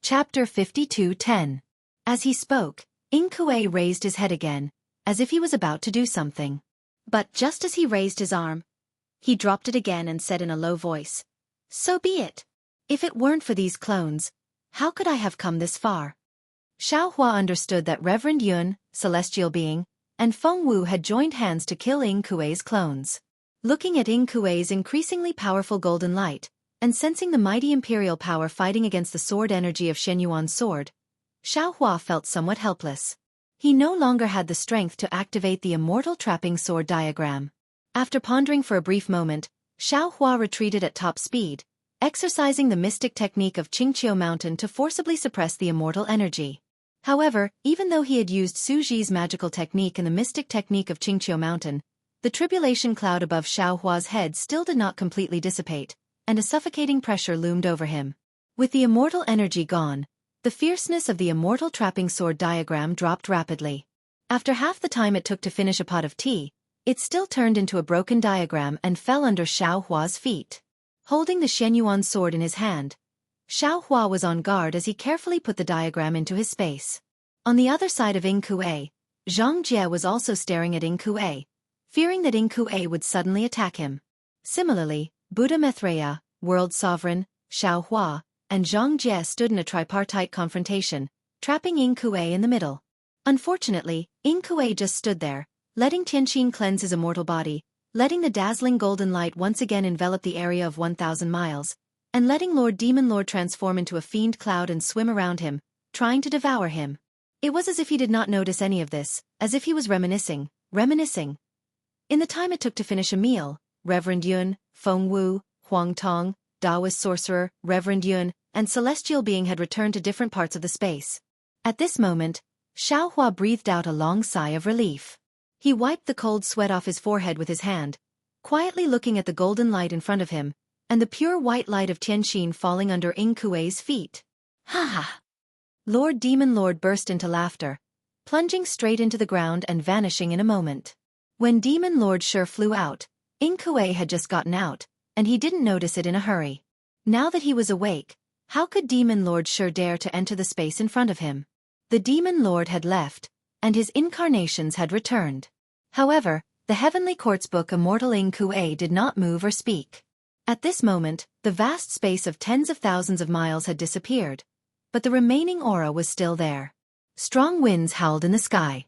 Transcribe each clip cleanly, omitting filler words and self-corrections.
Chapter 52:10. As he spoke, Inkue raised his head again, as if he was about to do something. But just as he raised his arm, he dropped it again and said in a low voice, "So be it. If it weren't for these clones, how could I have come this far?" Xiaohua understood that Reverend Yun, celestial being, and Feng Wu had joined hands to kill Inkue's clones. Looking at Inkue's increasingly powerful golden light, and sensing the mighty imperial power fighting against the sword energy of Shen Yuan's sword, Xiaohua felt somewhat helpless. He no longer had the strength to activate the immortal trapping sword diagram. After pondering for a brief moment, Xiaohua retreated at top speed, exercising the mystic technique of Qingqiu Mountain to forcibly suppress the immortal energy. However, even though he had used Su Ji's magical technique and the mystic technique of Qingqiu Mountain, the tribulation cloud above Xiaohua's head still did not completely dissipate, and a suffocating pressure loomed over him. With the immortal energy gone, the fierceness of the immortal trapping sword diagram dropped rapidly. After half the time it took to finish a pot of tea, it still turned into a broken diagram and fell under Xiaohua's feet. Holding the Shen Yuan sword in his hand, Xiaohua was on guard as he carefully put the diagram into his space. On the other side of Inkue, Xianxia was also staring at Inkue, fearing that Inkue would suddenly attack him. Similarly, Buddha Mithraea, World Sovereign, Xiaohua, and Xianxia stood in a tripartite confrontation, trapping Inkue in the middle. Unfortunately, Inkue just stood there, letting Tianqin cleanse his immortal body, letting the dazzling golden light once again envelop the area of 1,000 miles, and letting Demon Lord transform into a fiend cloud and swim around him, trying to devour him. It was as if he did not notice any of this, as if he was reminiscing. In the time it took to finish a meal, Reverend Yun, Feng Wu, Huang Tong, Taoist sorcerer, Reverend Yun, and celestial being had returned to different parts of the space. At this moment, Xiaohua breathed out a long sigh of relief. He wiped the cold sweat off his forehead with his hand, quietly looking at the golden light in front of him, and the pure white light of Tianqin falling under Inkue's feet. Ha ha! Demon Lord burst into laughter, plunging straight into the ground and vanishing in a moment. When Demon Lord Sure flew out, Inkue had just gotten out, and he didn't notice it in a hurry. Now that he was awake, how could Demon Lord Sure dare to enter the space in front of him? The Demon Lord had left, and his incarnations had returned. However, the Heavenly Court's book Immortal Inkue did not move or speak. At this moment, the vast space of tens of thousands of miles had disappeared, but the remaining aura was still there. Strong winds howled in the sky.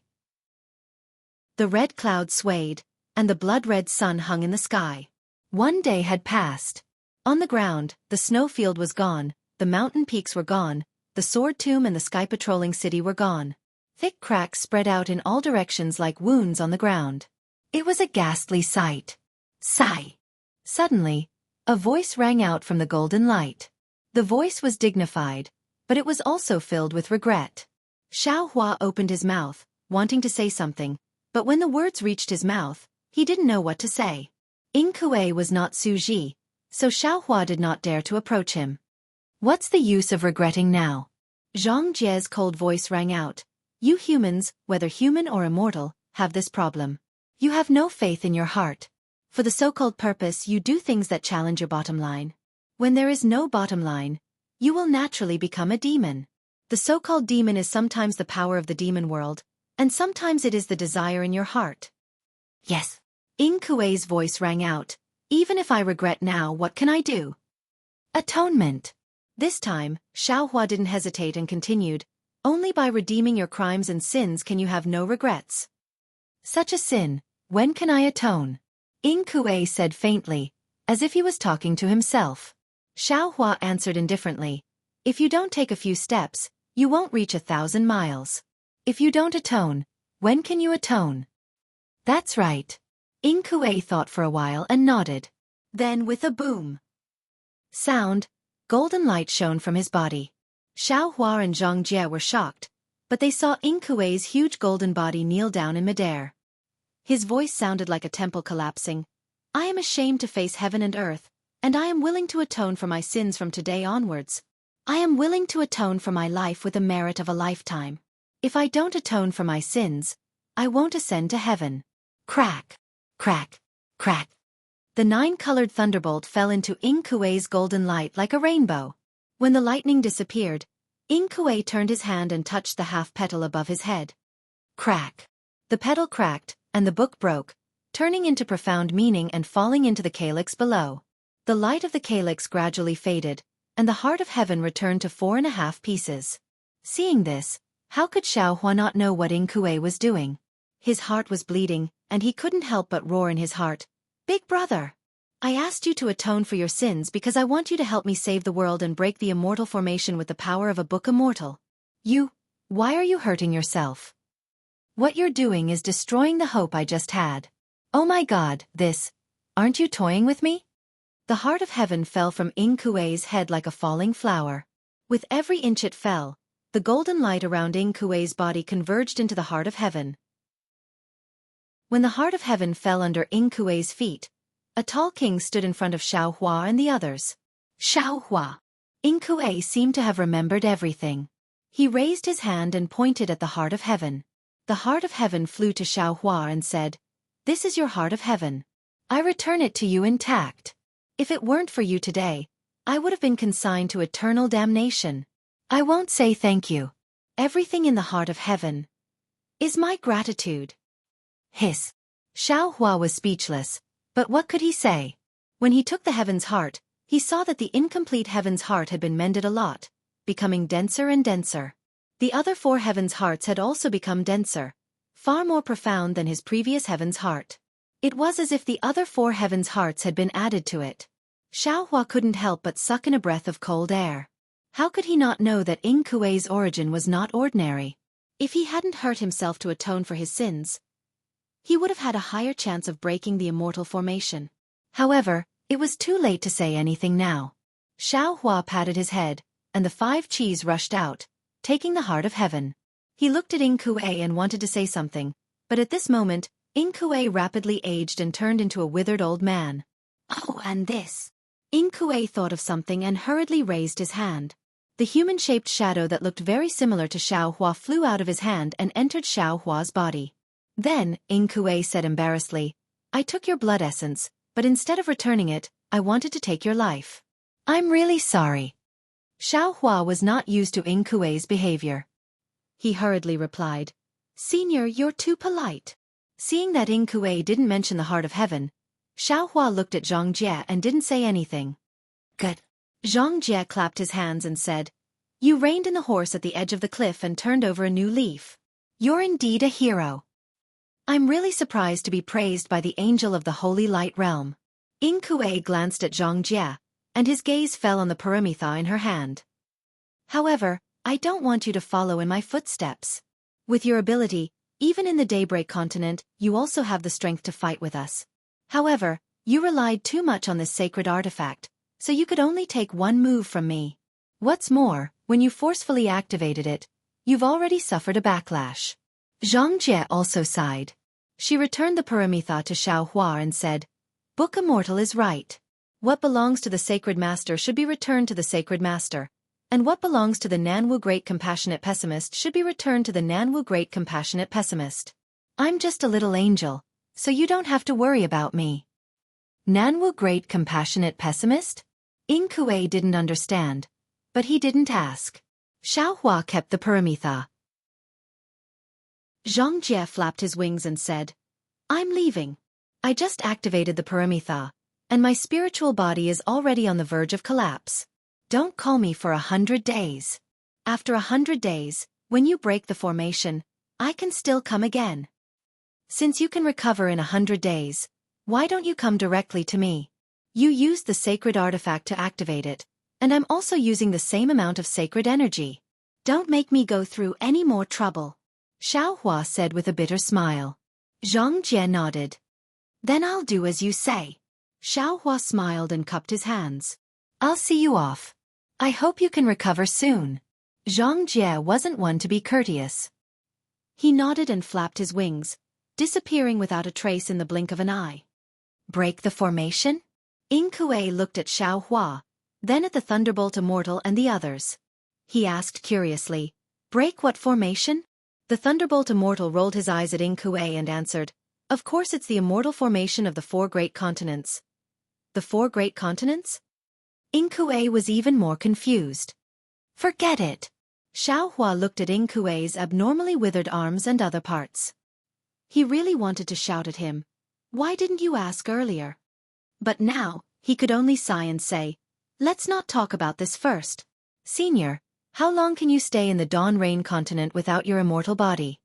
The red clouds swayed, and the blood-red sun hung in the sky. One day had passed. On the ground, the snowfield was gone, the mountain peaks were gone, the sword tomb and the sky-patrolling city were gone. Thick cracks spread out in all directions like wounds on the ground. It was a ghastly sight. Sigh! Suddenly, a voice rang out from the golden light. The voice was dignified, but it was also filled with regret. Xiaohua opened his mouth, wanting to say something, but when the words reached his mouth, he didn't know what to say. Inkue was not Su Ji, so Xiaohua did not dare to approach him. "What's the use of regretting now?" Xiangjia's cold voice rang out. "You humans, whether human or immortal, have this problem. You have no faith in your heart. For the so-called purpose you do things that challenge your bottom line. When there is no bottom line, you will naturally become a demon. The so-called demon is sometimes the power of the demon world, and sometimes it is the desire in your heart." "Yes." Inkue's voice rang out. "Even if I regret now, what can I do?" "Atonement." This time, Xiaohua didn't hesitate and continued, "Only by redeeming your crimes and sins can you have no regrets." "Such a sin, when can I atone?" Inkue said faintly, as if he was talking to himself. Xiaohua answered indifferently, "If you don't take a few steps, you won't reach 1,000 miles. If you don't atone, when can you atone?" "That's right." Inkue thought for a while and nodded. Then with a boom sound, golden light shone from his body. Xiaohua and Xianxia were shocked, but they saw Inkue's huge golden body kneel down in midair. His voice sounded like a temple collapsing. "I am ashamed to face heaven and earth, and I am willing to atone for my sins from today onwards. I am willing to atone for my life with the merit of a lifetime. If I don't atone for my sins, I won't ascend to heaven." Crack! Crack! Crack! The 9-colored thunderbolt fell into Inkue's golden light like a rainbow. When the lightning disappeared, Inkue turned his hand and touched the half-petal above his head. Crack! The petal cracked, and the book broke, turning into profound meaning and falling into the calyx below. The light of the calyx gradually faded, and the heart of heaven returned to 4.5 pieces. Seeing this, how could Xiaohua not know what Inkue was doing? His heart was bleeding, and he couldn't help but roar in his heart, "Big brother! I asked you to atone for your sins because I want you to help me save the world and break the immortal formation with the power of a book immortal. Why are you hurting yourself? What you're doing is destroying the hope I just had. Oh my God, aren't you toying with me?" The heart of heaven fell from Inkue's head like a falling flower. With every inch it fell, the golden light around Inkue's body converged into the heart of heaven. When the heart of heaven fell under Inkue's feet, a tall king stood in front of Xiaohua and the others. Xiaohua! Inkue seemed to have remembered everything. He raised his hand and pointed at the heart of heaven. The heart of heaven flew to Xiaohua and said, "This is your heart of heaven. I return it to you intact. If it weren't for you today, I would have been consigned to eternal damnation. I won't say thank you. Everything in the heart of heaven is my gratitude." Hiss! Xiaohua was speechless, but what could he say? When he took the heaven's heart, he saw that the incomplete heaven's heart had been mended a lot, becoming denser and denser. The other 4 heavens' hearts had also become denser, far more profound than his previous heaven's heart. It was as if the other 4 heavens' hearts had been added to it. Xiaohua couldn't help but suck in a breath of cold air. How could he not know that Inkue's origin was not ordinary? If he hadn't hurt himself to atone for his sins, he would have had a higher chance of breaking the immortal formation. However, it was too late to say anything now. Xiaohua patted his head, and the 5 qis rushed out, taking the heart of heaven. He looked at Inkue and wanted to say something, but at this moment, Inkue rapidly aged and turned into a withered old man. Oh, and this! Inkue thought of something and hurriedly raised his hand. The human-shaped shadow that looked very similar to Xiaohua flew out of his hand and entered Xiaohua's body. Then, Inkue said embarrassedly, "I took your blood essence, but instead of returning it, I wanted to take your life. I'm really sorry." Xiaohua was not used to Inkue's behavior. He hurriedly replied, "Senior, you're too polite." Seeing that Inkue didn't mention the heart of heaven, Xiaohua looked at Xianxia and didn't say anything. Good. Xianxia clapped his hands and said, "You reined in the horse at the edge of the cliff and turned over a new leaf. You're indeed a hero. I'm really surprised to be praised by the angel of the Holy Light Realm." Inkue glanced at Xianxia, and his gaze fell on the paramitha in her hand. "However, I don't want you to follow in my footsteps. With your ability, even in the Daybreak continent, you also have the strength to fight with us. However, you relied too much on this sacred artifact, so you could only take one move from me. What's more, when you forcefully activated it, you've already suffered a backlash." Xianxia also sighed. She returned the paramitha to Xiaohua and said, "Book Immortal is right. What belongs to the Sacred Master should be returned to the Sacred Master, and what belongs to the Nanwu Great Compassionate Pessimist should be returned to the Nanwu Great Compassionate Pessimist. I'm just a little angel, so you don't have to worry about me." Nanwu Great Compassionate Pessimist? Inkue didn't understand, but he didn't ask. Xiaohua kept the paramitha. Xianxia flapped his wings and said, "I'm leaving. I just activated the paramitha, and my spiritual body is already on the verge of collapse. Don't call me for 100 days. After 100 days, when you break the formation, I can still come again. Since you can recover in 100 days, why don't you come directly to me? You used the sacred artifact to activate it, and I'm also using the same amount of sacred energy. Don't make me go through any more trouble," Xiaohua said with a bitter smile. Xianxia nodded. "Then I'll do as you say." Xiaohua smiled and cupped his hands. "I'll see you off. I hope you can recover soon." Xianxia wasn't one to be courteous. He nodded and flapped his wings, disappearing without a trace in the blink of an eye. Break the formation? Inkue looked at Xiaohua, then at the Thunderbolt Immortal and the others. He asked curiously, "Break what formation?" The Thunderbolt Immortal rolled his eyes at Inkue and answered, "Of course it's the immortal formation of the 4 great continents." The 4 great continents? Inkue was even more confused. "Forget it. Xiao Hua looked at Ying Kuei's abnormally withered arms and other parts. He really wanted to shout at him. Why didn't you ask earlier? But now, he could only sigh and say, let's not talk about this first. Senior, how long can you stay in the Dawn Rain continent without your immortal body?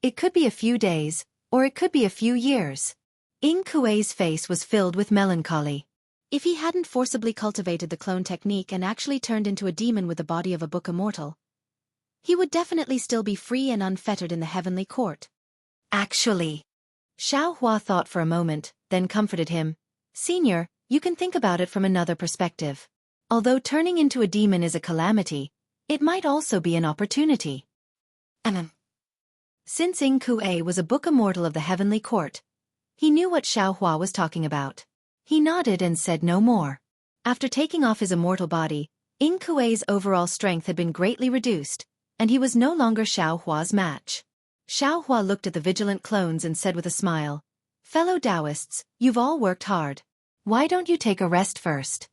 It could be a few days, or it could be a few years. Ying Kuei's face was filled with melancholy. If he hadn't forcibly cultivated the clone technique and actually turned into a demon with the body of a book immortal, he would definitely still be free and unfettered in the heavenly court. Actually, Xiao Hua thought for a moment, then comforted him. Senior, you can think about it from another perspective. Although turning into a demon is a calamity, it might also be an opportunity. Since Ying Kuei was a book immortal of the heavenly court, he knew what Xiao Hua was talking about. He nodded and said no more. After taking off his immortal body, Ying Kuei's overall strength had been greatly reduced, and he was no longer Xiao Hua's match. Xiao Hua looked at the vigilant clones and said with a smile, fellow Taoists, you've all worked hard. Why don't you take a rest first?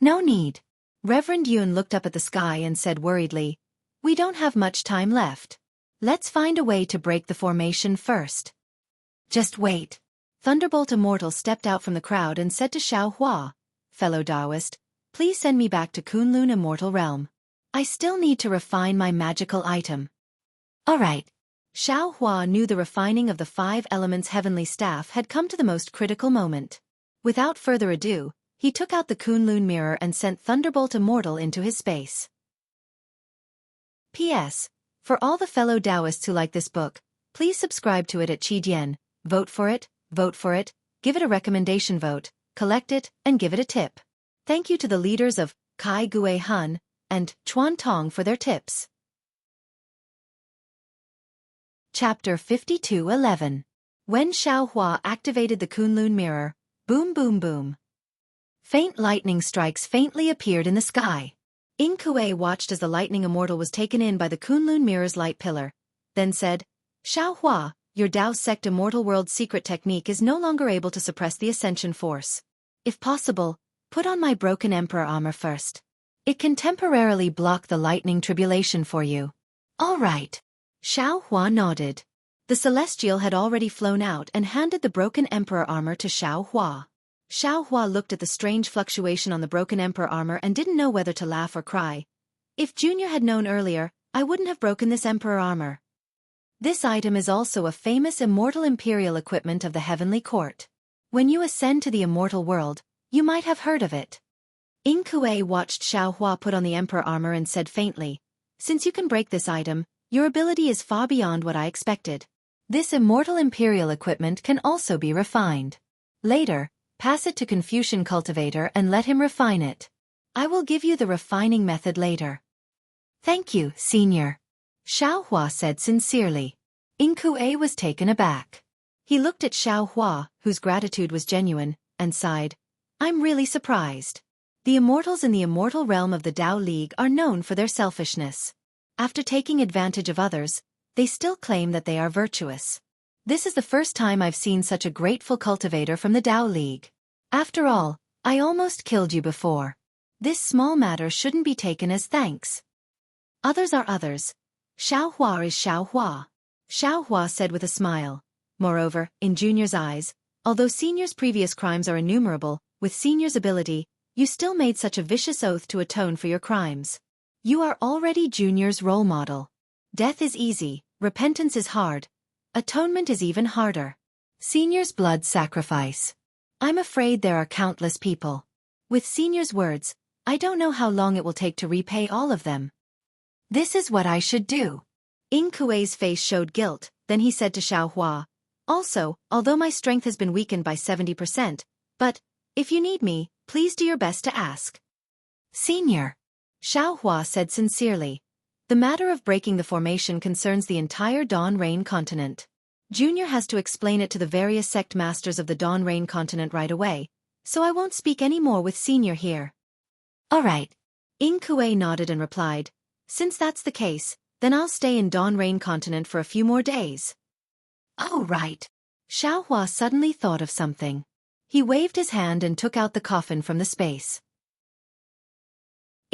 No need. Reverend Yun looked up at the sky and said worriedly, we don't have much time left. Let's find a way to break the formation first. Just wait. Thunderbolt Immortal stepped out from the crowd and said to Xiao Hua, fellow Taoist, please send me back to Kunlun Immortal Realm. I still need to refine my magical item. All right. Xiao Hua knew the refining of the 5 elements heavenly staff had come to the most critical moment. Without further ado, he took out the Kunlun mirror and sent Thunderbolt Immortal into his space. P.S. For all the fellow Taoists who like this book, please subscribe to it at Qidian, vote for it, give it a recommendation vote, collect it, and give it a tip. Thank you to the leaders of Kai Gue Han and Chuan Tong for their tips. Chapter 52:11. When Xiao Hua activated the Kunlun mirror, boom boom boom. Faint lightning strikes faintly appeared in the sky. Ying Kuei watched as the lightning immortal was taken in by the Kunlun mirror's light pillar, then said, Xiao Hua, your Dao sect immortal world secret technique is no longer able to suppress the ascension force. If possible, put on my broken emperor armor first. It can temporarily block the lightning tribulation for you. All right. Xiao Hua nodded. The celestial had already flown out and handed the broken emperor armor to Xiao Hua. Xiao Hua looked at the strange fluctuation on the broken emperor armor and didn't know whether to laugh or cry. If Junior had known earlier, I wouldn't have broken this emperor armor. This item is also a famous immortal imperial equipment of the heavenly court. When you ascend to the immortal world, you might have heard of it. Ying Kuei watched Xiao Hua put on the emperor armor and said faintly, since you can break this item, your ability is far beyond what I expected. This immortal imperial equipment can also be refined. Later, pass it to Confucian Cultivator and let him refine it. I will give you the refining method later. Thank you, Senior. Xiao Hua said sincerely. Ying Kuei was taken aback. He looked at Xiao Hua, whose gratitude was genuine, and sighed. I'm really surprised. The immortals in the immortal realm of the Tao League are known for their selfishness. After taking advantage of others, they still claim that they are virtuous. This is the first time I've seen such a grateful cultivator from the Tao League. After all, I almost killed you before. This small matter shouldn't be taken as thanks. Others are others. Xiao Hua is Xiao Hua. Xiao Hua said with a smile. Moreover, in Junior's eyes, although Senior's previous crimes are innumerable, with Senior's ability, you still made such a vicious oath to atone for your crimes. You are already Junior's role model. Death is easy, repentance is hard. Atonement is even harder. Senior's blood sacrifice. I'm afraid there are countless people. With Senior's words, I don't know how long it will take to repay all of them. This is what I should do. Ying Kuei's face showed guilt, then he said to Xiao Hua, also, although my strength has been weakened by 70%, but, if you need me, please do your best to ask. Senior. Xiao Hua said sincerely. The matter of breaking the formation concerns the entire Dawn Rain continent. Junior has to explain it to the various sect masters of the Dawn Rain continent right away, so I won't speak any more with Senior here. All right. Ying Kuei nodded and replied, since that's the case, then I'll stay in Dawn Rain continent for a few more days. Oh right. Xiao Hua suddenly thought of something. He waved his hand and took out the coffin from the space.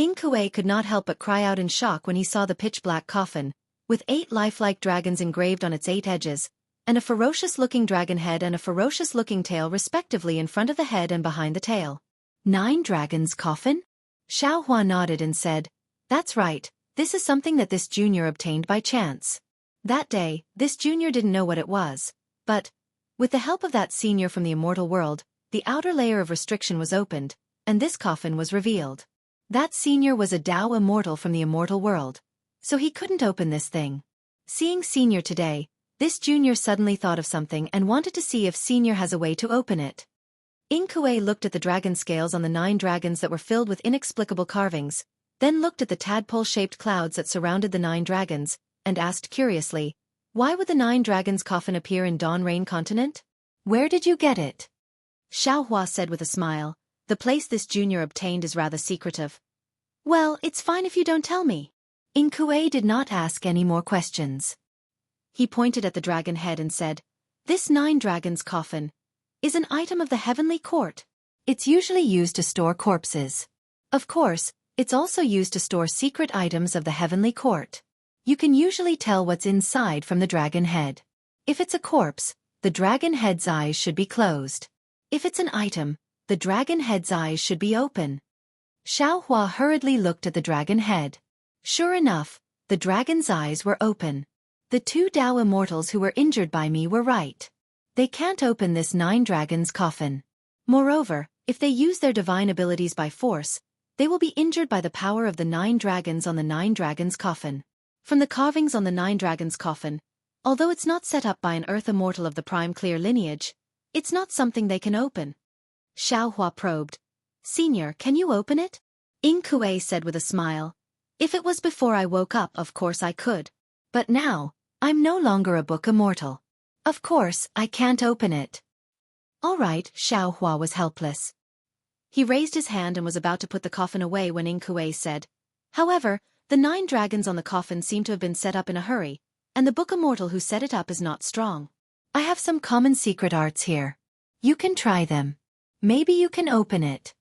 Inkue could not help but cry out in shock when he saw the pitch-black coffin, with 8 lifelike dragons engraved on its 8 edges, and a ferocious-looking dragon head and a ferocious-looking tail respectively in front of the head and behind the tail. 9 dragons' coffin? Xiaohua nodded and said, "That's right, this is something that this junior obtained by chance." That day, this junior didn't know what it was, but, with the help of that senior from the immortal world, the outer layer of restriction was opened, and this coffin was revealed. That senior was a Dao immortal from the immortal world, so he couldn't open this thing. Seeing senior today, this junior suddenly thought of something and wanted to see if senior has a way to open it. Inkue looked at the dragon scales on the 9 dragons that were filled with inexplicable carvings, then looked at the tadpole-shaped clouds that surrounded the 9 dragons, and asked curiously, "Why would the 9 dragons' coffin appear in Dawn Rain Continent? Where did you get it?" Xiaohua said with a smile, "The place this junior obtained is rather secretive." "Well, it's fine if you don't tell me." Inkue did not ask any more questions. He pointed at the dragon head and said, "This 9 dragons' coffin is an item of the heavenly court. It's usually used to store corpses. Of course, it's also used to store secret items of the heavenly court. You can usually tell what's inside from the dragon head. If it's a corpse, the dragon head's eyes should be closed. If it's an item, the dragon head's eyes should be open." Xiaohua hurriedly looked at the dragon head. Sure enough, the dragon's eyes were open. The 2 Dao immortals who were injured by me were right. They can't open this 9 dragons' coffin. Moreover, if they use their divine abilities by force, they will be injured by the power of the 9 dragons on the 9 dragons' coffin. From the carvings on the 9 dragons' coffin, although it's not set up by an earth immortal of the prime clear lineage, it's not something they can open. Xiaohua probed, "Senior, can you open it?" Inkue said with a smile, "If it was before I woke up, of course I could. But now, I'm no longer a book immortal. Of course, I can't open it." "All right," Xiaohua was helpless. He raised his hand and was about to put the coffin away when Inkue said, "However, the 9 dragons on the coffin seem to have been set up in a hurry, and the book immortal who set it up is not strong. I have some common secret arts here. You can try them. Maybe you can open it."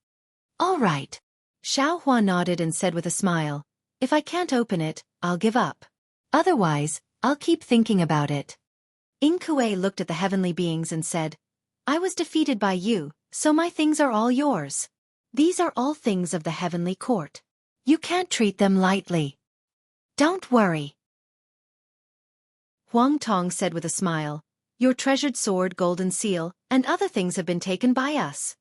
"All right." Xiaohua nodded and said with a smile, "If I can't open it, I'll give up. Otherwise, I'll keep thinking about it." Inkue looked at the heavenly beings and said, "I was defeated by you, so my things are all yours. These are all things of the heavenly court. You can't treat them lightly. Don't worry." Huang Tong said with a smile, "Your treasured sword, golden seal, and other things have been taken by us.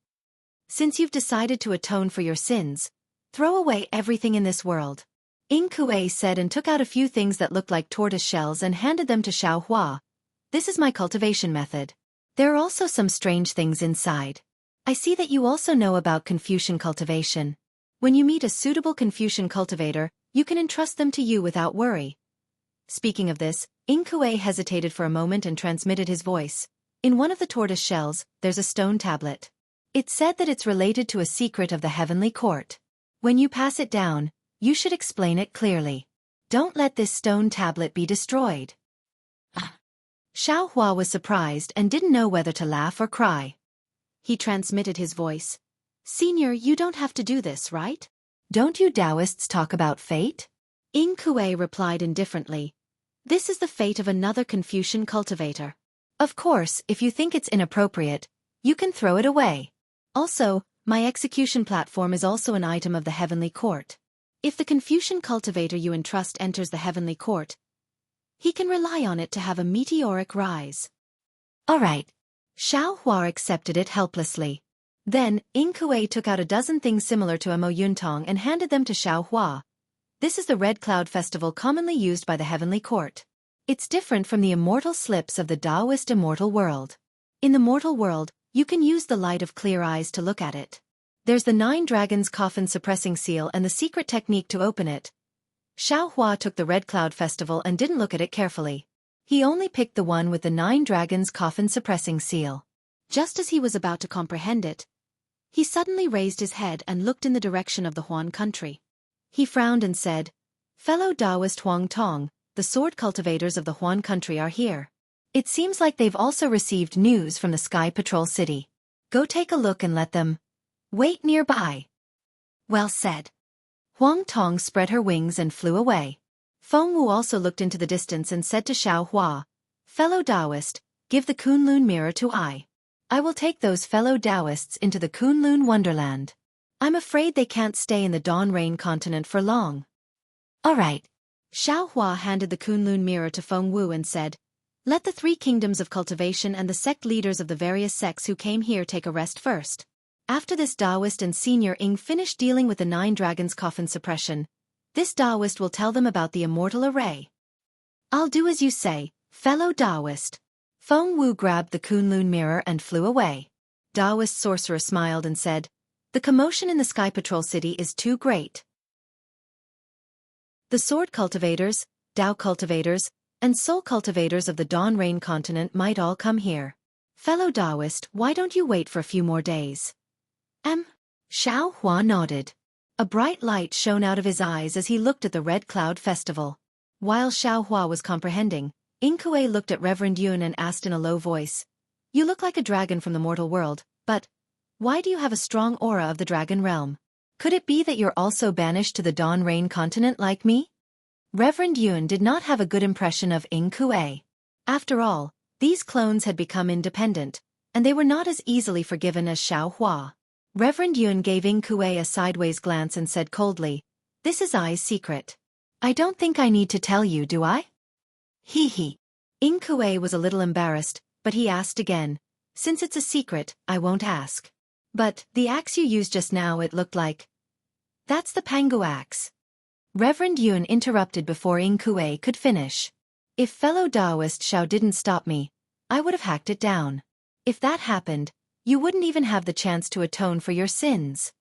Since you've decided to atone for your sins, throw away everything in this world." Inkue said and took out a few things that looked like tortoise shells and handed them to Xiaohua. "This is my cultivation method. There are also some strange things inside. I see that you also know about Confucian cultivation. When you meet a suitable Confucian cultivator, you can entrust them to you without worry." Speaking of this, Inkue hesitated for a moment and transmitted his voice. "In one of the tortoise shells, there's a stone tablet. It said that it's related to a secret of the heavenly court. When you pass it down, you should explain it clearly. Don't let this stone tablet be destroyed." Xiaohua was surprised and didn't know whether to laugh or cry. He transmitted his voice. "Senior, you don't have to do this, right? Don't you Taoists talk about fate?" Inkue replied indifferently, "This is the fate of another Confucian cultivator. Of course, if you think it's inappropriate, you can throw it away. Also, my execution platform is also an item of the heavenly court. If the Confucian cultivator you entrust enters the heavenly court, he can rely on it to have a meteoric rise." "All right." Xiaohua accepted it helplessly. Then, Inkue took out a dozen things similar to a Mo Yuntong and handed them to Xiaohua. "This is the Red Cloud Festival commonly used by the heavenly court. It's different from the immortal slips of the Taoist immortal world. In the mortal world, you can use the light of clear eyes to look at it. There's the 9 dragons coffin suppressing seal and the secret technique to open it." Xiaohua took the Red Cloud Festival and didn't look at it carefully. He only picked the one with the 9 dragons coffin suppressing seal. Just as he was about to comprehend it, he suddenly raised his head and looked in the direction of the Huan country. He frowned and said, "Fellow Taoist Huang Tong, the sword cultivators of the Huan country are here. It seems like they've also received news from the Sky Patrol City. Go take a look and let them wait nearby." "Well said." Huang Tong spread her wings and flew away. Feng Wu also looked into the distance and said to Xiao Hua, "Fellow Taoist, give the Kunlun mirror to I. I will take those fellow Taoists into the Kunlun wonderland. I'm afraid they can't stay in the Dawn Rain continent for long." "All right." Xiao Hua handed the Kunlun mirror to Feng Wu and said, "Let the 3 kingdoms of cultivation and the sect leaders of the various sects who came here take a rest first. After this Taoist and Senior Ing finish dealing with the 9 dragons' coffin suppression, this Taoist will tell them about the immortal array." "I'll do as you say, fellow Taoist." Feng Wu grabbed the Kunlun mirror and flew away. Taoist sorcerer smiled and said, "The commotion in the Sky Patrol City is too great. The sword cultivators, Tao cultivators, and soul cultivators of the Dawn Rain continent might all come here. Fellow Taoist, why don't you wait for a few more days?" Xiao Hua nodded. A bright light shone out of his eyes as he looked at the Red Cloud Festival. While Xiao Hua was comprehending, Inkue looked at Reverend Yun and asked in a low voice, "You look like a dragon from the mortal world, but why do you have a strong aura of the dragon realm? Could it be that you're also banished to the Dawn Rain continent like me?" Reverend Yun did not have a good impression of Inkue. After all, these clones had become independent, and they were not as easily forgiven as Xiao Hua. Reverend Yun gave Inkue a sideways glance and said coldly, "This is I's secret. I don't think I need to tell you, do I?" Hee hee. Inkue was a little embarrassed, but he asked again, "Since it's a secret, I won't ask. But the axe you used just now, it looked like..." "That's the Pangu axe." Reverend Yun interrupted before Inkue could finish. "If fellow Taoist Xiao didn't stop me, I would have hacked it down. If that happened, you wouldn't even have the chance to atone for your sins."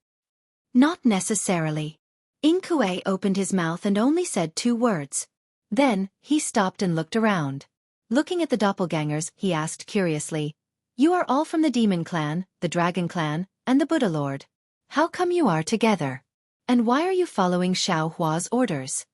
"Not necessarily." Inkue opened his mouth and only said 2 words. Then, he stopped and looked around. Looking at the doppelgangers, he asked curiously, "You are all from the Demon Clan, the Dragon Clan, and the Buddha Lord. How come you are together? And why are you following Xiao Hua's orders?"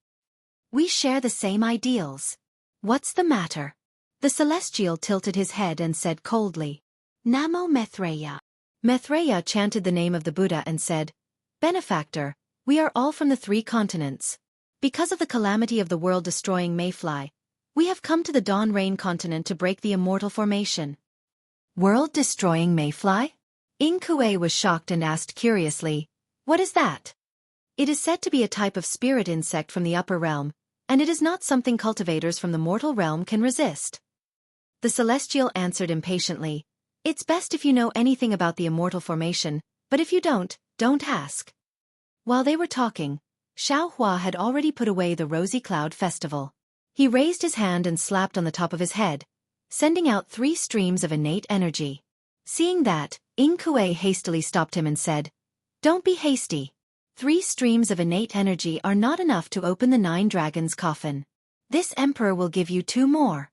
"We share the same ideals. What's the matter?" The Celestial tilted his head and said coldly, "Namo Maitreya." Maitreya chanted the name of the Buddha and said, "Benefactor, we are all from the 3 continents. Because of the calamity of the world-destroying Mayfly, we have come to the Dawn Rain continent to break the immortal formation." "World-destroying Mayfly?" Inkue was shocked and asked curiously, "What is that?" "It is said to be a type of spirit insect from the upper realm, and it is not something cultivators from the mortal realm can resist." The Celestial answered impatiently, "It's best if you know anything about the immortal formation, but if you don't ask." While they were talking, Xiao Hua had already put away the Rosy Cloud Festival. He raised his hand and slapped on the top of his head, sending out 3 streams of innate energy. Seeing that, Inkue hastily stopped him and said, "Don't be hasty. 3 streams of innate energy are not enough to open the 9 dragons' coffin. This emperor will give you 2 more.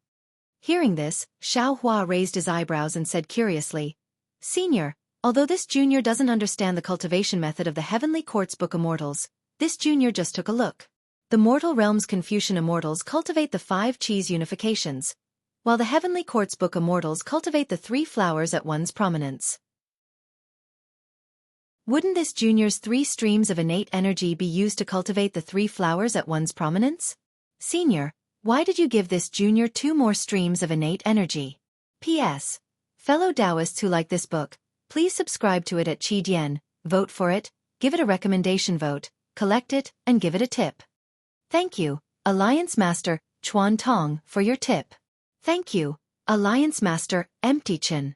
Hearing this, Xiao Hua raised his eyebrows and said curiously, "Senior, although this junior doesn't understand the cultivation method of the Heavenly Quartz Book Immortals, this junior just took a look. The mortal realm's Confucian Immortals cultivate the 5 cheese unifications, while the Heavenly Quartz Book Immortals cultivate the 3 flowers at one's prominence. Wouldn't this junior's 3 streams of innate energy be used to cultivate the 3 flowers at one's prominence? Senior, why did you give this junior 2 more streams of innate energy? P.S. Fellow Taoists who like this book, please subscribe to it at Qidian, vote for it, give it a recommendation vote, collect it, and give it a tip. Thank you, Alliance Master, Chuan Tong, for your tip. Thank you, Alliance Master, Empty Chin.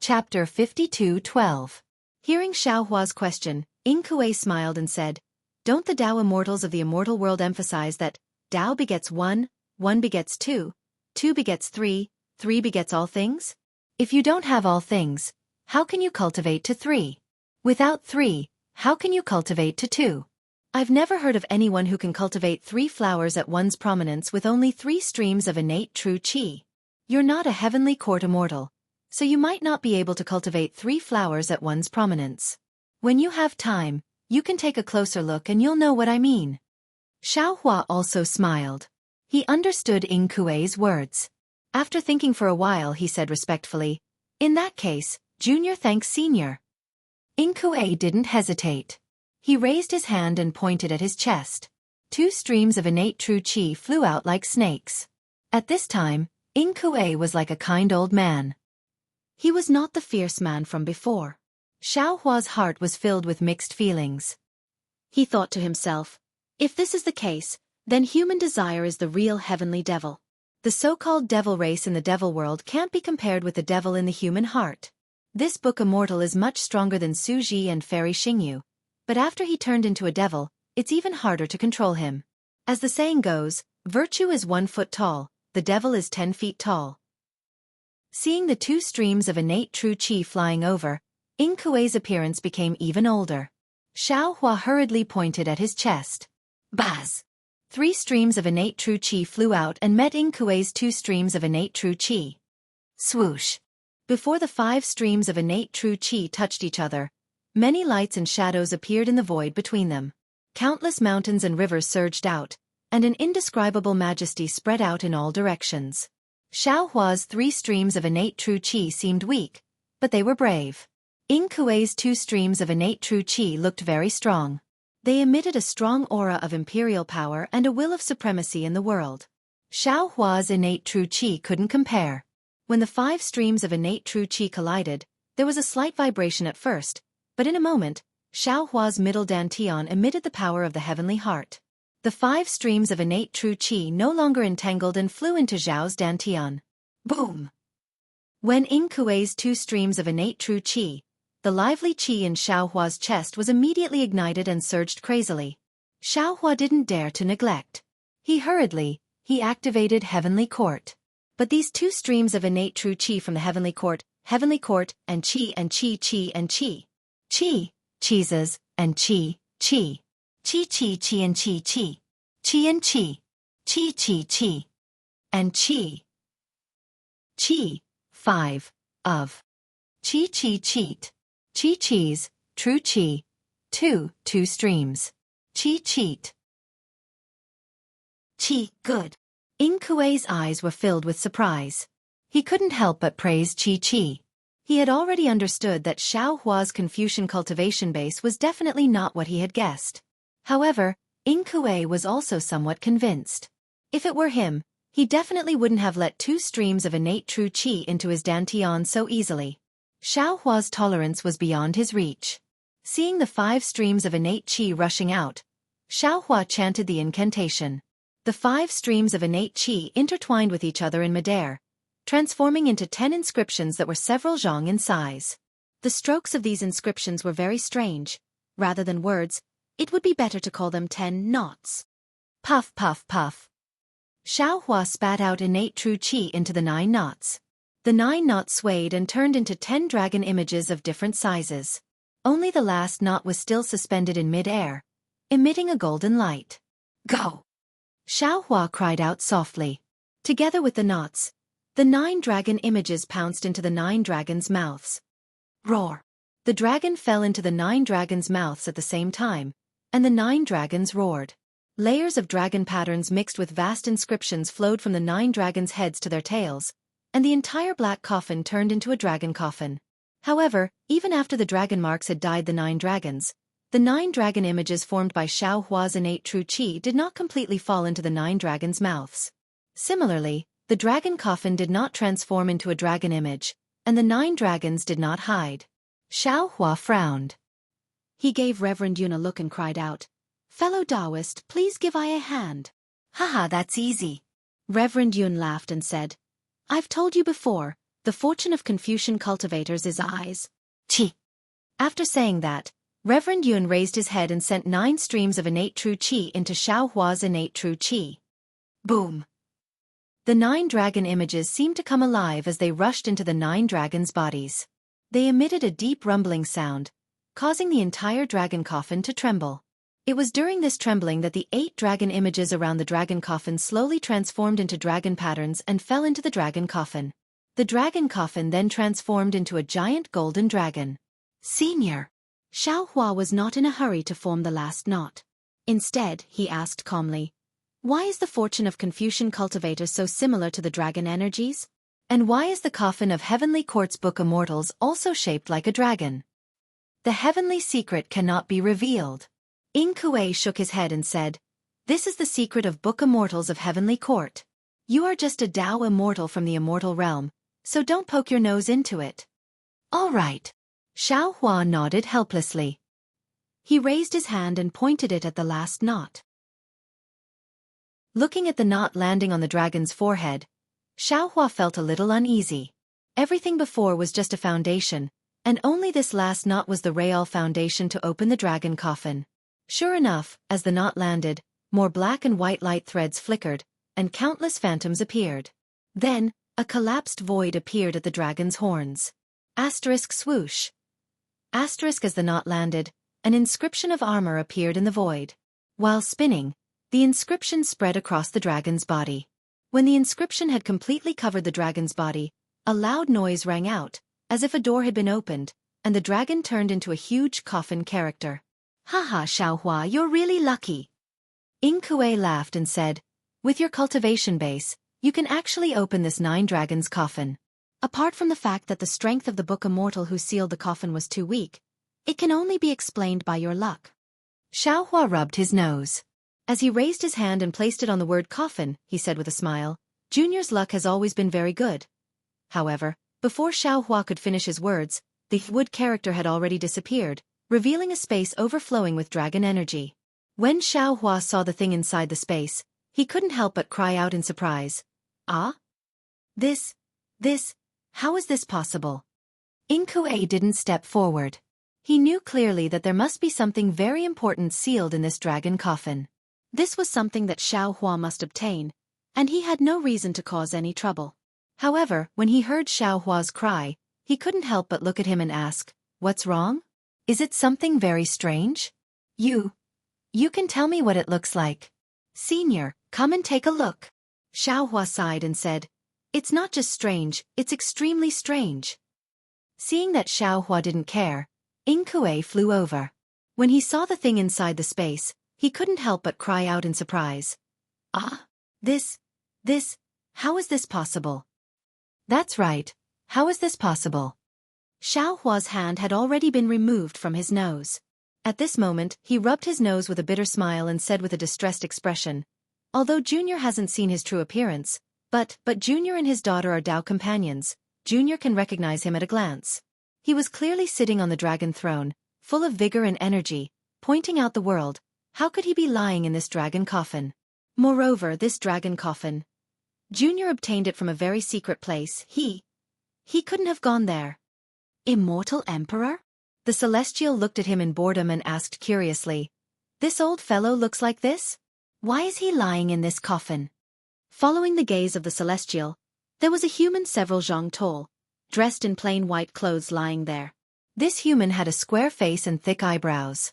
Chapter 52:12. Hearing Xiao Hua's question, Inkue smiled and said, "Don't the Tao Immortals of the immortal world emphasize that Tao begets 1, 1 begets 2, 2 begets 3, 3 begets all things? If you don't have all things, how can you cultivate to 3? Without 3, how can you cultivate to 2? I've never heard of anyone who can cultivate 3 flowers at one's prominence with only 3 streams of innate true qi. You're not a heavenly court immortal, so you might not be able to cultivate 3 flowers at one's prominence. When you have time, you can take a closer look and you'll know what I mean." Xiao Hua also smiled. He understood Inkue's words. After thinking for a while he said respectfully, "In that case, Junior thanks Senior." Inkue didn't hesitate. He raised his hand and pointed at his chest. 2 streams of innate true qi flew out like snakes. At this time, Inkue was like a kind old man. He was not the fierce man from before. Xiaohua's heart was filled with mixed feelings. He thought to himself, if this is the case, then human desire is the real heavenly devil. The so-called devil race in the devil world can't be compared with the devil in the human heart. This book Immortal is much stronger than Suji and Fairy Xingyu, but after he turned into a devil, it's even harder to control him. As the saying goes, virtue is 1 foot tall, the devil is 10 feet tall. Seeing the 2 streams of innate true qi flying over, Inkue's appearance became even older. Xiaohua hurriedly pointed at his chest. Buzz! 3 streams of innate true qi flew out and met Inkue's 2 streams of innate true qi. Swoosh! Before the 5 streams of innate true qi touched each other, many lights and shadows appeared in the void between them. Countless mountains and rivers surged out, and an indescribable majesty spread out in all directions. Xiaohua's 3 streams of innate true qi seemed weak, but they were brave. Inkue's 2 streams of innate true qi looked very strong. They emitted a strong aura of imperial power and a will of supremacy in the world. Xiaohua's innate true qi couldn't compare. When the 5 streams of innate true qi collided, there was a slight vibration at first, but in a moment, Xiaohua's middle dantian emitted the power of the heavenly heart. The 5 streams of innate true qi no longer entangled and flew into Zhao's dantian. Boom! When Inkue's 2 streams of innate true qi, the lively qi in Xiaohua's chest was immediately ignited and surged crazily. Xiaohua didn't dare to neglect. He activated Heavenly Court. But these 2 streams of innate true qi from the Heavenly Court, and qi and qi, qi and qi. Qi, cheeses, and qi, qi. Qi, qi, qi and qi, qi. Qi and qi. Qi, qi, qi. And qi. Qi, 5, of. Qi, qi, cheat. Qi, cheese, true qi. 2 streams. Qi, cheat. Qi, good. Inkue's eyes were filled with surprise. He couldn't help but praise Qi Qi. He had already understood that Xiaohua's Confucian cultivation base was definitely not what he had guessed. However, Inkue was also somewhat convinced. If it were him, he definitely wouldn't have let 2 streams of innate true qi into his dantian so easily. Xiaohua's tolerance was beyond his reach. Seeing the 5 streams of innate qi rushing out, Xiaohua chanted the incantation. The 5 streams of innate qi intertwined with each other in midair, transforming into 10 inscriptions that were several zhang in size. The strokes of these inscriptions were very strange. Rather than words, it would be better to call them 10 knots. Puff, puff, puff. Xiaohua spat out innate true qi into the 9 knots. The 9 knots swayed and turned into 10 dragon images of different sizes. Only the last knot was still suspended in mid-air, emitting a golden light. Go! Xiaohua cried out softly. Together with the knots, the 9 dragon images pounced into the 9 dragons' mouths. Roar! The dragon fell into the 9 dragons' mouths at the same time, and the 9 dragons roared. Layers of dragon patterns mixed with vast inscriptions flowed from the 9 dragons' heads to their tails, and the entire black coffin turned into a dragon coffin. However, even after the dragon marks had dyed the 9 dragons, the 9 dragon images formed by Xiaohua's innate true qi did not completely fall into the 9 dragons' mouths. Similarly, the dragon coffin did not transform into a dragon image, and the 9 dragons did not hide. Xiaohua frowned. He gave Reverend Yun a look and cried out, "Fellow Taoist, please give I a hand." "Haha, that's easy." Reverend Yun laughed and said, "I've told you before, the fortune of Confucian cultivators is eyes." Qi. After saying that, Reverend Yun raised his head and sent 9 streams of innate true qi into Xiaohua's innate true qi. Boom! The 9 dragon images seemed to come alive as they rushed into the 9 dragons' bodies. They emitted a deep rumbling sound, causing the entire dragon coffin to tremble. It was during this trembling that the 8 dragon images around the dragon coffin slowly transformed into dragon patterns and fell into the dragon coffin. The dragon coffin then transformed into a giant golden dragon. Senior! Xiaohua was not in a hurry to form the last knot. Instead, he asked calmly, "Why is the fortune of Confucian cultivators so similar to the dragon energies? And why is the coffin of Heavenly Court's book Immortals also shaped like a dragon?" The heavenly secret cannot be revealed. Inkue shook his head and said, "This is the secret of Book Immortals of Heavenly Court. You are just a Dao immortal from the immortal realm, so don't poke your nose into it." "All right." Xiaohua nodded helplessly. He raised his hand and pointed it at the last knot. Looking at the knot landing on the dragon's forehead, Xiaohua felt a little uneasy. Everything before was just a foundation, and only this last knot was the real foundation to open the dragon coffin. Sure enough, as the knot landed, more black and white light threads flickered, and countless phantoms appeared. Then, a collapsed void appeared at the dragon's horns. Asterisk swoosh. Asterisk. As the knot landed, an inscription of armor appeared in the void. While spinning, the inscription spread across the dragon's body. When the inscription had completely covered the dragon's body, a loud noise rang out, as if a door had been opened, and the dragon turned into a huge coffin character. "Haha, Xiaohua, you're really lucky." Inkue laughed and said, "With your cultivation base, you can actually open this 9 dragons coffin. Apart from the fact that the strength of the Book Immortal who sealed the coffin was too weak, it can only be explained by your luck." Xiaohua rubbed his nose. As he raised his hand and placed it on the word coffin, he said with a smile, "Junior's luck has always been very good." However, before Xiaohua could finish his words, the wood character had already disappeared, revealing a space overflowing with dragon energy. When Xiaohua saw the thing inside the space, he couldn't help but cry out in surprise. "Ah? This, how is this possible?" Inkue didn't step forward. He knew clearly that there must be something very important sealed in this dragon coffin. This was something that Xiaohua must obtain, and he had no reason to cause any trouble. However, when he heard Xiaohua's cry, he couldn't help but look at him and ask, "What's wrong? Is it something very strange? You can tell me what it looks like. Senior, come and take a look." Xiaohua sighed and said, "It's not just strange, it's extremely strange." Seeing that Xiaohua didn't care, Inkue flew over. When he saw the thing inside the space, he couldn't help but cry out in surprise. "Ah? This, how is this possible?" "That's right, how is this possible?" Xiaohua's hand had already been removed from his nose. At this moment, he rubbed his nose with a bitter smile and said with a distressed expression, "Although Junior hasn't seen his true appearance, but Junior and his daughter are Dao companions, Junior can recognize him at a glance." He was clearly sitting on the dragon throne, full of vigor and energy, pointing out the world. How could he be lying in this dragon coffin? Moreover, this dragon coffin, Junior obtained it from a very secret place. He couldn't have gone there. Immortal Emperor? The Celestial looked at him in boredom and asked curiously, "This old fellow looks like this? Why is he lying in this coffin?" Following the gaze of the Celestial, there was a human several zhang tall, dressed in plain white clothes lying there. This human had a square face and thick eyebrows.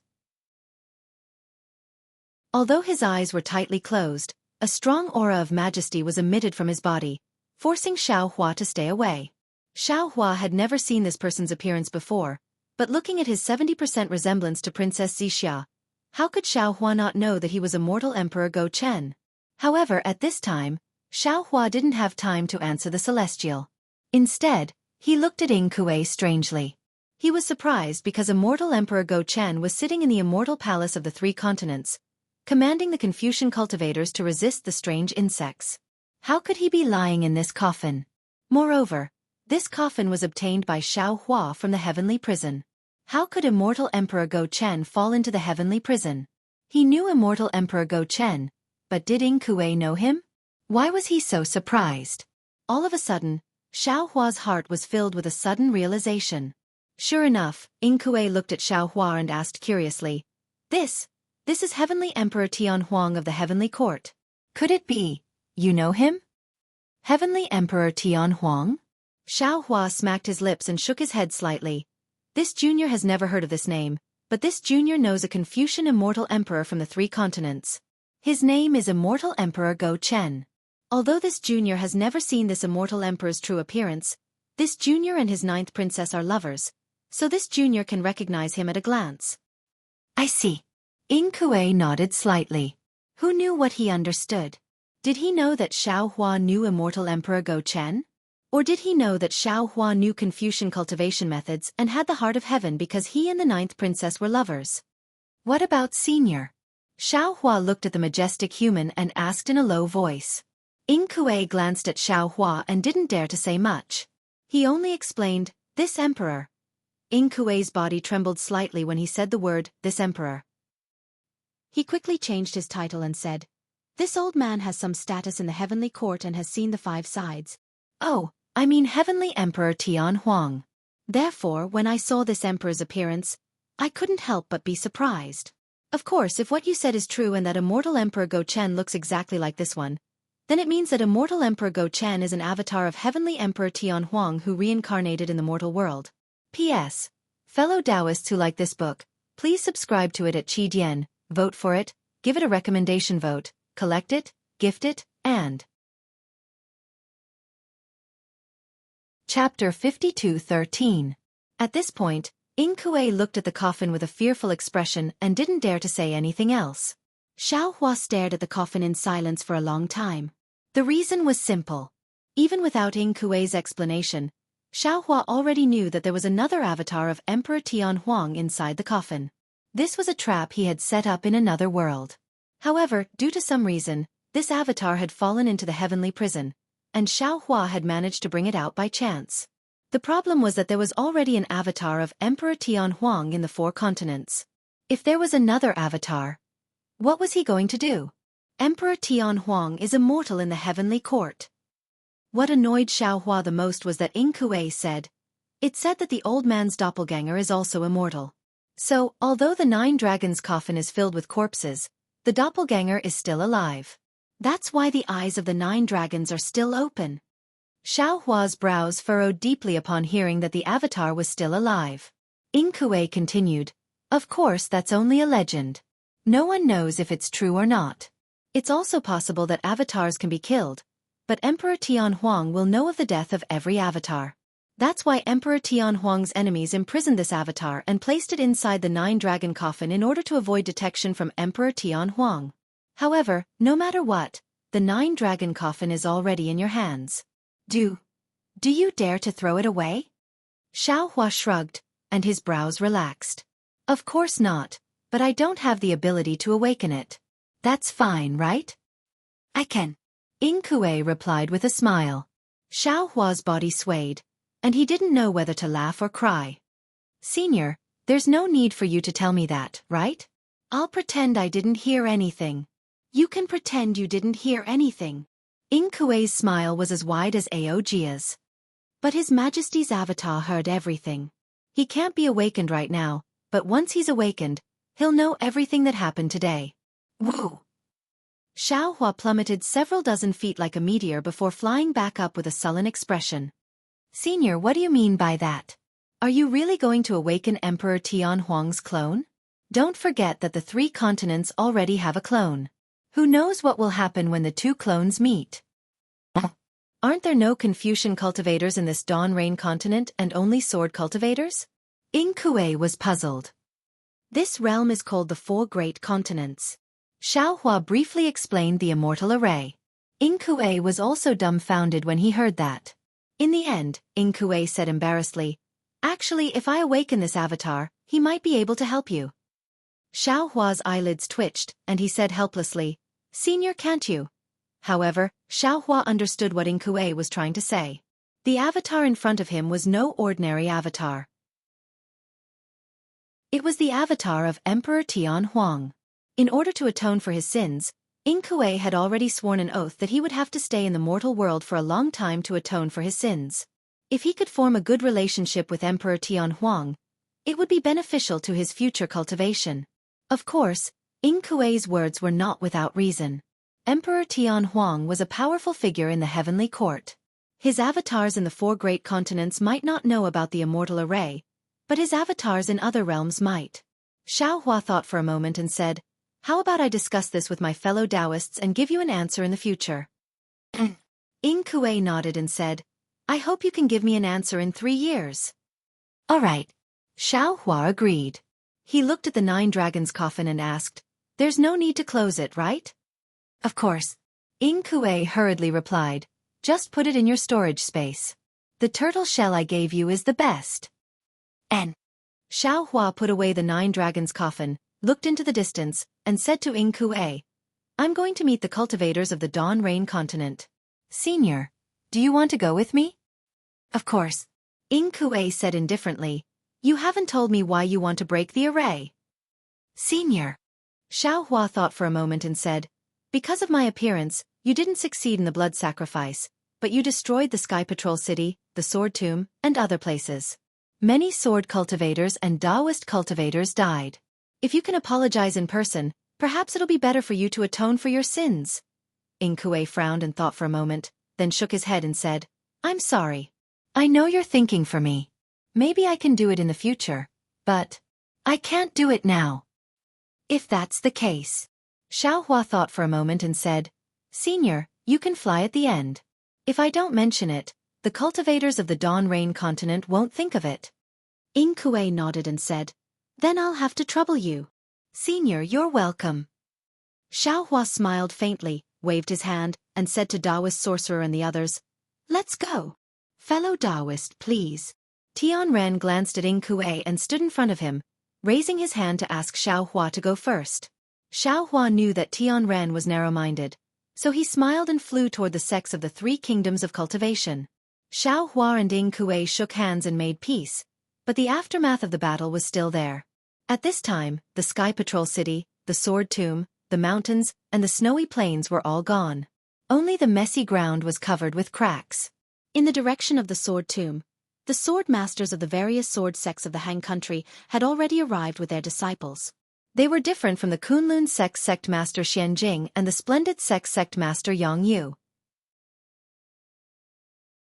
Although his eyes were tightly closed, a strong aura of majesty was emitted from his body, forcing Xiaohua to stay away. Xiaohua had never seen this person's appearance before, but looking at his 70% resemblance to Princess Xianxia, how could Xiaohua not know that he was Immortal Emperor Go Chen? However, at this time, Xiaohua didn't have time to answer the Celestial. Instead, he looked at Inkue strangely. He was surprised because Immortal Emperor Go Chen was sitting in the Immortal Palace of the 3 continents, commanding the Confucian cultivators to resist the strange insects. How could he be lying in this coffin? Moreover, this coffin was obtained by Xiaohua from the heavenly prison. How could Immortal Emperor Go Chen fall into the heavenly prison? He knew Immortal Emperor Go Chen, but did Inkue know him? Why was he so surprised? All of a sudden, Xiaohua's heart was filled with a sudden realization. Sure enough, Inkue looked at Xiaohua and asked curiously, This is Heavenly Emperor Tian Huang of the Heavenly Court. Could it be, you know him? Heavenly Emperor Tian Huang? Xiaohua smacked his lips and shook his head slightly. This junior has never heard of this name, but this junior knows a Confucian immortal emperor from the 3 continents. His name is Immortal Emperor Go Chen. Although this junior has never seen this immortal emperor's true appearance, this junior and his 9th princess are lovers, so this junior can recognize him at a glance. I see. Inkue nodded slightly. Who knew what he understood? Did he know that Xiaohua knew Immortal Emperor Go Chen? Or did he know that Xiaohua knew Confucian cultivation methods and had the heart of heaven because he and the ninth princess were lovers? What about Senior? Xiaohua looked at the majestic human and asked in a low voice. Ying Kuei glanced at Xiaohua and didn't dare to say much. He only explained, "This emperor." Ying Kuei's body trembled slightly when he said the word, "this emperor." He quickly changed his title and said, "This old man has some status in the heavenly court and has seen the 5 sides. Oh, I mean Heavenly Emperor Tian Huang. Therefore, when I saw this emperor's appearance, I couldn't help but be surprised. Of course, if what you said is true and that Immortal Emperor Go Chen looks exactly like this one, then it means that Immortal Emperor Go Chen is an avatar of Heavenly Emperor Tian Huang who reincarnated in the mortal world. P.S. Fellow Taoists who like this book, please subscribe to it at Qidian, vote for it, give it a recommendation vote, collect it, gift it, and... Chapter 52:13. At this point, Ying Kuei looked at the coffin with a fearful expression and didn't dare to say anything else. Xiaohua stared at the coffin in silence for a long time. The reason was simple. Even without Ying Kuei's explanation, Xiaohua already knew that there was another avatar of Emperor Tian Huang inside the coffin. This was a trap he had set up in another world. However, due to some reason, this avatar had fallen into the heavenly prison, and Xiaohua had managed to bring it out by chance. The problem was that there was already an avatar of Emperor Tian Huang in the 4 continents. If there was another avatar, what was he going to do? Emperor Tian Huang is immortal in the heavenly court. What annoyed Xiaohua the most was that Ying Kuei said, "It said that the old man's doppelganger is also immortal. So, although the 9 dragons coffin is filled with corpses, the doppelganger is still alive. That's why the eyes of the 9 dragons are still open." Xiaohua's brows furrowed deeply upon hearing that the avatar was still alive. Ying Kuei continued, "Of course that's only a legend. No one knows if it's true or not. It's also possible that avatars can be killed, but Emperor Tian Huang will know of the death of every avatar. That's why Emperor Tian Huang's enemies imprisoned this avatar and placed it inside the 9-dragon coffin in order to avoid detection from Emperor Tian Huang. However, no matter what, the 9-dragon coffin is already in your hands. Do you dare to throw it away?" Xiaohua shrugged, and his brows relaxed. "Of course not, but I don't have the ability to awaken it. That's fine, right?" "I can," Ying Kuei replied with a smile. Xiaohua's body swayed, and he didn't know whether to laugh or cry. "Senior, there's no need for you to tell me that, right? I'll pretend I didn't hear anything." "You can pretend you didn't hear anything." Ying Kuei's smile was as wide as Aojia's. "But His Majesty's avatar heard everything. He can't be awakened right now, but once he's awakened, he'll know everything that happened today." Woo! Xiaohua plummeted several dozen feet like a meteor before flying back up with a sullen expression. "Senior, what do you mean by that? Are you really going to awaken Emperor Tian Huang's clone? Don't forget that the 3 continents already have a clone. Who knows what will happen when the 2 clones meet? Aren't there no Confucian cultivators in this Dawn Rain continent and only sword cultivators?" Ying Kuei was puzzled. "This realm is called the 4 Great Continents." Xiaohua briefly explained the immortal array. Ying Kuei was also dumbfounded when he heard that. In the end, Ying Kuei said embarrassedly, "Actually, if I awaken this avatar, he might be able to help you." Xiaohua's eyelids twitched, and he said helplessly, "Senior, can't you?" However, Xiaohua understood what Ying Kuei was trying to say. The avatar in front of him was no ordinary avatar. It was the avatar of Emperor Tian Huang. In order to atone for his sins, Ying Kuei had already sworn an oath that he would have to stay in the mortal world for a long time to atone for his sins. If he could form a good relationship with Emperor Tian Huang, it would be beneficial to his future cultivation. Of course, Ying Kuei's words were not without reason. Emperor Tian Huang was a powerful figure in the heavenly court. His avatars in the 4 great continents might not know about the immortal array, but his avatars in other realms might. Xiaohua thought for a moment and said, "How about I discuss this with my fellow Taoists and give you an answer in the future?" Ying Kuei nodded and said, "I hope you can give me an answer in 3 years." "All right." Xiaohua agreed. He looked at the 9 dragons coffin and asked, "There's no need to close it, right?" "Of course." Ying Kuei hurriedly replied, "Just put it in your storage space." The turtle shell I gave you is the best. And Xiao Hua put away the 9 dragons coffin, looked into the distance, and said to Ing Kue, I'm going to meet the cultivators of the Dawn Rain continent. Senior, do you want to go with me? Of course. Ing Kue said indifferently, you haven't told me why you want to break the array. Senior. Xiao Hua thought for a moment and said, because of my appearance, you didn't succeed in the blood sacrifice, but you destroyed the Sky Patrol City, the Sword Tomb, and other places. Many sword cultivators and Taoist cultivators died. If you can apologize in person, perhaps it'll be better for you to atone for your sins. Ing Kue frowned and thought for a moment, then shook his head and said, I'm sorry. I know you're thinking for me. Maybe I can do it in the future, but I can't do it now. If that's the case. Xiao Hua thought for a moment and said, Senior, you can fly at the end. If I don't mention it, the cultivators of the Dawn Rain continent won't think of it. Ing Kue nodded and said, then I'll have to trouble you. Senior, you're welcome. Xiao Hua smiled faintly, waved his hand, and said to Taoist Sorcerer and the others, let's go. Fellow Taoist, please. Tianren glanced at Ing Kue and stood in front of him, raising his hand to ask Xiao Hua to go first. Xiao Hua knew that Tianren was narrow-minded, so he smiled and flew toward the sects of the 3 kingdoms of cultivation. Xiao Hua and Ing Kue shook hands and made peace, but the aftermath of the battle was still there. At this time, the Sky Patrol City, the Sword Tomb, the mountains, and the snowy plains were all gone. Only the messy ground was covered with cracks. In the direction of the Sword Tomb, the sword masters of the various sword sects of the Han country had already arrived with their disciples. They were different from the Kunlun sect master Xianxia and the splendid sect master Jianghu.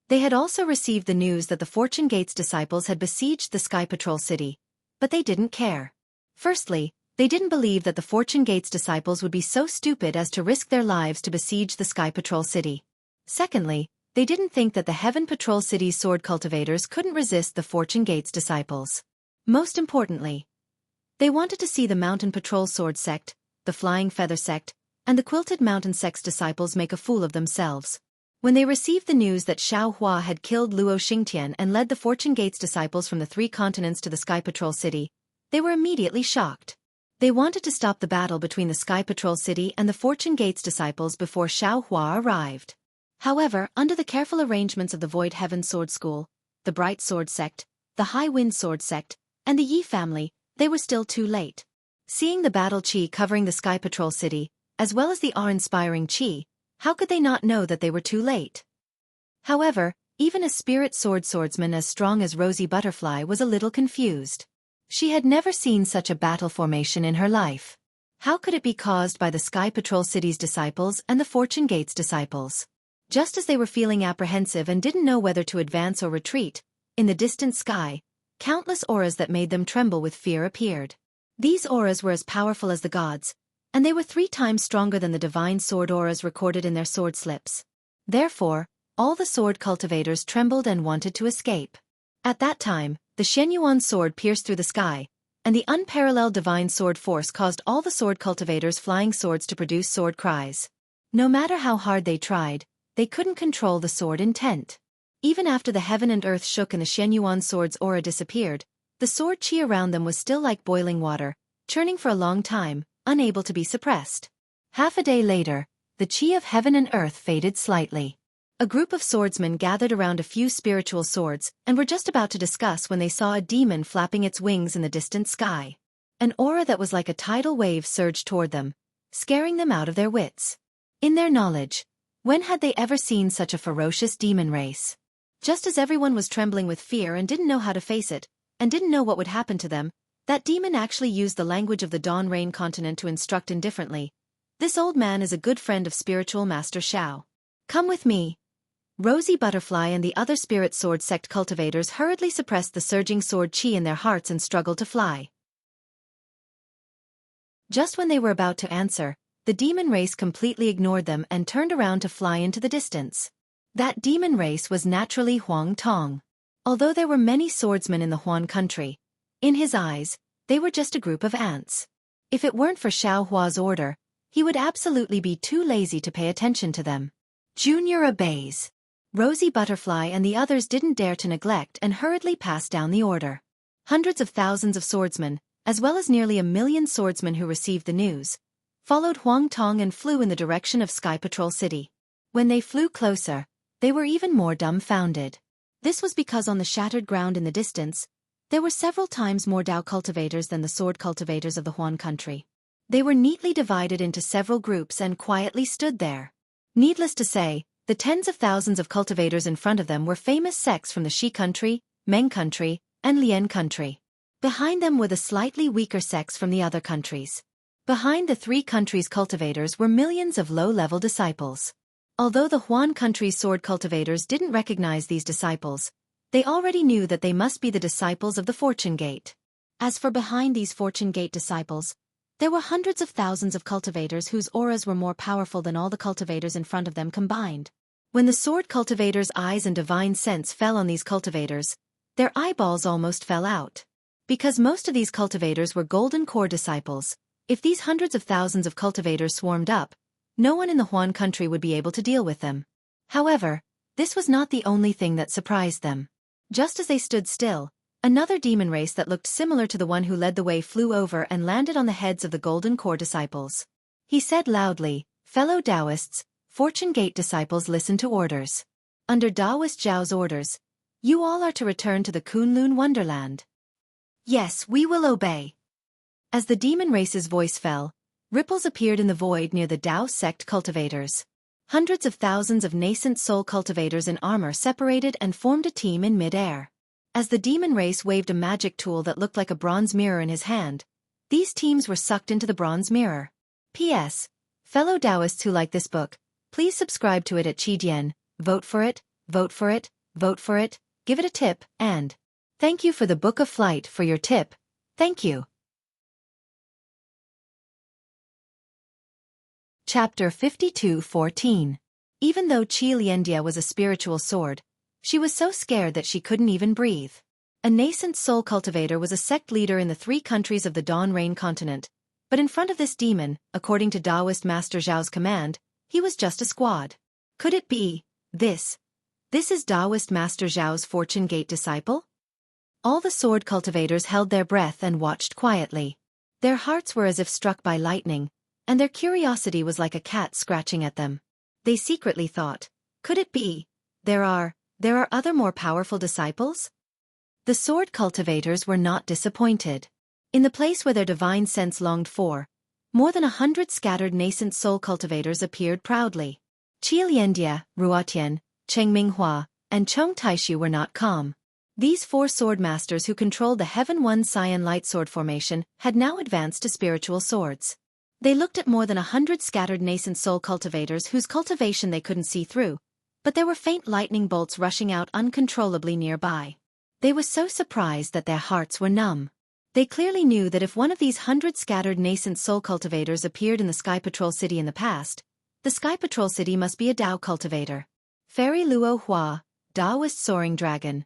They had also received the news that the Fortune Gate's disciples had besieged the Sky Patrol City, but they didn't care. Firstly, they didn't believe that the Fortune Gate's disciples would be so stupid as to risk their lives to besiege the Sky Patrol City. Secondly, they didn't think that the Heaven Patrol City's sword cultivators couldn't resist the Fortune Gate's disciples. Most importantly, they wanted to see the Mountain Patrol Sword Sect, the Flying Feather Sect, and the Quilted Mountain Sect's disciples make a fool of themselves. When they received the news that Xiao Hua had killed Luo Xingtian and led the Fortune Gate's disciples from the 3 continents to the Sky Patrol City, they were immediately shocked. They wanted to stop the battle between the Sky Patrol City and the Fortune Gate's disciples before Xiao Hua arrived. However, under the careful arrangements of the Void Heaven Sword School, the Bright Sword Sect, the High Wind Sword Sect, and the Yi family, they were still too late. Seeing the battle chi covering the Sky Patrol City, as well as the awe-inspiring chi, how could they not know that they were too late? However, even a spirit swordsman as strong as Rosie Butterfly was a little confused. She had never seen such a battle formation in her life. How could it be caused by the Sky Patrol City's disciples and the Fortune Gate's disciples? Just as they were feeling apprehensive and didn't know whether to advance or retreat, in the distant sky, countless auras that made them tremble with fear appeared. These auras were as powerful as the gods, and they were 3 times stronger than the divine sword auras recorded in their sword slips. Therefore, all the sword cultivators trembled and wanted to escape. At that time, the Shenyuan sword pierced through the sky, and the unparalleled divine sword force caused all the sword cultivators flying swords to produce sword cries. No matter how hard they tried, they couldn't control the sword intent. Even after the heaven and earth shook and the Shenyuan sword's aura disappeared, the sword chi around them was still like boiling water, churning for a long time, unable to be suppressed. Half a day later, the chi of heaven and earth faded slightly. A group of swordsmen gathered around a few spiritual swords and were just about to discuss when they saw a demon flapping its wings in the distant sky. An aura that was like a tidal wave surged toward them, scaring them out of their wits. In their knowledge, when had they ever seen such a ferocious demon race? Just as everyone was trembling with fear and didn't know how to face it, and didn't know what would happen to them, that demon actually used the language of the Dawn Rain continent to instruct indifferently. This old man is a good friend of spiritual master Xiao. Come with me. Rosie Butterfly and the other spirit sword sect cultivators hurriedly suppressed the surging sword chi in their hearts and struggled to fly. Just when they were about to answer, the demon race completely ignored them and turned around to fly into the distance. That demon race was naturally Huang Tong. Although there were many swordsmen in the Huan country, in his eyes, they were just a group of ants. If it weren't for Xiao Hua's order, he would absolutely be too lazy to pay attention to them. Junior obeys. Rosie Butterfly and the others didn't dare to neglect and hurriedly passed down the order. Hundreds of thousands of swordsmen, as well as nearly 1,000,000 swordsmen who received the news, followed Huang Tong and flew in the direction of Sky Patrol City. When they flew closer, they were even more dumbfounded. This was because on the shattered ground in the distance, there were several times more Dao cultivators than the sword cultivators of the Huan country. They were neatly divided into several groups and quietly stood there. Needless to say, the tens of thousands of cultivators in front of them were famous sects from the Shi country, Meng country, and Lian country. Behind them were the slightly weaker sects from the other countries. Behind the three countries' cultivators were millions of low-level disciples. Although the Huan country's sword cultivators didn't recognize these disciples, they already knew that they must be the disciples of the Fortune Gate. As for behind these Fortune Gate disciples, there were hundreds of thousands of cultivators whose auras were more powerful than all the cultivators in front of them combined. When the sword cultivators' eyes and divine sense fell on these cultivators, their eyeballs almost fell out. Because most of these cultivators were Golden Core disciples, if these hundreds of thousands of cultivators swarmed up, no one in the Huan country would be able to deal with them. However, this was not the only thing that surprised them. Just as they stood still, another demon race that looked similar to the one who led the way flew over and landed on the heads of the Golden Core disciples. He said loudly, "Fellow Taoists, Fortune Gate disciples, listen to orders. Under Taoist Zhao's orders, you all are to return to the Kunlun Wonderland." "Yes, we will obey." As the demon race's voice fell, ripples appeared in the void near the Dao sect cultivators. Hundreds of thousands of nascent soul cultivators in armor separated and formed a team in mid-air. As the demon race waved a magic tool that looked like a bronze mirror in his hand, these teams were sucked into the bronze mirror. P.S. Fellow Taoists who like this book, please subscribe to it at Qidian, vote for it, vote for it, vote for it, give it a tip, and thank you for the Book of Flight for your tip. Thank you. Chapter 52:14. Even though Xianxia was a spiritual sword, she was so scared that she couldn't even breathe. A nascent soul cultivator was a sect leader in the three countries of the Dawn Rain continent, but in front of this demon, according to Taoist Master Zhao's command, he was just a squad. Could it be this? This is Taoist Master Zhao's Fortune Gate disciple? All the sword cultivators held their breath and watched quietly. Their hearts were as if struck by lightning, and their curiosity was like a cat scratching at them. They secretly thought, could it be? There are other more powerful disciples? The sword cultivators were not disappointed. In the place where their divine sense longed for, more than 100 scattered nascent soul cultivators appeared proudly. Qianxia, Ruotian, Cheng Minghua, and Chong Taishu were not calm. These four sword masters who controlled the Heaven One Cyan Light Sword formation had now advanced to spiritual swords. They looked at more than 100 scattered nascent soul cultivators whose cultivation they couldn't see through, but there were faint lightning bolts rushing out uncontrollably nearby. They were so surprised that their hearts were numb. They clearly knew that if one of these 100 scattered nascent soul cultivators appeared in the Sky Patrol City in the past, the Sky Patrol City must be a Dao cultivator. Fairy Luo Hua, Taoist Soaring Dragon,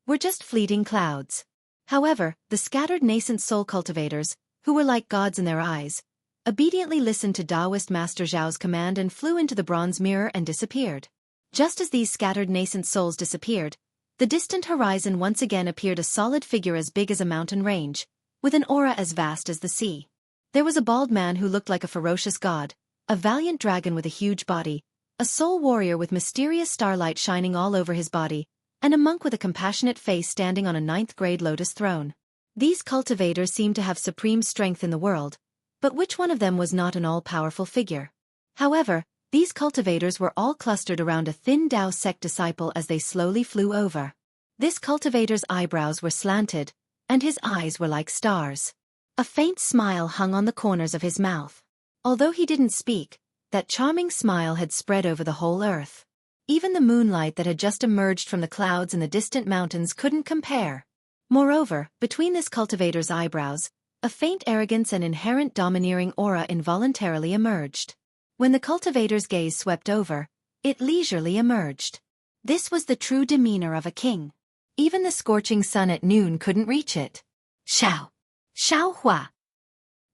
were just fleeting clouds. However, the scattered nascent soul cultivators, who were like gods in their eyes, obediently listened to Taoist Master Zhao's command and flew into the bronze mirror and disappeared. Just as these scattered nascent souls disappeared, the distant horizon once again appeared a solid figure as big as a mountain range, with an aura as vast as the sea. There was a bald man who looked like a ferocious god, a valiant dragon with a huge body, a soul warrior with mysterious starlight shining all over his body, and a monk with a compassionate face standing on a 9th-grade lotus throne. These cultivators seemed to have supreme strength in the world, but which one of them was not an all-powerful figure? However, these cultivators were all clustered around a thin Dao sect disciple as they slowly flew over. This cultivator's eyebrows were slanted, and his eyes were like stars. A faint smile hung on the corners of his mouth. Although he didn't speak, that charming smile had spread over the whole earth. Even the moonlight that had just emerged from the clouds in the distant mountains couldn't compare. Moreover, between this cultivator's eyebrows, a faint arrogance and inherent domineering aura involuntarily emerged. When the cultivator's gaze swept over, it leisurely emerged. This was the true demeanor of a king. Even the scorching sun at noon couldn't reach it. Xiao! Xiao Hua!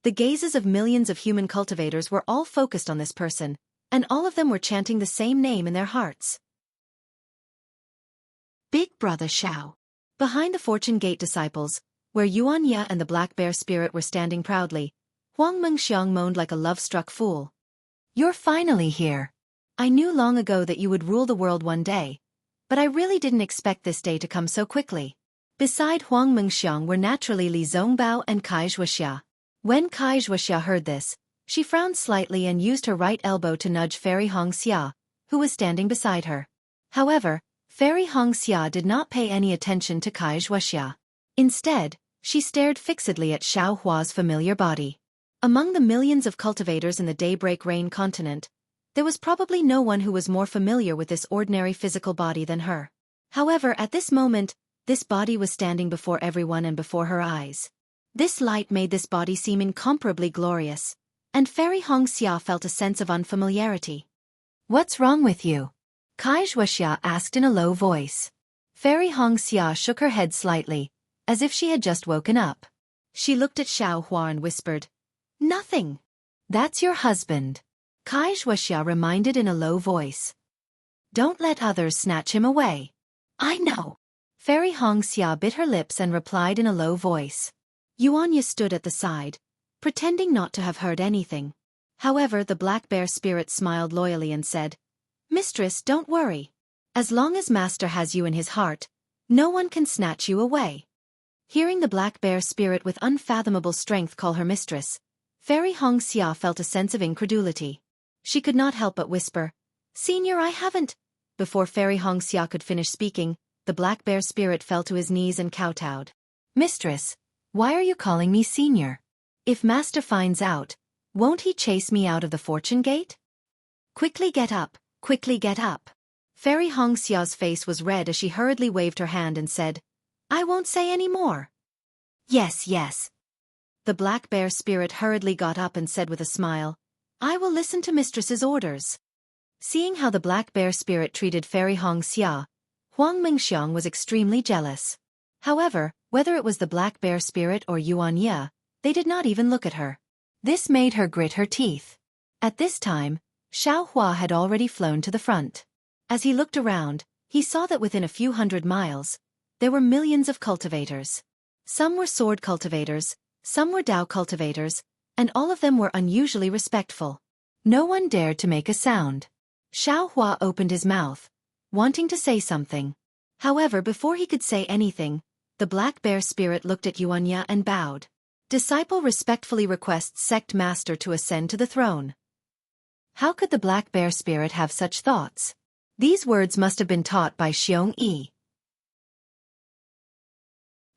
The gazes of millions of human cultivators were all focused on this person, and all of them were chanting the same name in their hearts. Big Brother Xiao. Behind the Fortune Gate disciples, where Yuan Ye and the Black Bear Spirit were standing proudly, Huang Mengxiang moaned like a love-struck fool. You're finally here. I knew long ago that you would rule the world one day, but I really didn't expect this day to come so quickly. Beside Huang Mengxiang were naturally Li Zongbao and Wuxia. When Wuxia heard this, she frowned slightly and used her right elbow to nudge Fairy Xianxia, who was standing beside her. However, Fairy Xianxia did not pay any attention to Wuxia. Instead, she stared fixedly at Xiao Hua's familiar body. Among the millions of cultivators in the Daybreak Rain continent, there was probably no one who was more familiar with this ordinary physical body than her. However, at this moment, this body was standing before everyone and before her eyes. This light made this body seem incomparably glorious, and Fairy Xianxia felt a sense of unfamiliarity. What's wrong with you? Wuxia asked in a low voice. Fairy Xianxia shook her head slightly, as if she had just woken up. She looked at Xiao Hua and whispered, Nothing. That's your husband. Wuxia reminded in a low voice. Don't let others snatch him away. I know. Fairy Xianxia bit her lips and replied in a low voice. Yuan Ye stood at the side, pretending not to have heard anything. However, the Black Bear Spirit smiled loyally and said, Mistress, don't worry. As long as Master has you in his heart, no one can snatch you away. Hearing the Black Bear Spirit with unfathomable strength call her mistress, Fairy Xianxia felt a sense of incredulity. She could not help but whisper, Senior, I haven't. Before Fairy Xianxia could finish speaking, the Black Bear Spirit fell to his knees and kowtowed. Mistress, why are you calling me Senior? If Master finds out, won't he chase me out of the Fortune Gate? Quickly get up, quickly get up. Fairy Xia's face was red as she hurriedly waved her hand and said, I won't say any more. Yes, yes. The Black Bear Spirit hurriedly got up and said with a smile, I will listen to Mistress's orders. Seeing how the Black Bear Spirit treated Fairy Xianxia, Huang Mengxiang was extremely jealous. However, whether it was the Black Bear Spirit or Yuan Ye, they did not even look at her. This made her grit her teeth. At this time, Xiao Hua had already flown to the front. As he looked around, he saw that within a few hundred miles, there were millions of cultivators. Some were sword cultivators, some were Dao cultivators, and all of them were unusually respectful. No one dared to make a sound. Xiao Hua opened his mouth, wanting to say something. However, before he could say anything, the Black Bear Spirit looked at Yuan Ye and bowed. Disciple respectfully requests Sect Master to ascend to the throne. How could the Black Bear Spirit have such thoughts? These words must have been taught by Xiongyi.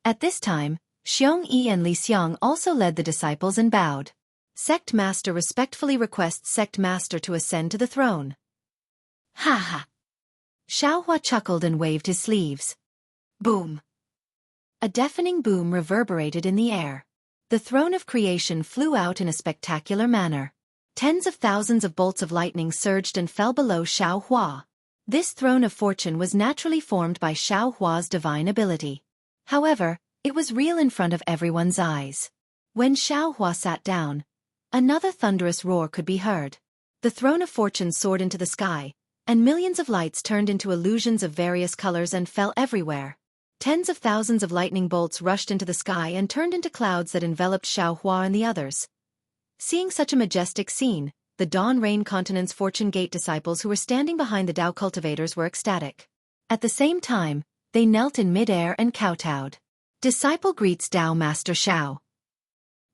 At this time, Xiongyi and Li Xiang also led the disciples and bowed. Sect Master respectfully requests Sect Master to ascend to the throne. Ha ha! Xiao Hua chuckled and waved his sleeves. Boom! A deafening boom reverberated in the air. The throne of creation flew out in a spectacular manner. Tens of thousands of bolts of lightning surged and fell below Xiao Hua. This throne of fortune was naturally formed by Xiao Hua's divine ability. However, it was real in front of everyone's eyes. When Xiao Hua sat down, another thunderous roar could be heard. The throne of fortune soared into the sky, and millions of lights turned into illusions of various colors and fell everywhere. Tens of thousands of lightning bolts rushed into the sky and turned into clouds that enveloped Xiao Hua and the others. Seeing such a majestic scene, the Dawn Rain Continent's Fortune Gate disciples who were standing behind the Dao cultivators were ecstatic. At the same time, they knelt in mid-air and kowtowed. Disciple greets Dao Master Xiao.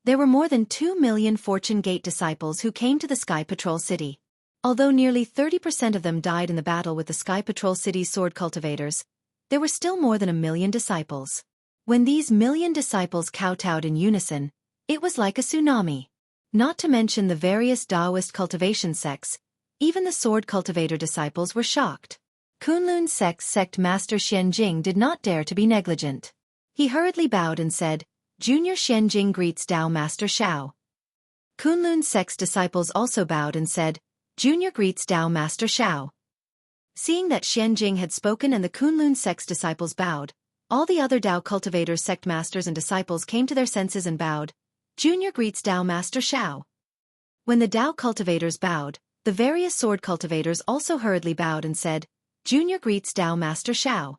There were more than 2 million Fortune Gate disciples who came to the Sky Patrol City. Although nearly 30% of them died in the battle with the Sky Patrol City's sword cultivators, there were still more than 1 million disciples. When these million disciples kowtowed in unison, it was like a tsunami. Not to mention the various Daoist cultivation sects, even the sword cultivator disciples were shocked. Kunlun Sect's sect master Xianjing did not dare to be negligent. He hurriedly bowed and said, Junior Xianjing greets Dao Master Xiao. Kunlun Sect's disciples also bowed and said, Junior greets Dao Master Xiao. Seeing that Xianjing had spoken and the Kunlun Sect's disciples bowed, all the other Dao cultivators, sect masters and disciples came to their senses and bowed. Junior greets Dao Master Xiao. When the Dao cultivators bowed, the various sword cultivators also hurriedly bowed and said, Junior greets Dao Master Xiao.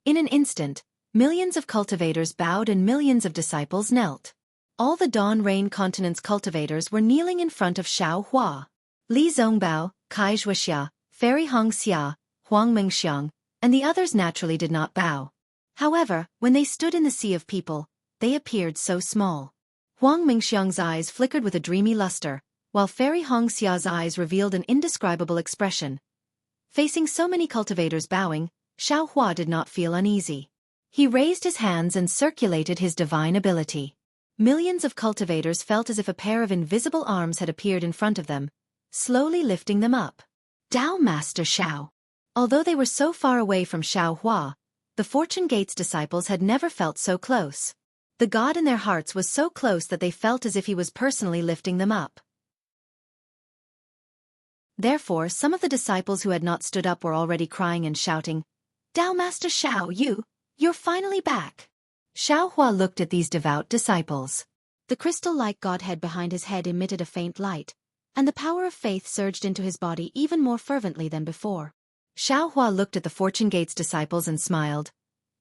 In an instant, millions of cultivators bowed and millions of disciples knelt. All the Dawn Rain Continent's cultivators were kneeling in front of Xianxia. Li Zongbao, Kai Wuxia, Fairy Xianxia, Huang Mingxiang, and the others naturally did not bow. However, when they stood in the sea of people, they appeared so small. Huang Mingxiang's eyes flickered with a dreamy luster, while Fairy Xia's eyes revealed an indescribable expression. Facing so many cultivators bowing, Xianxia did not feel uneasy. He raised his hands and circulated his divine ability. Millions of cultivators felt as if a pair of invisible arms had appeared in front of them, slowly lifting them up. Tao Master Xiao. Although they were so far away from Xianxia, the Fortune Gate's disciples had never felt so close. The god in their hearts was so close that they felt as if he was personally lifting them up. Therefore, some of the disciples who had not stood up were already crying and shouting, "Tao Master Xiao, you're finally back." Xianxia looked at these devout disciples. The crystal-like godhead behind his head emitted a faint light, and the power of faith surged into his body even more fervently than before. Xianxia looked at the Fortune Gate's disciples and smiled.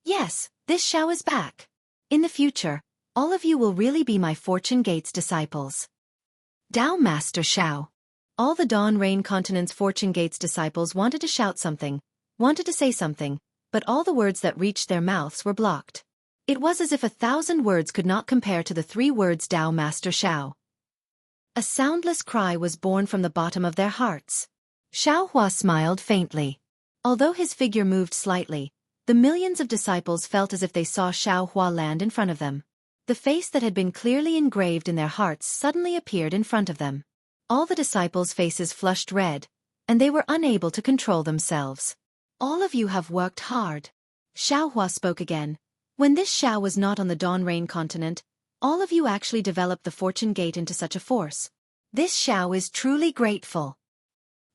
"Yes, this Xiao is back. In the future, all of you will really be my Fortune Gate's disciples." Tao Master Xiao. All the Dawn Rain Continent's Fortune Gate's disciples wanted to shout something, wanted to say something, but all the words that reached their mouths were blocked. It was as if 1,000 words could not compare to the 3 words Tao Master Xiao. A soundless cry was born from the bottom of their hearts. Xianxia smiled faintly. Although his figure moved slightly, the millions of disciples felt as if they saw Xianxia land in front of them. The face that had been clearly engraved in their hearts suddenly appeared in front of them. All the disciples' faces flushed red, and they were unable to control themselves. "All of you have worked hard." Xianxia spoke again. "When this Xiao was not on the Dawn Rain Continent, all of you actually developed the Fortune Gate into such a force. This Xiao is truly grateful."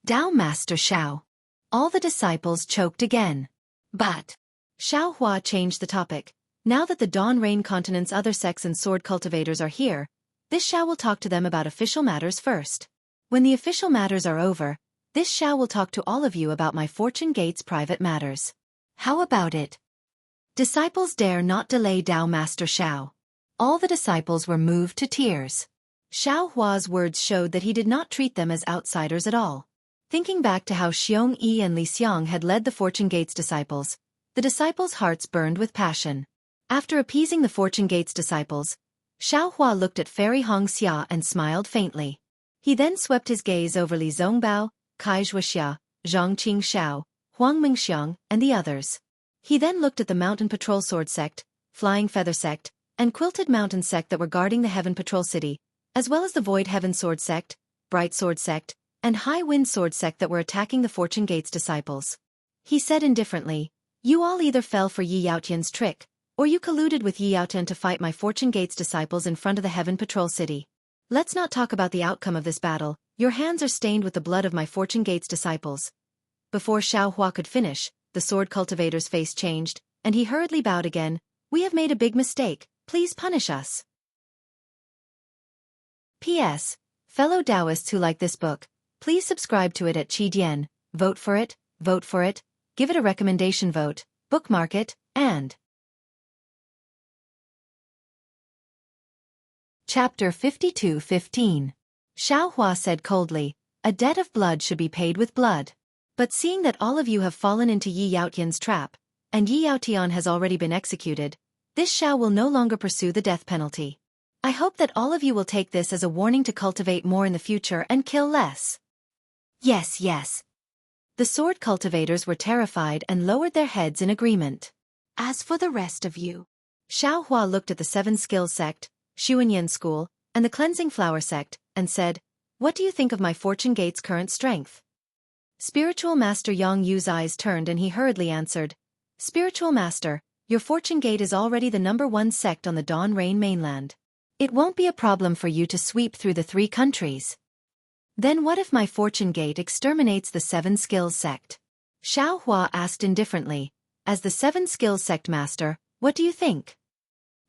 Tao Master Xiao. All the disciples choked again. But Xianxia changed the topic. "Now that the Dawn Rain Continent's other sects and sword cultivators are here, this Xiao will talk to them about official matters first. When the official matters are over, this Xiao will talk to all of you about my Fortune Gate's private matters. How about it?" Disciples dare not delay Tao Master Xiao. All the disciples were moved to tears. Xiaohua's words showed that he did not treat them as outsiders at all. Thinking back to how Xiongyi and Li Xiang had led the Fortune Gate's disciples, the disciples' hearts burned with passion. After appeasing the Fortune Gate's disciples, Xiaohua looked at Fairy Xianxia and smiled faintly. He then swept his gaze over Li Zongbao, Kai Wuxia, Zhang Qingxiao, Huang Mingxiang, and the others. He then looked at the Mountain Patrol Sword Sect, Flying Feather Sect, and Quilted Mountain Sect that were guarding the Heaven Patrol City, as well as the Void Heaven Sword Sect, Bright Sword Sect, and High Wind Sword Sect that were attacking the Fortune Gate's disciples. He said indifferently, "You all either fell for Yi Yaotian's trick, or you colluded with Yi Yaotian to fight my Fortune Gate's disciples in front of the Heaven Patrol City. Let's not talk about the outcome of this battle. Your hands are stained with the blood of my Fortune Gate's disciples." Before Xiaohua could finish, the sword cultivator's face changed, and he hurriedly bowed again. "We have made a big mistake. Please punish us." P.S. Fellow Taoists who like this book, please subscribe to it at Qidian, vote for it, give it a recommendation vote, bookmark it, and Chapter 52:15. Xiaohua said coldly, "A debt of blood should be paid with blood. But seeing that all of you have fallen into Yi Yaotian's trap, and Yi Yaotian has already been executed, this Xiao will no longer pursue the death penalty. I hope that all of you will take this as a warning to cultivate more in the future and kill less." Yes, yes. The sword cultivators were terrified and lowered their heads in agreement. As for the rest of you, Xiaohua looked at the Seven Skills Sect, Xuanyan School, and the Cleansing Flower Sect, and said, "What do you think of my Fortune Gate's current strength?" Spiritual Master Yang Yu's eyes turned and he hurriedly answered, "Spiritual Master, your Fortune Gate is already the #1 sect on the Dawn Rain mainland. It won't be a problem for you to sweep through the 3 countries." "Then what if my Fortune Gate exterminates the Seven Skills Sect?" Xiaohua asked indifferently. "As the Seven Skills Sect Master, what do you think?"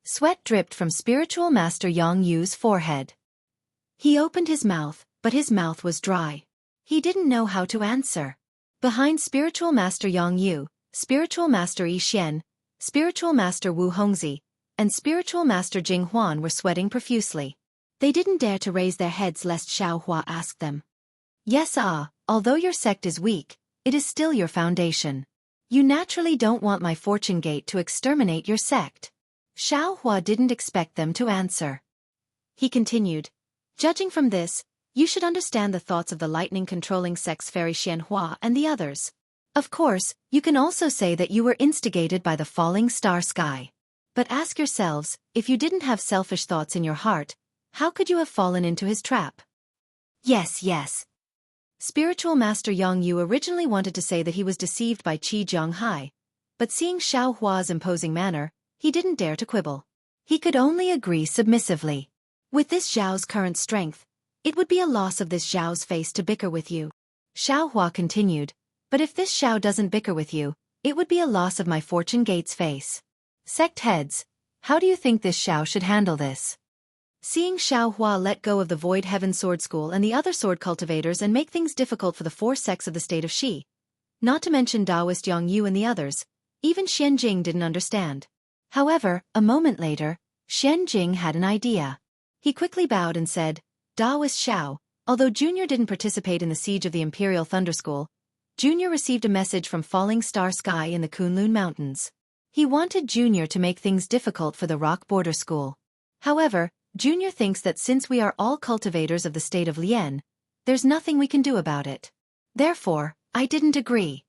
Sweat dripped from Spiritual Master Yang Yu's forehead. He opened his mouth, but his mouth was dry. He didn't know how to answer. Behind Spiritual Master Yang Yu, Spiritual Master Yi Xian, Spiritual Master Wu Hongzi, and Spiritual Master Jing Huan were sweating profusely. They didn't dare to raise their heads lest Xiao Hua ask them. Yes, although your sect is weak, it is still your foundation. You naturally don't want my fortune gate to exterminate your sect. Xiao Hua didn't expect them to answer. He continued, judging from this, you should understand the thoughts of the lightning-controlling sect's fairy Xianhua and the others. Of course, you can also say that you were instigated by the falling star sky. But ask yourselves, if you didn't have selfish thoughts in your heart, how could you have fallen into his trap? Yes. Spiritual Master Yang Yu originally wanted to say that he was deceived by Qi Jianghai, but seeing Xiao Hua's imposing manner, he didn't dare to quibble. He could only agree submissively. With this Zhao's current strength, it would be a loss of this Zhao's face to bicker with you. Xiao Hua continued, but if this Xiao doesn't bicker with you, it would be a loss of my fortune gate's face. Sect heads, how do you think this Xiao should handle this? Seeing Xiao Hua let go of the Void Heaven Sword School and the other sword cultivators and make things difficult for the 4 sects of the state of Xi, not to mention Taoist Yang Yu and the others, even Xian Jing didn't understand. However, a moment later, Xian Jing had an idea. He quickly bowed and said, Taoist Xiao, although Junior didn't participate in the siege of the Imperial Thunder School, Junior received a message from Falling Star Sky in the Kunlun Mountains. He wanted Junior to make things difficult for the Rock Border School. However, Junior thinks that since we are all cultivators of the state of Lian, there's nothing we can do about it. Therefore, I didn't agree.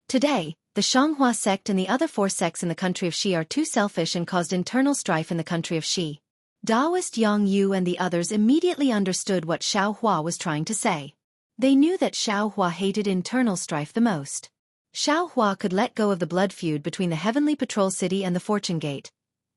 Today, the Xianghua sect and the other 4 sects in the country of Xi are too selfish and caused internal strife in the country of Xi. Taoist Yang Yu and the others immediately understood what Xiao Hua was trying to say. They knew that Xiao Hua hated internal strife the most. Xiao Hua could let go of the blood feud between the Heavenly Patrol City and the Fortune Gate,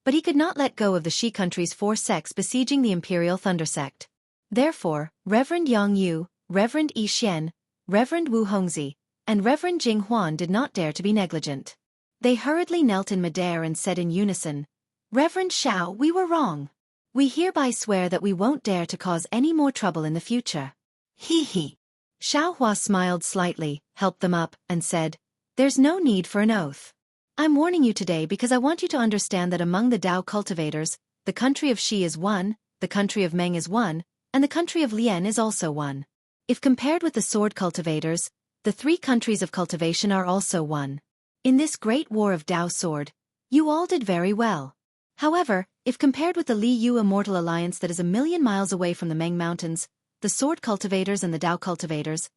but he could not let go of the Xi country's 4 sects besieging the Imperial Thunder sect. Therefore, Reverend Yang Yu, Reverend Yi Xian, Reverend Wu Hongzi, and Reverend Jing Huan did not dare to be negligent. They hurriedly knelt in midair and said in unison, Reverend Xiao, we were wrong. We hereby swear that we won't dare to cause any more trouble in the future. He. Xiao Hua smiled slightly, helped them up, and said, There's no need for an oath. I'm warning you today because I want you to understand that among the Dao cultivators, the country of Xi is one, the country of Meng is one, and the country of Lian is also one. If compared with the sword cultivators, the 3 countries of cultivation are also one. In this great war of Dao sword, you all did very well. However, if compared with the Li Yu Immortal alliance that is 1,000,000 miles away from the Meng Mountains, the sword cultivators and the Dao cultivators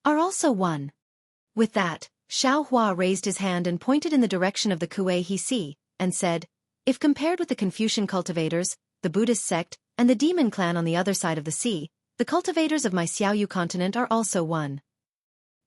are also one. With that, Xiao Hua raised his hand and pointed in the direction of the Kuei He Si, and said, If compared with the Confucian cultivators, the Buddhist sect, and the demon clan on the other side of the sea, the cultivators of my Xiaoyu continent are also one.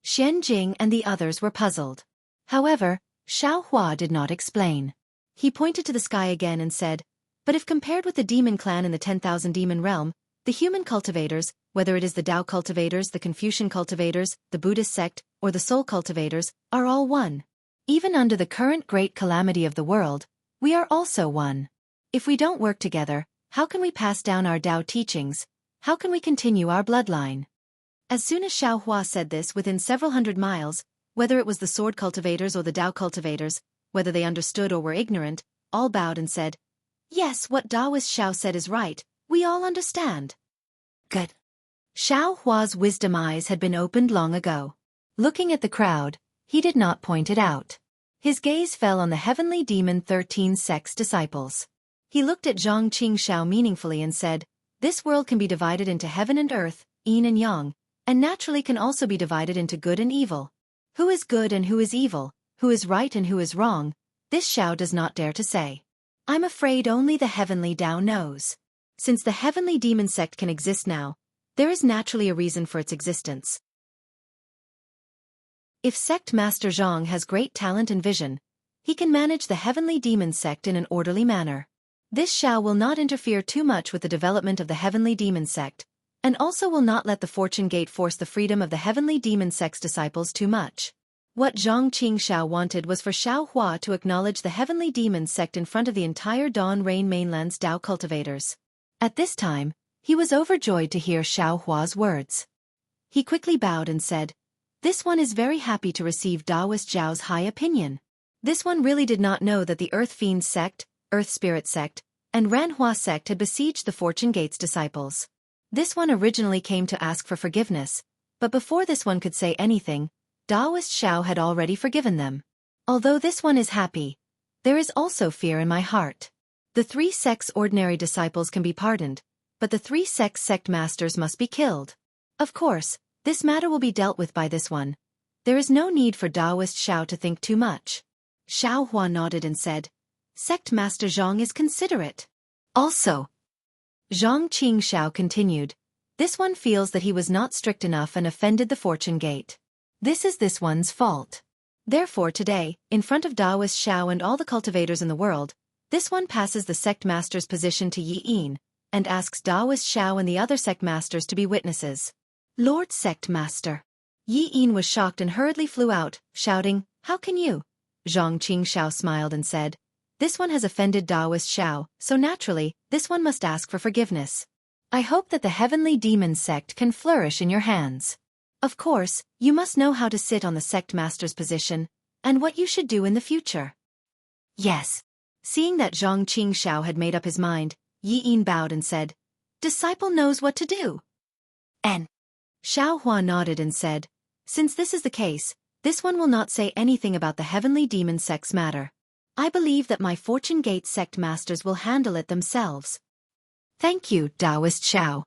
Xian Jing and the others were puzzled. However, Xiao Hua did not explain. He pointed to the sky again and said, But if compared with the demon clan in the 10,000 demon realm, the human cultivators, whether it is the Dao cultivators, the Confucian cultivators, the Buddhist sect, or the soul cultivators, are all one. Even under the current great calamity of the world, we are also one. If we don't work together, how can we pass down our Dao teachings? How can we continue our bloodline? As soon as Xiao Hua said this within several hundred miles, whether it was the sword cultivators or the Dao cultivators, whether they understood or were ignorant, all bowed and said, Yes, what Taoist Xiao said is right, we all understand. Good. Xiao Hua's wisdom eyes had been opened long ago. Looking at the crowd, he did not point it out. His gaze fell on the heavenly demon 13 sect's disciples. He looked at Zhang Qingxiao meaningfully and said, This world can be divided into heaven and earth, yin and yang, and naturally can also be divided into good and evil. Who is good and who is evil, who is right and who is wrong, this Xiao does not dare to say. I'm afraid only the heavenly Dao knows. Since the heavenly demon sect can exist now, there is naturally a reason for its existence. If Sect Master Zhang has great talent and vision, he can manage the heavenly demon sect in an orderly manner. This Xiao will not interfere too much with the development of the heavenly demon sect, and also will not let the fortune gate force the freedom of the heavenly demon sect's disciples too much. What Zhang Qingxiao wanted was for Xiao Hua to acknowledge the heavenly demon sect in front of the entire Dawn Rain Mainland's Dao cultivators. At this time, he was overjoyed to hear Xiao Hua's words. He quickly bowed and said, This one is very happy to receive Taoist Zhao's high opinion. This one really did not know that the Earth Fiend sect, Earth Spirit sect, and Ranhua sect had besieged the Fortune Gate's disciples. This one originally came to ask for forgiveness, but before this one could say anything, Taoist Zhao had already forgiven them. Although this one is happy, there is also fear in my heart. The 3 sects' ordinary disciples can be pardoned, but the 3 sects' sect masters must be killed. Of course, this matter will be dealt with by this one. There is no need for Taoist Zhao to think too much. Xiao Hua nodded and said, Sect Master Zhang is considerate. Also, Zhang Qingxiao continued, this one feels that he was not strict enough and offended the Fortune Gate. This is this one's fault. Therefore today, in front of Taoist Zhao and all the cultivators in the world, this one passes the sect master's position to Yi Yin, and asks Taoist Zhao and the other sect masters to be witnesses. Lord Sect Master. Yi Yin was shocked and hurriedly flew out, shouting, How can you? Zhang Qingxiao smiled and said, This one has offended Taoist Zhao, so naturally, this one must ask for forgiveness. I hope that the heavenly demon sect can flourish in your hands. Of course, you must know how to sit on the sect master's position, and what you should do in the future. Yes. Seeing that Zhang Qingxiao had made up his mind, Yi Yin bowed and said, Disciple knows what to do. And Xiao Hua nodded and said, Since this is the case, this one will not say anything about the heavenly demon sect's matter. I believe that my Fortune Gate sect masters will handle it themselves. Thank you, Taoist Zhao.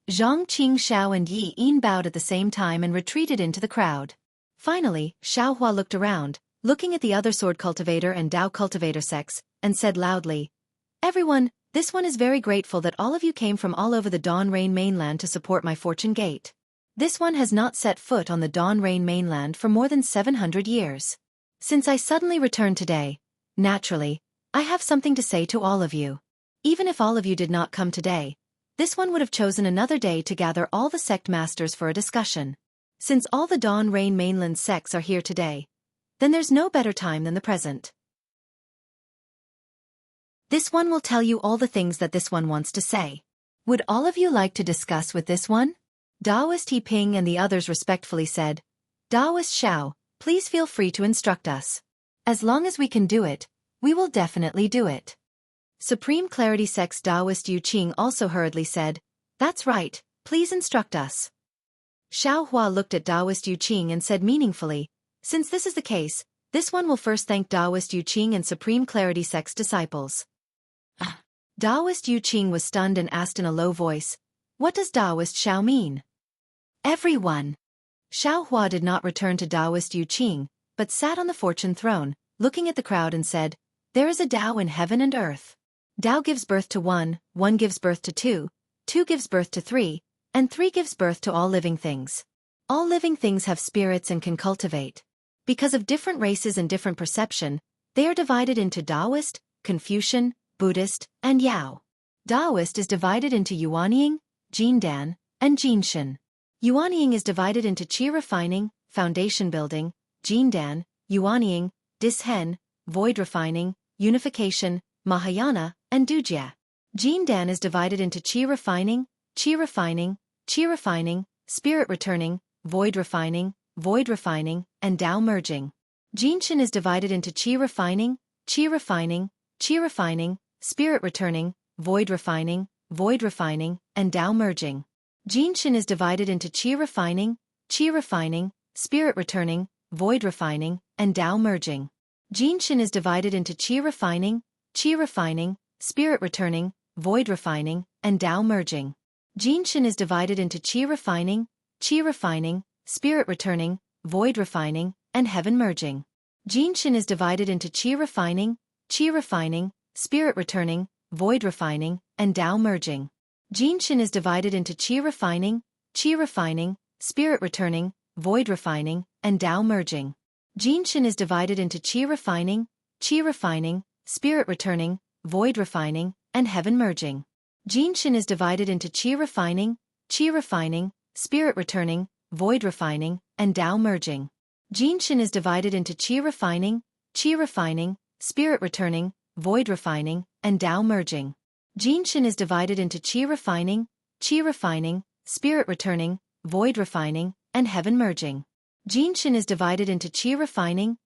Zhang Qingxiao and Yi Yin bowed at the same time and retreated into the crowd. Finally, Xiao Hua looked around, looking at the other sword cultivator and Dao cultivator sects, and said loudly, Everyone, this one is very grateful that all of you came from all over the Dawn Rain mainland to support my Fortune Gate. This one has not set foot on the Dawn Rain mainland for more than 700 years. Since I suddenly returned today, naturally, I have something to say to all of you. Even if all of you did not come today, this one would have chosen another day to gather all the sect masters for a discussion. Since all the Dawn Rain mainland sects are here today, then there's no better time than the present. This one will tell you all the things that this one wants to say. Would all of you like to discuss with this one? Taoist He Ping and the others respectfully said, Taoist Zhao, please feel free to instruct us. As long as we can do it, we will definitely do it. Supreme Clarity Sect's Taoist Yu Qing also hurriedly said, That's right, please instruct us. Xiao Hua looked at Taoist Yu Qing and said meaningfully, Since this is the case, this one will first thank Taoist Yu Qing and Supreme Clarity Sect's disciples. Taoist Yu Qing was stunned and asked in a low voice, What does Taoist Zhao mean? Everyone. Xiao Hua did not return to Taoist Yu Qing, but sat on the fortune throne, looking at the crowd and said, There is a Tao in heaven and earth. Tao gives birth to one gives birth to two gives birth to three, and three gives birth to all living things. All living things have spirits and can cultivate. Because of different races and different perception, they are divided into Taoist, Confucian, Buddhist, and Yao. Taoist is divided into Yuanying, Jindan, and Jinshin. Yuanying is divided into Qi refining, foundation building, Jindan, Yuanying, Dishen, void refining, unification, Mahayana, and Dujia. Jindan is divided into Qi refining, spirit returning, void refining, and Tao merging. Jinshin is divided into Qi refining, spirit returning, void refining, and Tao merging. Jinshin is divided into Qi refining, spirit returning, void refining, and Tao merging. Jinshin is divided into Qi refining, spirit returning, void refining, and Tao merging. Jinshin is divided into Qi refining, spirit returning, void refining, and heaven merging. Jinshin is divided into Qi refining, spirit returning, void refining, and Tao merging. Jinshin is divided into Qi refining, spirit returning, void refining, and Tao merging. Jinshin is divided into Qi refining, spirit returning, void refining, and heaven merging. Jinshin is divided into Qi refining, spirit returning, void refining, and Tao merging. Jinshin is divided into Qi refining, spirit returning, void refining, and Tao merging. Jinshin is divided into Qi refining, spirit returning, void refining, and heaven merging. Jinshin is divided into qi refining,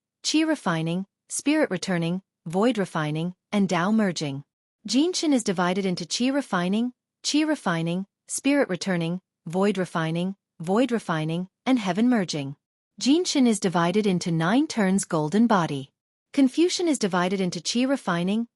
spirit returning, void refining, and Tao merging. Jinshin is divided into qi refining, spirit returning, void refining, and heaven merging. Jinshin is divided into 9 turns golden body. Confucian is divided into qi refining,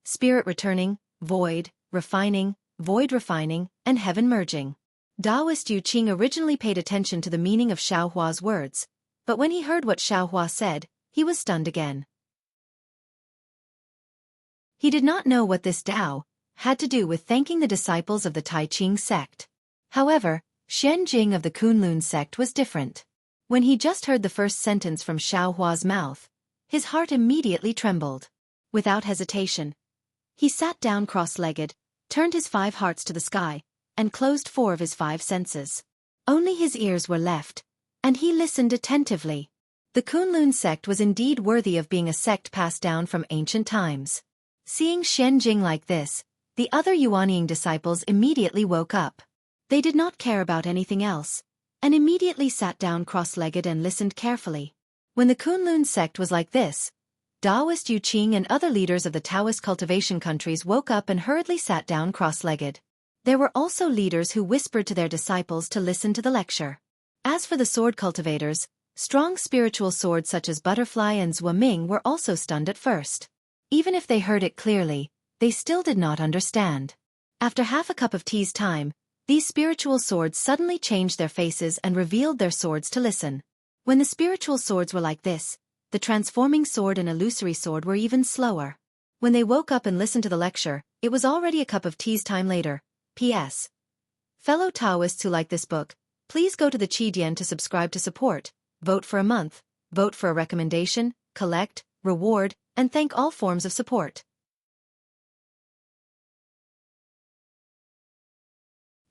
spirit returning, void refining, and heaven merging. Taoist Yu Qing originally paid attention to the meaning of Xiaohua's words, but when he heard what Xiaohua said, he was stunned again. He did not know what this Tao had to do with thanking the disciples of the Tai Ching sect. However, Shen Jing of the Kunlun sect was different. When he just heard the first sentence from Xiaohua's mouth, his heart immediately trembled. Without hesitation, he sat down cross-legged, turned his 5 hearts to the sky, and closed 4 of his 5 senses. Only his ears were left, and he listened attentively. The Kunlun sect was indeed worthy of being a sect passed down from ancient times. Seeing Shen Jing like this, the other Yuanying disciples immediately woke up. They did not care about anything else, and immediately sat down cross-legged and listened carefully. When the Kunlun sect was like this, Taoist Yu Qing and other leaders of the Taoist cultivation countries woke up and hurriedly sat down cross-legged. There were also leaders who whispered to their disciples to listen to the lecture. As for the sword cultivators, strong spiritual swords such as Butterfly and Zhua Ming were also stunned at first. Even if they heard it clearly, they still did not understand. After half a cup of tea's time, these spiritual swords suddenly changed their faces and revealed their swords to listen. When the spiritual swords were like this, the transforming sword and illusory sword were even slower. When they woke up and listened to the lecture, it was already a cup of tea's time later. P.S. Fellow Taoists who like this book, please go to the Qidian to subscribe to support, vote for a month, vote for a recommendation, collect, reward, and thank all forms of support.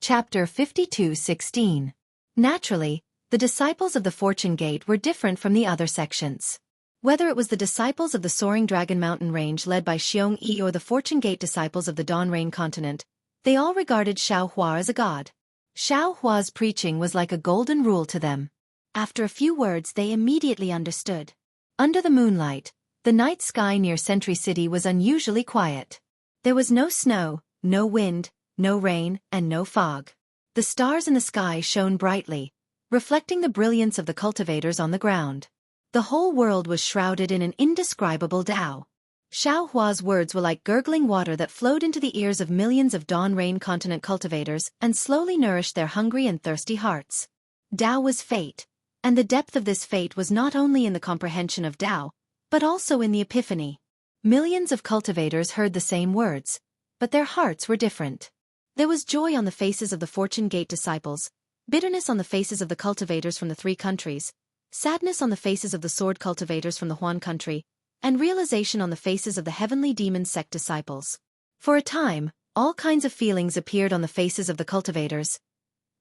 Chapter 52:16. Naturally, the disciples of the Fortune Gate were different from the other sections. Whether it was the disciples of the Soaring Dragon Mountain Range led by Xiongyi or the Fortune Gate disciples of the Dawn Rain Continent, they all regarded Xiaohua as a god. Xiaohua's preaching was like a golden rule to them. After a few words they immediately understood. Under the moonlight, the night sky near Sentry City was unusually quiet. There was no snow, no wind, no rain, and no fog. The stars in the sky shone brightly, reflecting the brilliance of the cultivators on the ground. The whole world was shrouded in an indescribable Tao. Xiaohua's words were like gurgling water that flowed into the ears of millions of Dawn Rain Continent cultivators and slowly nourished their hungry and thirsty hearts. Tao was fate, and the depth of this fate was not only in the comprehension of Tao, but also in the epiphany. Millions of cultivators heard the same words, but their hearts were different. There was joy on the faces of the Fortune Gate disciples, bitterness on the faces of the cultivators from the 3 countries, sadness on the faces of the sword cultivators from the Huan country, and realization on the faces of the Heavenly Demon sect disciples. For a time, all kinds of feelings appeared on the faces of the cultivators.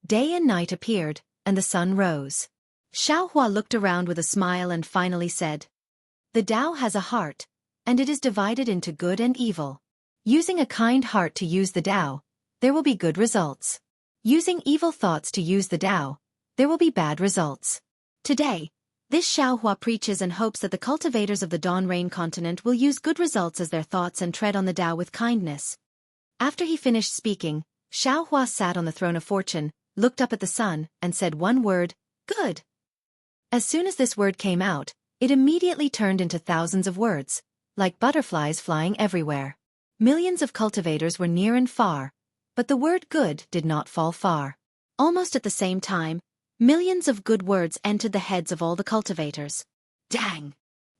Day and night appeared, and the sun rose. Xiaohua looked around with a smile and finally said, "The Tao has a heart, and it is divided into good and evil. Using a kind heart to use the Tao, there will be good results. Using evil thoughts to use the Tao, there will be bad results. Today, this Xiaohua preaches and hopes that the cultivators of the Dawn Rain Continent will use good results as their thoughts and tread on the Tao with kindness." After he finished speaking, Xiaohua sat on the throne of fortune, looked up at the sun, and said one word, "Good." As soon as this word came out, it immediately turned into thousands of words, like butterflies flying everywhere. Millions of cultivators were near and far, but the word good did not fall far. Almost at the same time, millions of good words entered the heads of all the cultivators. Dang!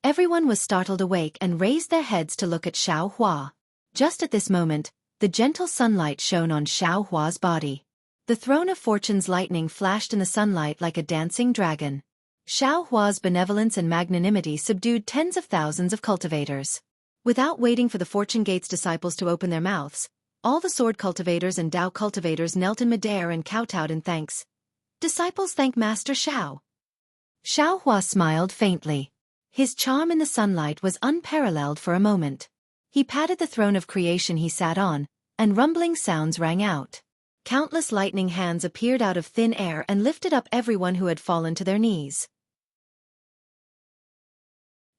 Everyone was startled awake and raised their heads to look at Xiaohua. Just at this moment, the gentle sunlight shone on Xiaohua's body. The throne of fortune's lightning flashed in the sunlight like a dancing dragon. Xiaohua's benevolence and magnanimity subdued tens of thousands of cultivators. Without waiting for the Fortune Gate's disciples to open their mouths, all the sword cultivators and Tao cultivators knelt in midair and kowtowed in thanks. "Disciples thank Master Xiao." Xiaohua smiled faintly. His charm in the sunlight was unparalleled for a moment. He patted the throne of creation he sat on, and rumbling sounds rang out. Countless lightning hands appeared out of thin air and lifted up everyone who had fallen to their knees.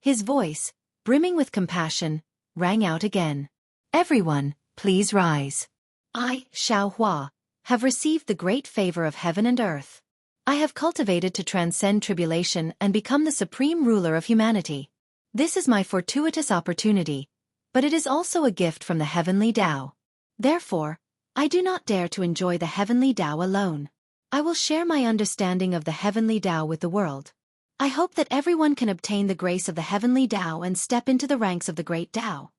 His voice, brimming with compassion, rang out again. Everyone, please rise. I, Xiaohua, have received the great favor of heaven and earth. I have cultivated to transcend tribulation and become the supreme ruler of humanity. This is my fortuitous opportunity, but it is also a gift from the heavenly Tao. Therefore, I do not dare to enjoy the heavenly Tao alone. I will share my understanding of the heavenly Tao with the world. I hope that everyone can obtain the grace of the heavenly Tao and step into the ranks of the great Tao.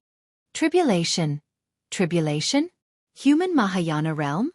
Tribulation. Tribulation? Human Mahayana realm?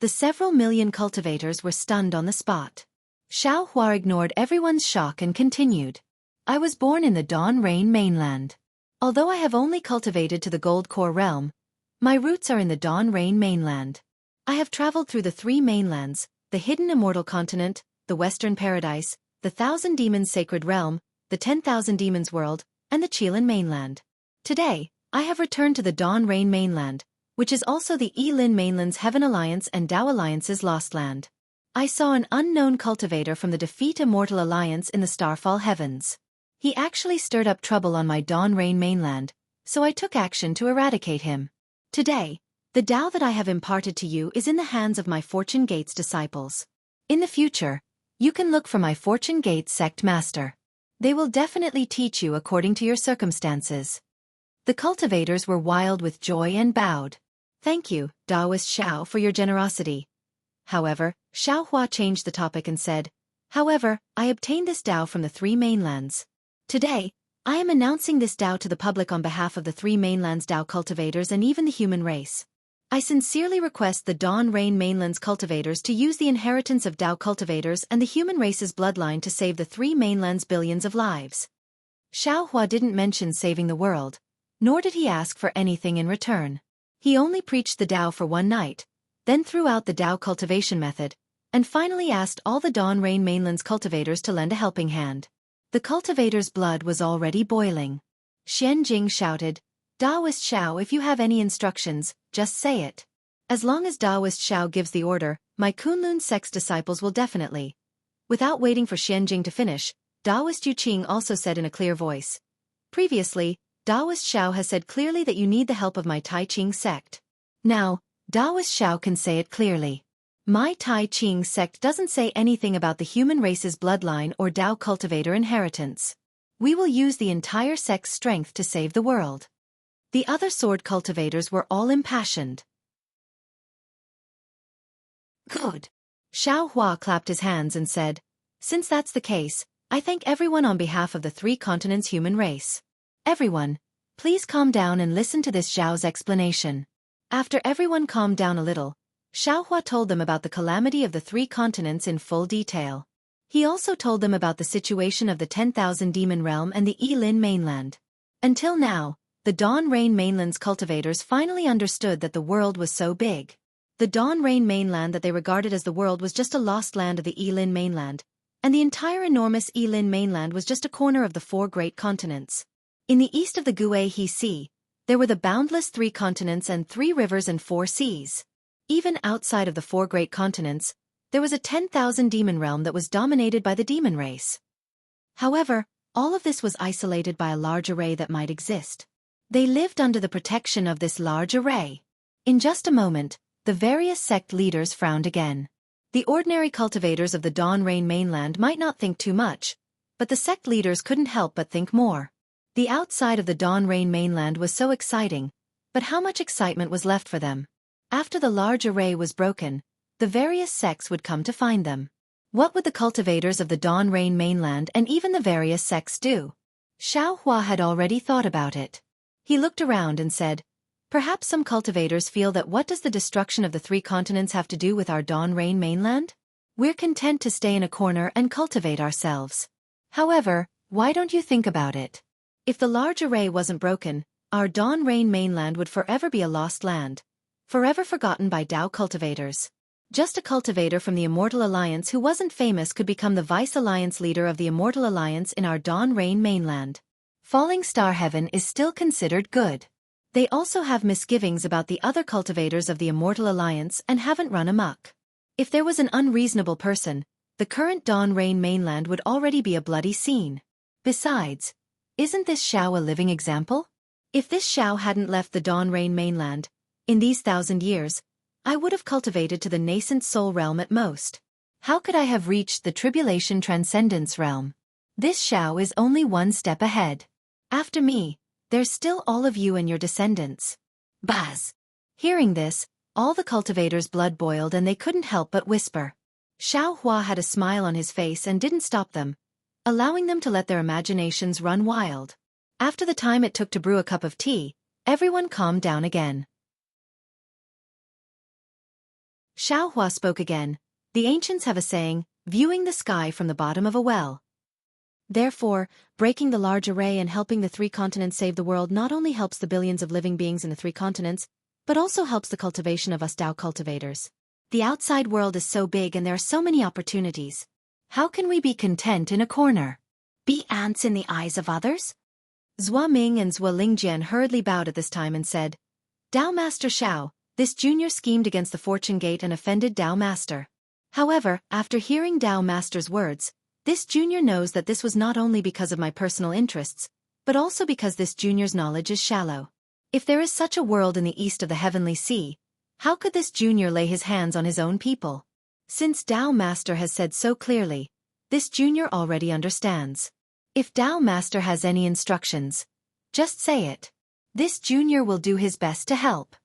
The several million cultivators were stunned on the spot. Xiaohua ignored everyone's shock and continued. I was born in the Dawn Rain mainland. Although I have only cultivated to the Gold Core realm, my roots are in the Dawn Rain mainland. I have traveled through the three mainlands, the hidden Immortal continent, the Western Paradise, the Thousand Demons Sacred Realm, the 10,000 Demons World, and the Qilin mainland. Today, I have returned to the Dawn Rain mainland, which is also the Yilin mainland's Heaven Alliance and Tao Alliance's Lost Land. I saw an unknown cultivator from the Defeat Immortal Alliance in the Starfall Heavens. He actually stirred up trouble on my Dawn Rain mainland, so I took action to eradicate him. Today, the Tao that I have imparted to you is in the hands of my Fortune Gates disciples. In the future, you can look for my Fortune Gates sect master. They will definitely teach you according to your circumstances. The cultivators were wild with joy and bowed. Thank you, Taoist Xiao, for your generosity. However, Xiaohua changed the topic and said, however, I obtained this Tao from the three mainlands. Today, I am announcing this Tao to the public on behalf of the three mainlands Tao cultivators and even the human race. I sincerely request the Dawn Rain mainland's cultivators to use the inheritance of Tao cultivators and the human race's bloodline to save the three mainlands' billions of lives. Xiaohua didn't mention saving the world, nor did he ask for anything in return. He only preached the Tao for one night, then threw out the Tao cultivation method, and finally asked all the Dawn Rain mainland's cultivators to lend a helping hand. The cultivator's blood was already boiling. Xianxia shouted, Taoist Xiao, if you have any instructions, just say it. As long as Taoist Xiao gives the order, my Kunlun sect's disciples will definitely. Without waiting for Xianxia to finish, Taoist Yuqing also said in a clear voice. Previously, Taoist Xiao has said clearly that you need the help of my Tai Ching sect. Now, Taoist Xiao can say it clearly. My Tai Ching sect doesn't say anything about the human race's bloodline or Tao cultivator inheritance. We will use the entire sect's strength to save the world. The other sword cultivators were all impassioned. Good. Xiaohua clapped his hands and said, since that's the case, I thank everyone on behalf of the three continents' human race. Everyone, please calm down and listen to this Xiao's explanation. After everyone calmed down a little, Xiaohua told them about the calamity of the three continents in full detail. He also told them about the situation of the 10,000 Demon Realm and the Yilin mainland. Until now, the Dawn Rain mainland's cultivators finally understood that the world was so big. The Dawn Rain mainland that they regarded as the world was just a lost land of the Yilin mainland, and the entire enormous Yilin mainland was just a corner of the four great continents. In the east of the Guihe Sea, there were the boundless three continents and 3 rivers and 4 seas. Even outside of the 4 great continents, there was a 10,000 demon realm that was dominated by the demon race. However, all of this was isolated by a large array that might exist. They lived under the protection of this large array. In just a moment, the various sect leaders frowned again. The ordinary cultivators of the Dawn Rain mainland might not think too much, but the sect leaders couldn't help but think more. The outside of the Dawn Rain mainland was so exciting, but how much excitement was left for them? After the large array was broken, the various sects would come to find them. What would the cultivators of the Dawn Rain mainland and even the various sects do? Xiaohua had already thought about it. He looked around and said, perhaps some cultivators feel that what does the destruction of the 3 continents have to do with our Dawn Rain mainland? We're content to stay in a corner and cultivate ourselves. However, why don't you think about it? If the large array wasn't broken, our Dawn Rain mainland would forever be a lost land, forever forgotten by Tao cultivators. Just a cultivator from the Immortal Alliance who wasn't famous could become the Vice Alliance leader of the Immortal Alliance in our Dawn Rain mainland. Falling Star Heaven is still considered good. They also have misgivings about the other cultivators of the Immortal Alliance and haven't run amok. If there was an unreasonable person, the current Dawn Rain mainland would already be a bloody scene. Besides, isn't this Xiao a living example? If this Xiao hadn't left the Dawn Rain mainland, in these 1,000 years, I would have cultivated to the nascent soul realm at most. How could I have reached the tribulation transcendence realm? This Xiao is only one step ahead. After me, there's still all of you and your descendants. Buzz! Hearing this, all the cultivators' blood boiled and they couldn't help but whisper. Xiao Hua had a smile on his face and didn't stop them, allowing them to let their imaginations run wild. After the time it took to brew a cup of tea, everyone calmed down again. Xiao Hua spoke again. The ancients have a saying, viewing the sky from the bottom of a well. Therefore, breaking the large array and helping the 3 continents save the world not only helps the billions of living beings in the 3 continents, but also helps the cultivation of us Dao cultivators. The outside world is so big and there are so many opportunities. How can we be content in a corner? Be ants in the eyes of others? Zhua Ming and Zhua Lingjian hurriedly bowed at this time and said, Dao Master Xiao, this junior schemed against the Fortune Gate and offended Dao Master. However, after hearing Dao Master's words, this junior knows that this was not only because of my personal interests, but also because this junior's knowledge is shallow. If there is such a world in the east of the heavenly sea, how could this junior lay his hands on his own people? Since Dao Master has said so clearly, this junior already understands. If Dao Master has any instructions, just say it. This junior will do his best to help.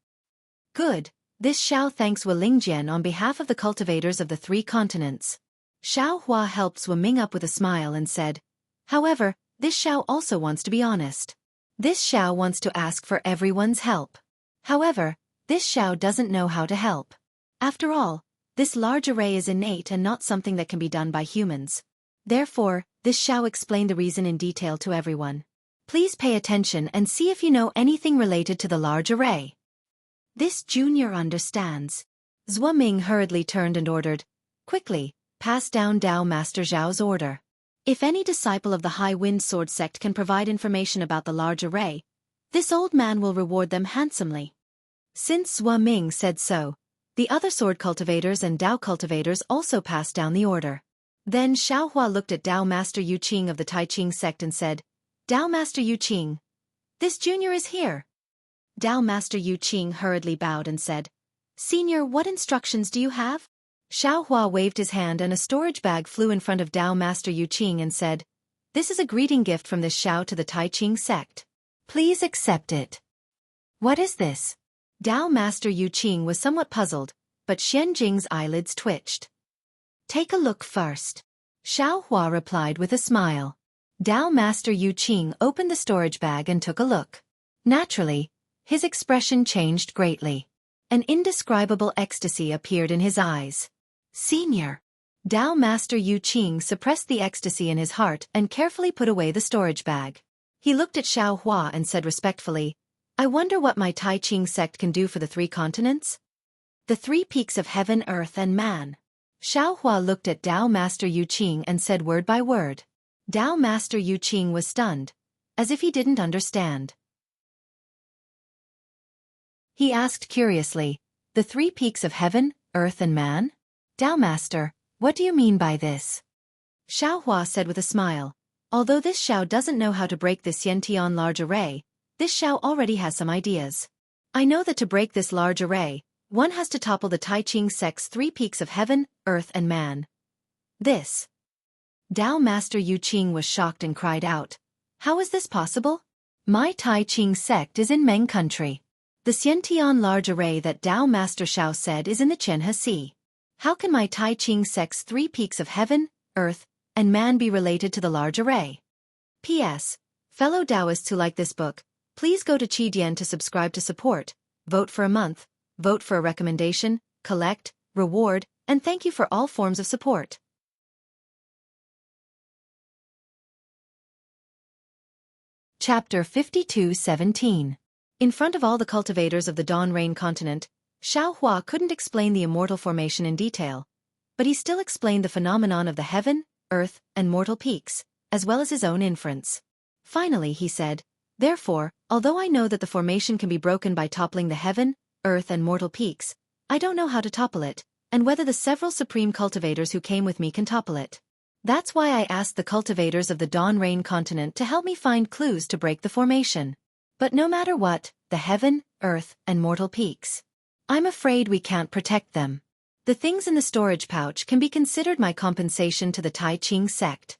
Good. This Xiao thanks Wu Lingjian on behalf of the cultivators of the 3 continents. Xiao Hua helped Wu Ming up with a smile and said, however, this Xiao also wants to be honest. This Xiao wants to ask for everyone's help. However, this Xiao doesn't know how to help. After all, this large array is innate and not something that can be done by humans. Therefore, this Xiao explained the reason in detail to everyone. Please pay attention and see if you know anything related to the large array. This junior understands. Zhua Ming hurriedly turned and ordered, quickly, pass down Dao Master Zhao's order. If any disciple of the High Wind Sword sect can provide information about the large array, this old man will reward them handsomely. Since Zhua Ming said so, the other sword cultivators and Dao cultivators also passed down the order. Then Xiao Hua looked at Dao Master Yu Qing of the Tai Ching sect and said, Dao Master Yu Qing, this junior is here. Dao Master Yu Qing hurriedly bowed and said, Senior, what instructions do you have? Xiao Hua waved his hand and a storage bag flew in front of Dao Master Yu Qing and said, This is a greeting gift from this Xiao to the Tai Ching sect. Please accept it. What is this? Dao Master Yu Qing was somewhat puzzled, but Xian Jing's eyelids twitched. Take a look first. Xiao Hua replied with a smile. Dao Master Yu Qing opened the storage bag and took a look. Naturally, his expression changed greatly. An indescribable ecstasy appeared in his eyes. Senior. Dao Master Yu Qing suppressed the ecstasy in his heart and carefully put away the storage bag. He looked at Xiao Hua and said respectfully, I wonder what my Tai Ching sect can do for the 3 continents? The 3 peaks of heaven, earth and man. Xiao Hua looked at Dao Master Yu Qing and said word by word. Dao Master Yu Qing was stunned, as if he didn't understand. He asked curiously, the 3 peaks of heaven, earth and man? Dao Master, what do you mean by this? Xiao Hua said with a smile, although this Xiao doesn't know how to break this Xiantian large array, this Xiao already has some ideas. I know that to break this large array, one has to topple the Tai Ching sect's 3 peaks of heaven, earth and man. This. Dao Master Yu Qing was shocked and cried out, how is this possible? My Tai Ching sect is in Meng country. The Xiantian large array that Dao Master Xiao said is in the Qianhe Sea. How can my Tai Ching sect's 3 peaks of heaven, earth, and man be related to the large array? P.S. Fellow Taoists who like this book, please go to Qidian to subscribe to support, vote for a month, vote for a recommendation, collect, reward, and thank you for all forms of support. Chapter 52:17. In front of all the cultivators of the Dawn Rain continent, Xiao Hua couldn't explain the immortal formation in detail, but he still explained the phenomenon of the heaven, earth, and mortal peaks, as well as his own inference. Finally he said, Therefore, although I know that the formation can be broken by toppling the heaven, earth and mortal peaks, I don't know how to topple it, and whether the several supreme cultivators who came with me can topple it. That's why I asked the cultivators of the Dawn Rain continent to help me find clues to break the formation. But no matter what, the heaven, earth, and mortal peaks, I'm afraid we can't protect them. The things in the storage pouch can be considered my compensation to the Tai Ching sect.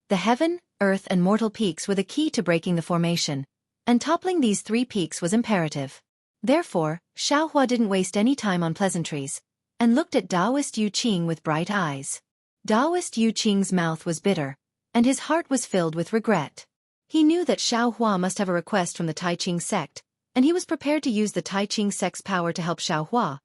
The heaven, earth, and mortal peaks were the key to breaking the formation, and toppling these 3 peaks was imperative. Therefore, Xiaohua didn't waste any time on pleasantries, and looked at Taoist Yu Qing with bright eyes. Taoist Yu Qing's mouth was bitter, and his heart was filled with regret. He knew that Xiaohua must have a request from the Tai Ching sect, and he was prepared to use the Tai Ching sect's power to help Xiaohua,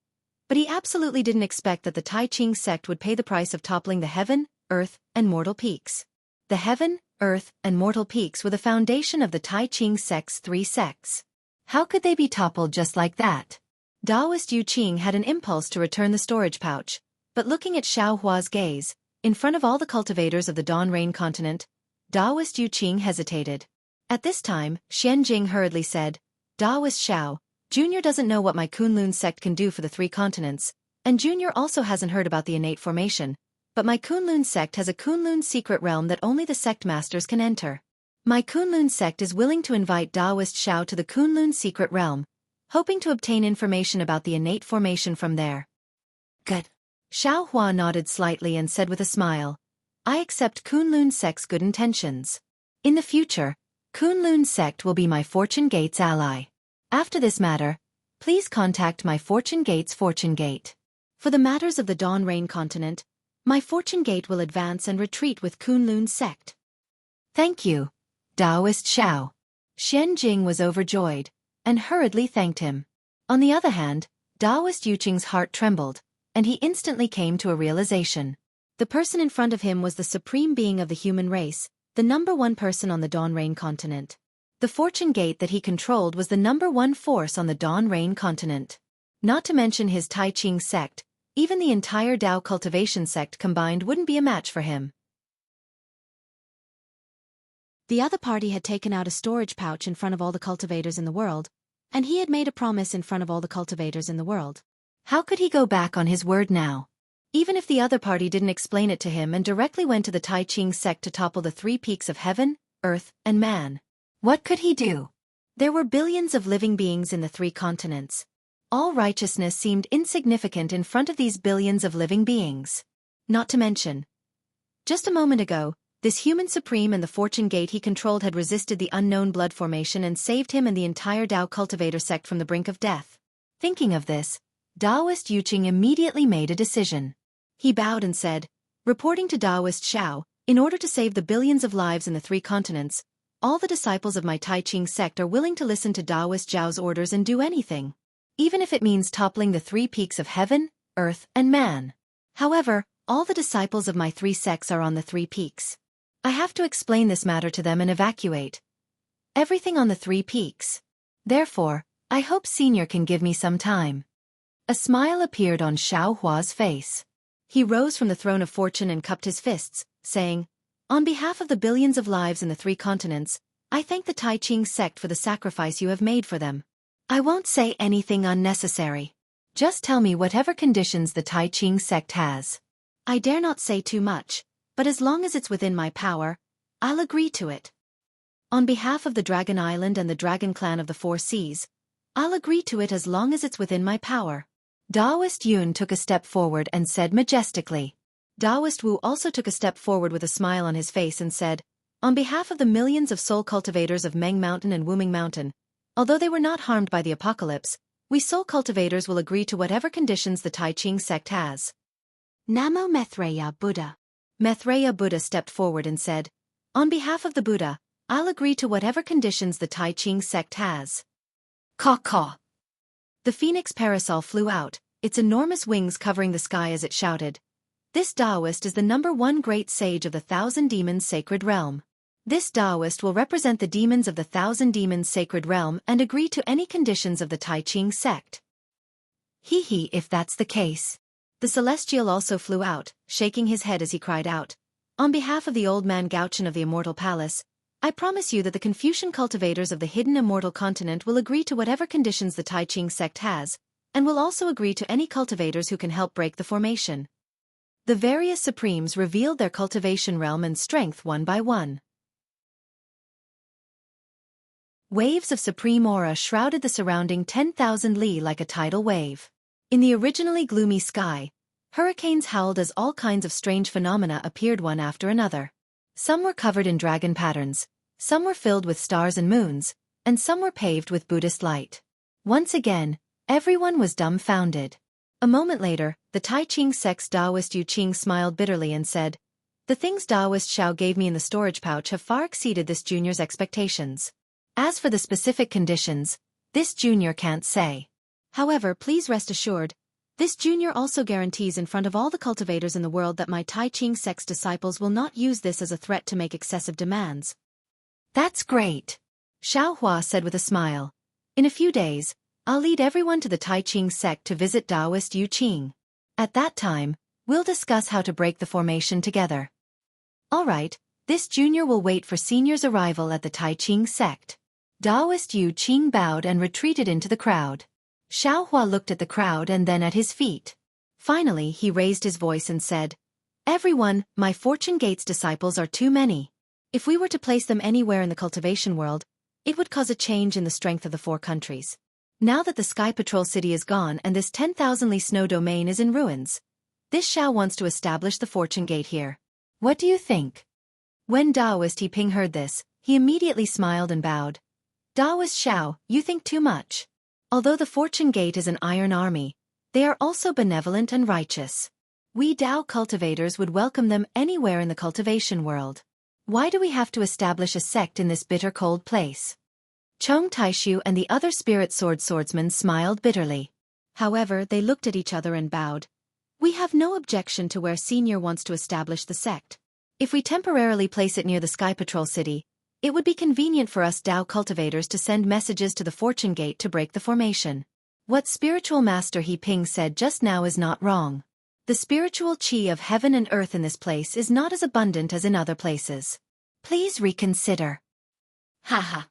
but he absolutely didn't expect that the Tai Ching sect would pay the price of toppling the heaven, earth, and mortal peaks. The heaven, earth, and mortal peaks were the foundation of the Tai Ching sect's 3 sects. How could they be toppled just like that? Taoist Yu Qing had an impulse to return the storage pouch, but looking at Xiaohua's gaze, in front of all the cultivators of the Dawn Rain continent, Taoist Yu Qing hesitated. At this time, Xianxia hurriedly said, Taoist Xiao, Junior doesn't know what my Kunlun sect can do for the 3 continents, and Junior also hasn't heard about the innate formation, but my Kunlun sect has a Kunlun secret realm that only the sect masters can enter. My Kunlun sect is willing to invite Taoist Xiao to the Kunlun secret realm, hoping to obtain information about the innate formation from there. Good. Xiaohua nodded slightly and said with a smile, I accept Kunlun sect's good intentions. In the future, Kunlun sect will be my Fortune Gate's ally. After this matter, please contact my Fortune Gate's Fortune Gate. For the matters of the Dawn Rain continent, my Fortune Gate will advance and retreat with Kunlun sect. Thank you, Taoist Xiao. Xianxia was overjoyed, and hurriedly thanked him. On the other hand, Taoist Yu Qing's heart trembled, and he instantly came to a realization. The person in front of him was the supreme being of the human race, the #1 person on the Dawn Rain continent. The Fortune Gate that he controlled was the #1 force on the Dawn Rain continent. Not to mention his Tai Ching sect, even the entire Dao Cultivation sect combined wouldn't be a match for him. The other party had taken out a storage pouch in front of all the cultivators in the world, and he had made a promise in front of all the cultivators in the world. How could he go back on his word now? Even if the other party didn't explain it to him and directly went to the Tai Ching sect to topple the 3 peaks of heaven, earth, and man, what could he do? There were billions of living beings in the 3 continents. All righteousness seemed insignificant in front of these billions of living beings. Not to mention, just a moment ago, this human supreme and the Fortune Gate he controlled had resisted the unknown blood formation and saved him and the entire Dao cultivator sect from the brink of death. Thinking of this, Taoist Yu Qing immediately made a decision. He bowed and said, reporting to Taoist Xiao, in order to save the billions of lives in the 3 continents, all the disciples of my Tai Ching sect are willing to listen to Taoist Zhao's orders and do anything, even if it means toppling the 3 peaks of heaven, earth, and man. However, all the disciples of my 3 sects are on the 3 peaks. I have to explain this matter to them and evacuate everything on the 3 peaks. Therefore, I hope Senior can give me some time. A smile appeared on Xiaohua's face. He rose from the throne of fortune and cupped his fists, saying, on behalf of the billions of lives in the 3 continents, I thank the Tai Ching sect for the sacrifice you have made for them. I won't say anything unnecessary. Just tell me whatever conditions the Tai Ching sect has. I dare not say too much, but as long as it's within my power, I'll agree to it. On behalf of the Dragon Island and the Dragon Clan of the 4 Seas, I'll agree to it as long as it's within my power. Taoist Yun took a step forward and said majestically. Taoist Wu also took a step forward with a smile on his face and said, on behalf of the millions of soul cultivators of Meng Mountain and Wuming Mountain, although they were not harmed by the apocalypse, we soul cultivators will agree to whatever conditions the Tai Ching sect has. Namo Maitreya Buddha. Maitreya Buddha stepped forward and said, on behalf of the Buddha, I'll agree to whatever conditions the Tai Ching sect has. Caw-caw. The phoenix parasol flew out, its enormous wings covering the sky as it shouted, this Taoist is the #1 great sage of the 1,000 demons sacred realm. This Taoist will represent the demons of the 1,000 demons sacred realm and agree to any conditions of the Tai Ching sect. Hee, if that's the case. The celestial also flew out, shaking his head as he cried out, on behalf of the old man Gauchen of the Immortal Palace, I promise you that the Confucian cultivators of the hidden immortal continent will agree to whatever conditions the Tai Ching sect has, and will also agree to any cultivators who can help break the formation. The various supremes revealed their cultivation realm and strength one by one. Waves of supreme aura shrouded the surrounding 10,000 li like a tidal wave. In the originally gloomy sky, hurricanes howled as all kinds of strange phenomena appeared one after another. Some were covered in dragon patterns, some were filled with stars and moons, and some were paved with Buddhist light. Once again, everyone was dumbfounded. A moment later, the Tai Ching sect's Taoist Yu Qing smiled bitterly and said, "The things Taoist Xiao gave me in the storage pouch have far exceeded this junior's expectations. As for the specific conditions, this junior can't say. However, please rest assured, this junior also guarantees in front of all the cultivators in the world that my Tai Ching sect's disciples will not use this as a threat to make excessive demands." "That's great," Xiao Hua said with a smile. "In a few days, I'll lead everyone to the Tai Ching sect to visit Taoist Yu Qing. At that time, we'll discuss how to break the formation together." "All right, this junior will wait for senior's arrival at the Tai Ching sect." Taoist Yu Qing bowed and retreated into the crowd. Xiao Hua looked at the crowd and then at his feet. Finally, he raised his voice and said, "Everyone, my Fortune Gate's disciples are too many. If we were to place them anywhere in the cultivation world, it would cause a change in the strength of the four countries. Now that the Sky Patrol City is gone and this 10,000 li snow domain is in ruins, this Xiao wants to establish the Fortune Gate here. What do you think?" When Taoist Yi Ping heard this, he immediately smiled and bowed. "Taoist Xiao, you think too much. Although the Fortune Gate is an iron army, they are also benevolent and righteous. We Tao cultivators would welcome them anywhere in the cultivation world. Why do we have to establish a sect in this bitter cold place?" Chong Taishu and the other spirit swordsmen smiled bitterly. However, they looked at each other and bowed. "We have no objection to where Senior wants to establish the sect. If we temporarily place it near the Sky Patrol City, it would be convenient for us Tao cultivators to send messages to the Fortune Gate to break the formation." What Spiritual Master He Ping said just now is not wrong. The spiritual qi of heaven and earth in this place is not as abundant as in other places. Please reconsider. Haha.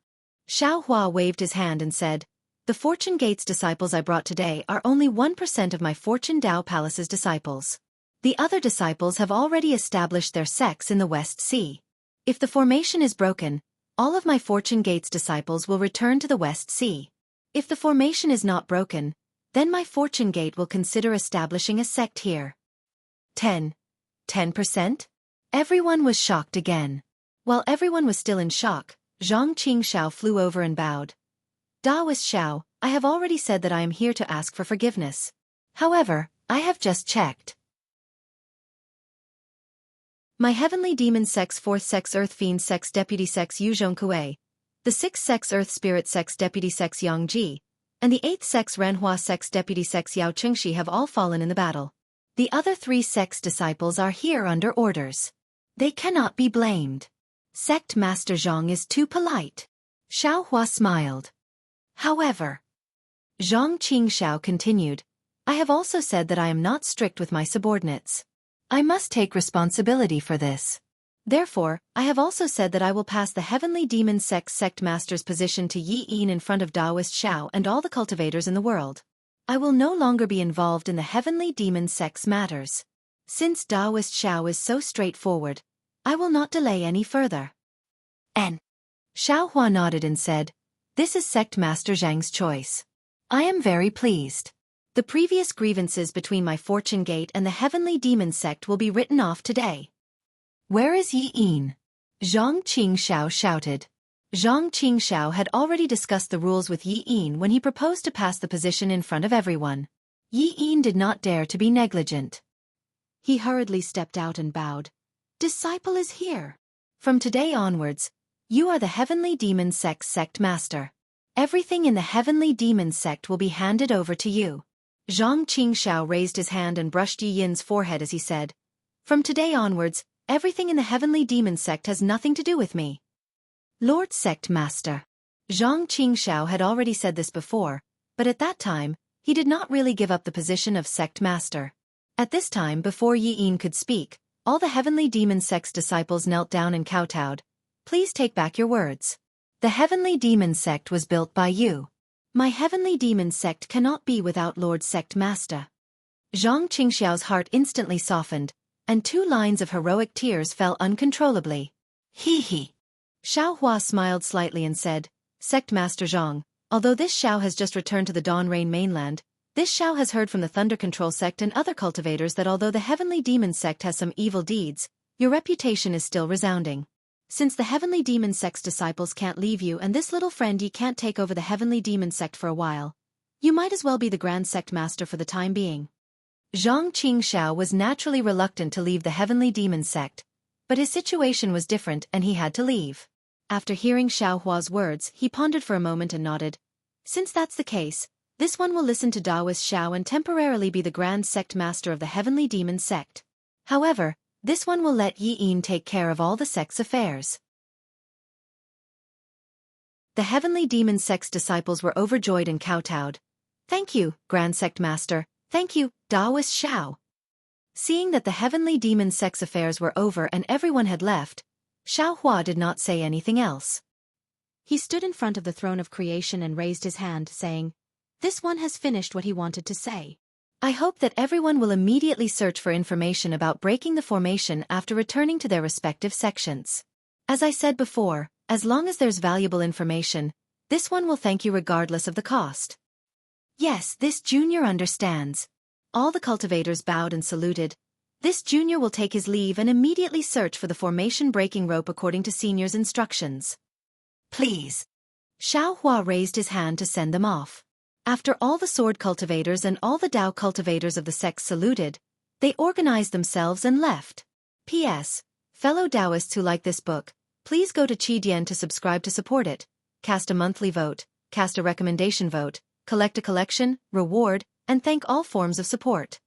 Xiao Hua waved his hand and said, "The Fortune Gate's disciples I brought today are only 1% of my Fortune Tao Palace's disciples. The other disciples have already established their sects in the West Sea. If the formation is broken, all of my Fortune Gate's disciples will return to the West Sea. If the formation is not broken, then my Fortune Gate will consider establishing a sect here." 10%? Everyone was shocked again. While everyone was still in shock, Zhang Qingxiao flew over and bowed. "Taoist Xiao, I have already said that I am here to ask for forgiveness. However, I have just checked. My Heavenly Demon Sect's 4th Sex Earth Fiend Sex Deputy Sex Yu Zhongkue, the 6th Sex Earth Spirit Sex Deputy Sex Yang Ji, and the 8th Sex Renhua Sex Deputy Sex Yao Chengxi have all fallen in the battle. The other 3 sex disciples are here under orders. They cannot be blamed. Sect Master Zhang is too polite." Xiao Hua smiled. However, Zhang Qingxiao continued, "I have also said that I am not strict with my subordinates. I must take responsibility for this. Therefore, I have also said that I will pass the Heavenly Demon Sect Master's position to Yi Yin in front of Taoist Xiao and all the cultivators in the world. I will no longer be involved in the Heavenly Demon Sect's matters. Since Taoist Xiao is so straightforward, I will not delay any further." Xiao Hua nodded and said, "This is Sect Master Zhang's choice. I am very pleased. The previous grievances between my Fortune Gate and the Heavenly Demon Sect will be written off today." "Where is Yi Yin?" Zhang Qingxiao shouted. Zhang Qingxiao had already discussed the rules with Yi Yin when he proposed to pass the position in front of everyone. Yi Yin did not dare to be negligent. He hurriedly stepped out and bowed. "Disciple is here. From today onwards, you are the Heavenly Demon Sect's Sect Master. Everything in the Heavenly Demon Sect will be handed over to you." Zhang Qingxiao raised his hand and brushed Yi Yin's forehead as he said, "From today onwards, everything in the Heavenly Demon Sect has nothing to do with me." "Lord Sect Master." Zhang Qingxiao had already said this before, but at that time, he did not really give up the position of Sect Master. At this time, before Yi Yin could speak, all the Heavenly Demon Sect's disciples knelt down and kowtowed. please take back your words. The Heavenly Demon Sect was built by you. My Heavenly Demon Sect cannot be without Lord Sect Master. Xianxia's heart instantly softened, and 2 lines of heroic tears fell uncontrollably. Hee hee. Xiao Hua smiled slightly and said, Sect Master Zhang, although this Xiao has just returned to the Dawn Rain mainland, this Xiao has heard from the Thunder Control Sect and other cultivators that although the Heavenly Demon Sect has some evil deeds, your reputation is still resounding. Since the Heavenly Demon Sect's disciples can't leave you and this little friend you can't take over the Heavenly Demon Sect for a while, you might as well be the Grand Sect Master for the time being. Zhang Qingxiao was naturally reluctant to leave the Heavenly Demon Sect, but his situation was different and he had to leave. After hearing Xiao Hua's words, he pondered for a moment and nodded. Since that's the case, this one will listen to Daoist Xiao and temporarily be the Grand Sect Master of the Heavenly Demon Sect. However, this one will let Yi Yin take care of all the sect's affairs. The Heavenly Demon Sect's disciples were overjoyed and kowtowed. Thank you, Grand Sect Master. Thank you, Daoist Xiao. Seeing that the Heavenly Demon Sect's affairs were over and everyone had left, Xiao Hua did not say anything else. He stood in front of the throne of creation and raised his hand, saying, This one has finished what he wanted to say. I hope that everyone will immediately search for information about breaking the formation after returning to their respective sections. As I said before, as long as there's valuable information, this one will thank you regardless of the cost. Yes, this junior understands. All the cultivators bowed and saluted. This junior will take his leave and immediately search for the formation breaking rope according to senior's instructions. Please. Xiao Hua raised his hand to send them off. After all the sword cultivators and all the Dao cultivators of the sect saluted, they organized themselves and left. P.S. Fellow Daoists who like this book, please go to Qidian to subscribe to support it, cast a monthly vote, cast a recommendation vote, collect a collection, reward, and thank all forms of support.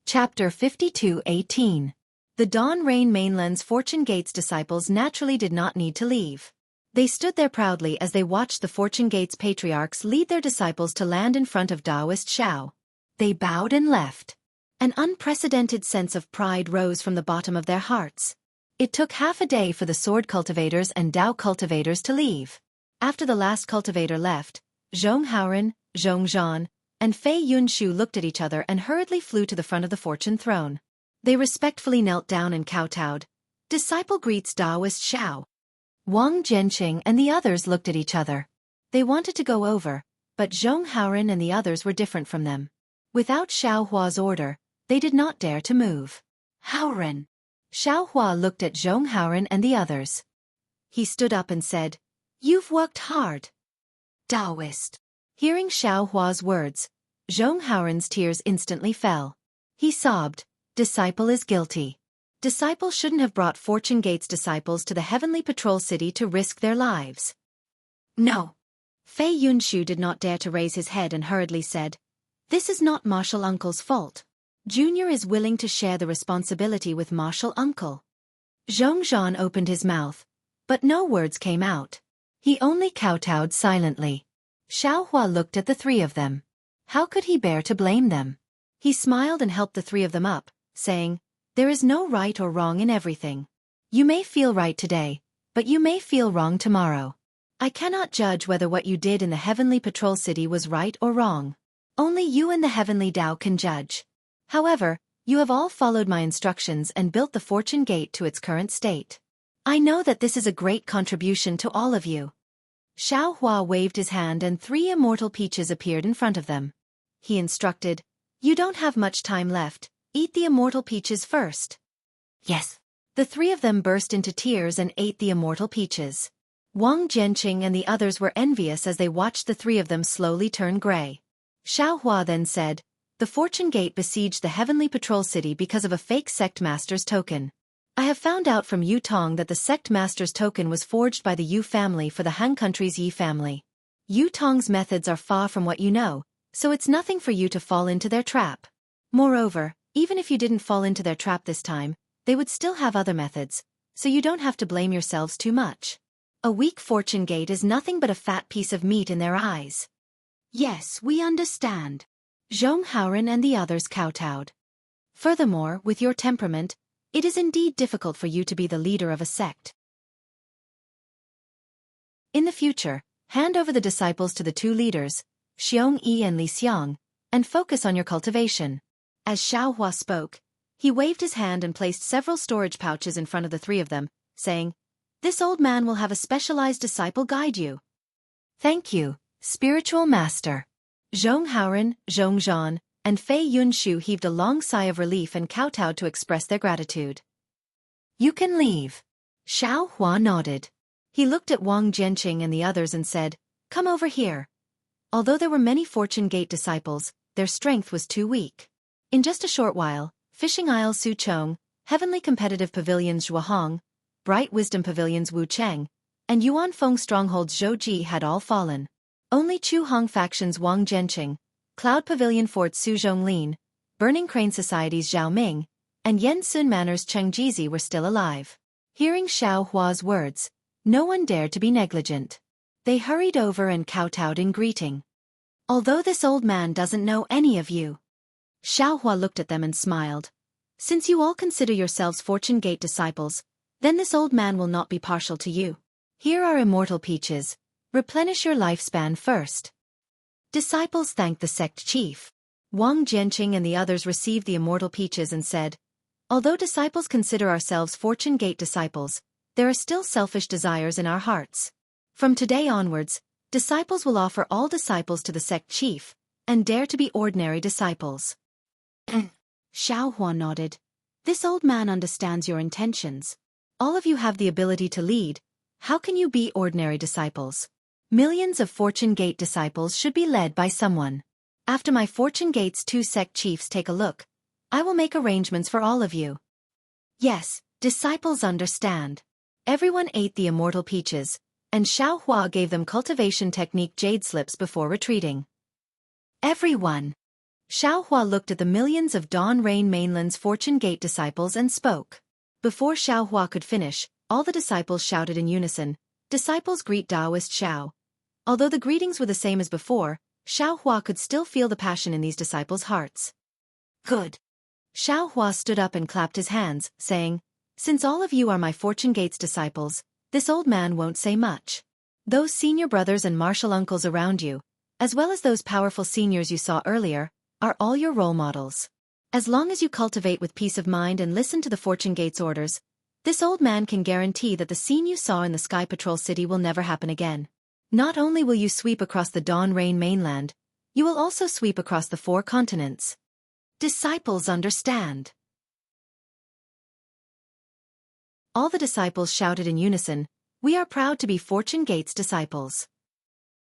Chapter 52:18. The Dawn Rain Mainland's Fortune Gates disciples naturally did not need to leave. They stood there proudly as they watched the Fortune Gates patriarchs lead their disciples to land in front of Daoist Xiao. They bowed and left. An unprecedented sense of pride rose from the bottom of their hearts. It took half a day for the sword cultivators and Dao cultivators to leave. After the last cultivator left, Zhong Haoren, Zhong Zhan, and Fei Yunshu looked at each other and hurriedly flew to the front of the fortune throne. They respectfully knelt down and kowtowed. Disciple greets Daoist Xiao. Wang Zhenqing and the others looked at each other. They wanted to go over, but Zhong Haoren and the others were different from them. Without Xiao Hua's order, they did not dare to move. Haoren. Xiao Hua looked at Zhong Haoren and the others. He stood up and said, You've worked hard. Daoist. Hearing Xiao Hua's words, Zhong Haoren's tears instantly fell. He sobbed, Disciple is guilty. Disciple shouldn't have brought Fortune Gates disciples to the Heavenly Patrol City to risk their lives. No. Fei Yunshu did not dare to raise his head and hurriedly said, This is not Martial Uncle's fault. Junior is willing to share the responsibility with Martial Uncle. Zhong Zhan opened his mouth, but no words came out. He only kowtowed silently. Xiao Hua looked at the 3 of them. How could he bear to blame them? He smiled and helped the 3 of them up, saying, There is no right or wrong in everything. You may feel right today, but you may feel wrong tomorrow. I cannot judge whether what you did in the Heavenly Patrol City was right or wrong. Only you and the Heavenly Dao can judge. However, you have all followed my instructions and built the Fortune Gate to its current state. I know that this is a great contribution to all of you. Xiao Hua waved his hand and 3 immortal peaches appeared in front of them. He instructed, You don't have much time left. Eat the immortal peaches first. Yes. The 3 of them burst into tears and ate the immortal peaches. Wang Zhenqing and the others were envious as they watched the 3 of them slowly turn gray. Xiao Hua then said, The Fortune Gate besieged the Heavenly Patrol City because of a fake Sect Master's token. I have found out from Yu Tong that the Sect Master's token was forged by the Yu family for the Han country's Yi family. Yu Tong's methods are far from what you know, so it's nothing for you to fall into their trap. Moreover, even if you didn't fall into their trap this time, they would still have other methods, so you don't have to blame yourselves too much. A weak Fortune Gate is nothing but a fat piece of meat in their eyes. Yes, we understand. Zhong Haoren and the others kowtowed. Furthermore, with your temperament, it is indeed difficult for you to be the leader of a sect. In the future, hand over the disciples to the two leaders, Xianxia and Xiang, and focus on your cultivation. As Xiaohua spoke, he waved his hand and placed several storage pouches in front of the three of them, saying, "This old man will have a specialized disciple guide you." "Thank you, spiritual master." Zhong Haoren, Zhong Zhan, and Fei Yunshu heaved a long sigh of relief and kowtowed to express their gratitude. "You can leave." Xiao Hua nodded. He looked at Wang Jianqing and the others and said, "Come over here." Although there were many Fortune Gate disciples, their strength was too weak. In just a short while, Fishing Isles Su Chong, Heavenly Competitive Pavilions Zhuahong, Bright Wisdom Pavilions Wu Cheng, and Yuan Feng Strongholds Zhou Ji had all fallen. Only Chu Hong factions Wang Jianqing, Cloud Pavilion Forts Su Zhonglin, Burning Crane Societies Zhao Ming, and Yen Sun Manors Cheng Jizi were still alive. Hearing Xiao Hua's words, no one dared to be negligent. They hurried over and kowtowed in greeting. "Although this old man doesn't know any of you." Xiao Hua looked at them and smiled. "Since you all consider yourselves Fortune Gate disciples, then this old man will not be partial to you. Here are immortal peaches. Replenish your lifespan first." Disciples thanked the sect chief. Wang Jianqing and the others received the immortal peaches and said, "Although disciples consider ourselves Fortune Gate disciples, there are still selfish desires in our hearts. From today onwards, disciples will offer all disciples to the sect chief, and dare to be ordinary disciples." Xiao Hua nodded. "This old man understands your intentions. All of you have the ability to lead. How can you be ordinary disciples? Millions of Fortune Gate disciples should be led by someone. After my Fortune Gate's two sect chiefs take a look, I will make arrangements for all of you." Yes, disciples understand. Everyone ate the immortal peaches, and Xiao Hua gave them cultivation technique jade slips before retreating. "Everyone!" Xiao Hua looked at the millions of Dawn Rain Mainland's Fortune Gate disciples and spoke. Before Xiao Hua could finish, all the disciples shouted in unison, "Disciples greet Taoist Xiao." Although the greetings were the same as before, Xiao Hua could still feel the passion in these disciples' hearts. "Good." Xiao Hua stood up and clapped his hands, saying, "Since all of you are my Fortune Gate's disciples, this old man won't say much. Those senior brothers and martial uncles around you, as well as those powerful seniors you saw earlier, are all your role models. As long as you cultivate with peace of mind and listen to the Fortune Gate's orders, this old man can guarantee that the scene you saw in the Sky Patrol City will never happen again. Not only will you sweep across the Dawn Rain mainland, you will also sweep across the 4 continents." Disciples understand. All the disciples shouted in unison, "We are proud to be Fortune Gate's disciples."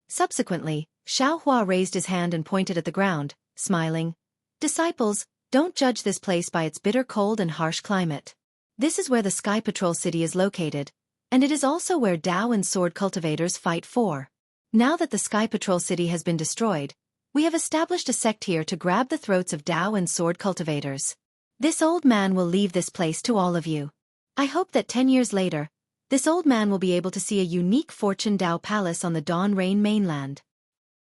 Subsequently, Xiao Hua raised his hand and pointed at the ground, smiling, "Disciples, don't judge this place by its bitter cold and harsh climate. This is where the Sky Patrol City is located, and it is also where Dao and sword cultivators fight for. Now that the Sky Patrol City has been destroyed, we have established a sect here to grab the throats of Dao and sword cultivators. This old man will leave this place to all of you. I hope that 10 years later, this old man will be able to see a unique Fortune Dao Palace on the Dawn Rain mainland."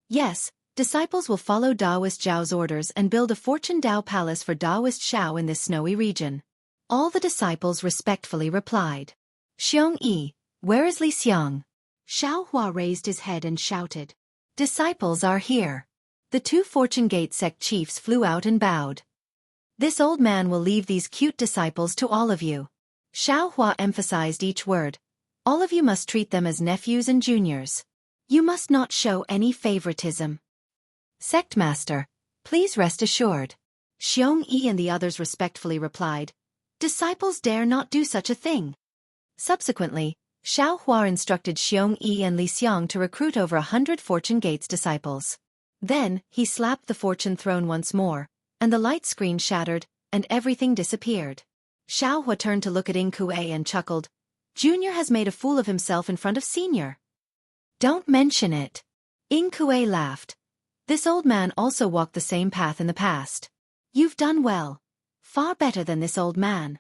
Yes, disciples will follow Daoist Zhao's orders and build a Fortune Dao Palace for Daoist Xiao in this snowy region. All the disciples respectfully replied. "Xiong-yi, where is Li Xiang?" Xiao Hua raised his head and shouted. "Disciples are here." The 2 Fortune Gate sect chiefs flew out and bowed. "This old man will leave these cute disciples to all of you." Xiao Hua emphasized each word. "All of you must treat them as nephews and juniors. You must not show any favoritism." "Sect Master, please rest assured." Xiong-yi and the others respectfully replied, "Disciples dare not do such a thing." Subsequently, Xiao Hua instructed Xiong-yi and Li Xiang to recruit over 100 Fortune Gate's disciples. Then, he slapped the fortune throne once more, and the light screen shattered, and everything disappeared. Xiao Hua turned to look at Ing Kuei and chuckled. "Junior has made a fool of himself in front of Senior." "Don't mention it." Ing Kuei laughed. "This old man also walked the same path in the past. You've done well. Far better than this old man.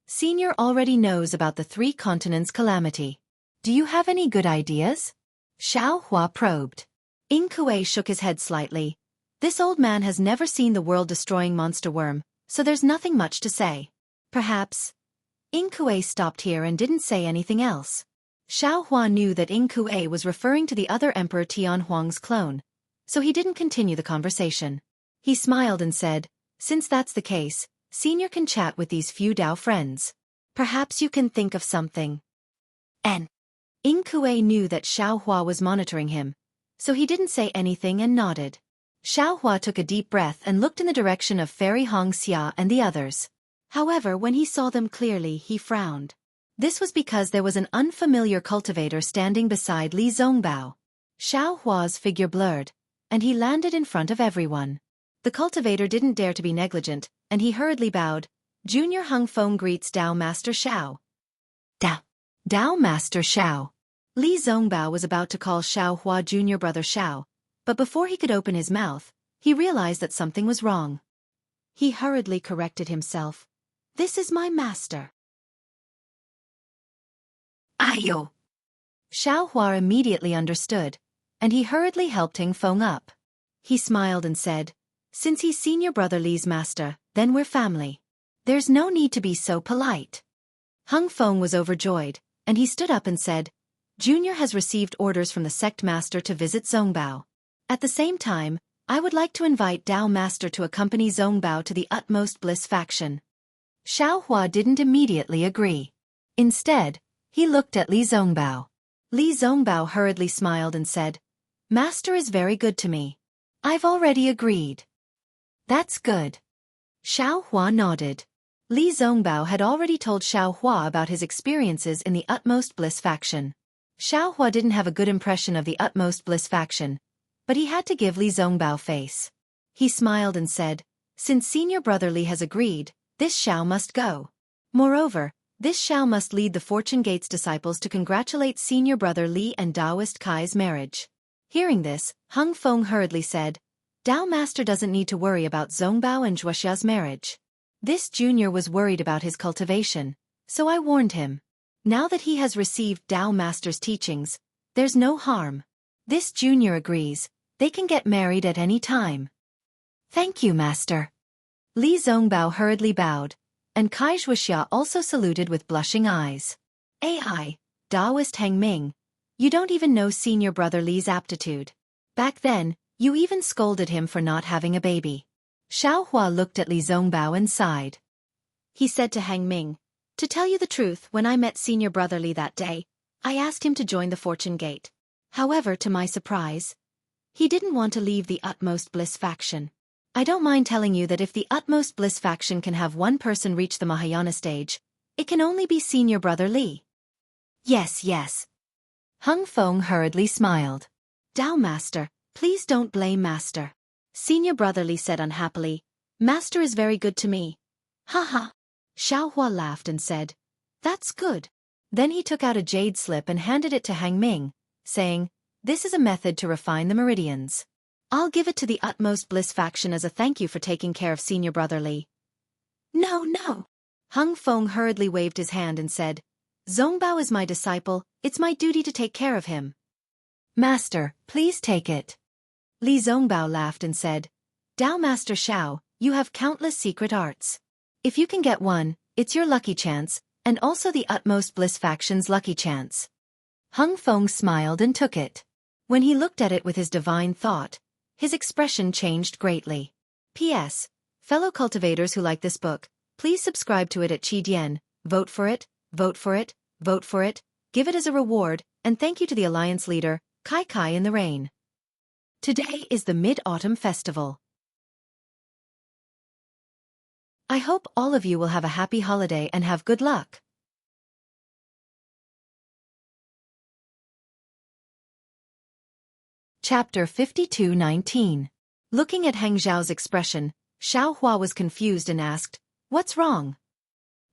Senior already knows about the 3 continents calamity. Do you have any good ideas?" Xiao Hua probed. Ing Kuei shook his head slightly. "This old man has never seen the world-destroying monster worm, so there's nothing much to say. Perhaps. Inkue stopped here and didn't say anything else. Xiao Hua knew that Inkue was referring to the other Emperor Tian Huang's clone, so he didn't continue the conversation. He smiled and said, since that's the case, Senior can chat with these few Dao friends. Perhaps you can think of something. Inkue knew that Xiao Hua was monitoring him, so he didn't say anything and nodded. Xiao Hua took a deep breath and looked in the direction of Fairy Xianxia and the others. However, when he saw them clearly, he frowned. This was because there was an unfamiliar cultivator standing beside Li Zongbao. Xiao Hua's figure blurred, and he landed in front of everyone. The cultivator didn't dare to be negligent, and he hurriedly bowed. Junior Hung Feng greets Dao Master Xiao. Dao Master Xiao. Li Zongbao was about to call Xiao Hua junior brother Xiao, but before he could open his mouth, he realized that something was wrong. He hurriedly corrected himself. This is my master. Ayo. Xiao Hua immediately understood, and he hurriedly helped Hing Feng up. He smiled and said, since he's senior brother Li's master, then we're family. There's no need to be so polite. Hung Feng was overjoyed, and he stood up and said, Junior has received orders from the sect master to visit Zongbao. At the same time, I would like to invite Dao Master to accompany Zongbao to the Utmost Bliss faction. Xiao Hua didn't immediately agree. Instead, he looked at Li Zongbao. Li Zongbao hurriedly smiled and said, Master is very good to me. I've already agreed. That's good. Xiao Hua nodded. Li Zongbao had already told Xiao Hua about his experiences in the Utmost Bliss faction. Xiao Hua didn't have a good impression of the Utmost Bliss faction, but he had to give Li Zongbao face. He smiled and said, since senior brother Li has agreed, this Xiao must go. Moreover, this Xiao must lead the Fortune Gate's disciples to congratulate senior brother Li and Taoist Kai's marriage. Hearing this, Hung Feng hurriedly said, Dao Master doesn't need to worry about Zongbao and Wuxia's marriage. This junior was worried about his cultivation, so I warned him. Now that he has received Dao Master's teachings, there's no harm. This junior agrees, they can get married at any time. Thank you, Master. Li Zongbao hurriedly bowed, and Kai Wuxia also saluted with blushing eyes. AI, Taoist Heng Ming, you don't even know senior brother Li's aptitude. Back then, you even scolded him for not having a baby. Xiao Hua looked at Li Zongbao and sighed. He said to Hang Ming, to tell you the truth, when I met senior brother Li that day, I asked him to join the Fortune Gate. However, to my surprise, he didn't want to leave the Utmost Bliss faction. I don't mind telling you that if the Utmost Bliss faction can have one person reach the Mahayana stage, it can only be senior brother Li. Yes. Hung Feng hurriedly smiled. Dao Master, please don't blame Master. Senior brother Li said unhappily, Master is very good to me. Ha. Xiao Hua laughed and said, that's good. Then he took out a jade slip and handed it to Hang Ming, saying, this is a method to refine the meridians. I'll give it to the Utmost Bliss faction as a thank you for taking care of senior brother Li. No. Hung Feng hurriedly waved his hand and said, Zongbao is my disciple, it's my duty to take care of him. Master, please take it. Li Zongbao laughed and said, Dao Master Xiao, you have countless secret arts. If you can get one, it's your lucky chance, and also the Utmost Bliss faction's lucky chance. Hung Feng smiled and took it. When he looked at it with his divine thought, his expression changed greatly. P.S. Fellow cultivators who like this book, please subscribe to it at Qidian, vote for it, give it as a reward, and thank you to the Alliance leader, Kai in the Rain. Today is the Mid-Autumn Festival. I hope all of you will have a happy holiday and have good luck. Chapter 52:19. Looking at Heng Zhao's expression, Xiao Hua was confused and asked, what's wrong?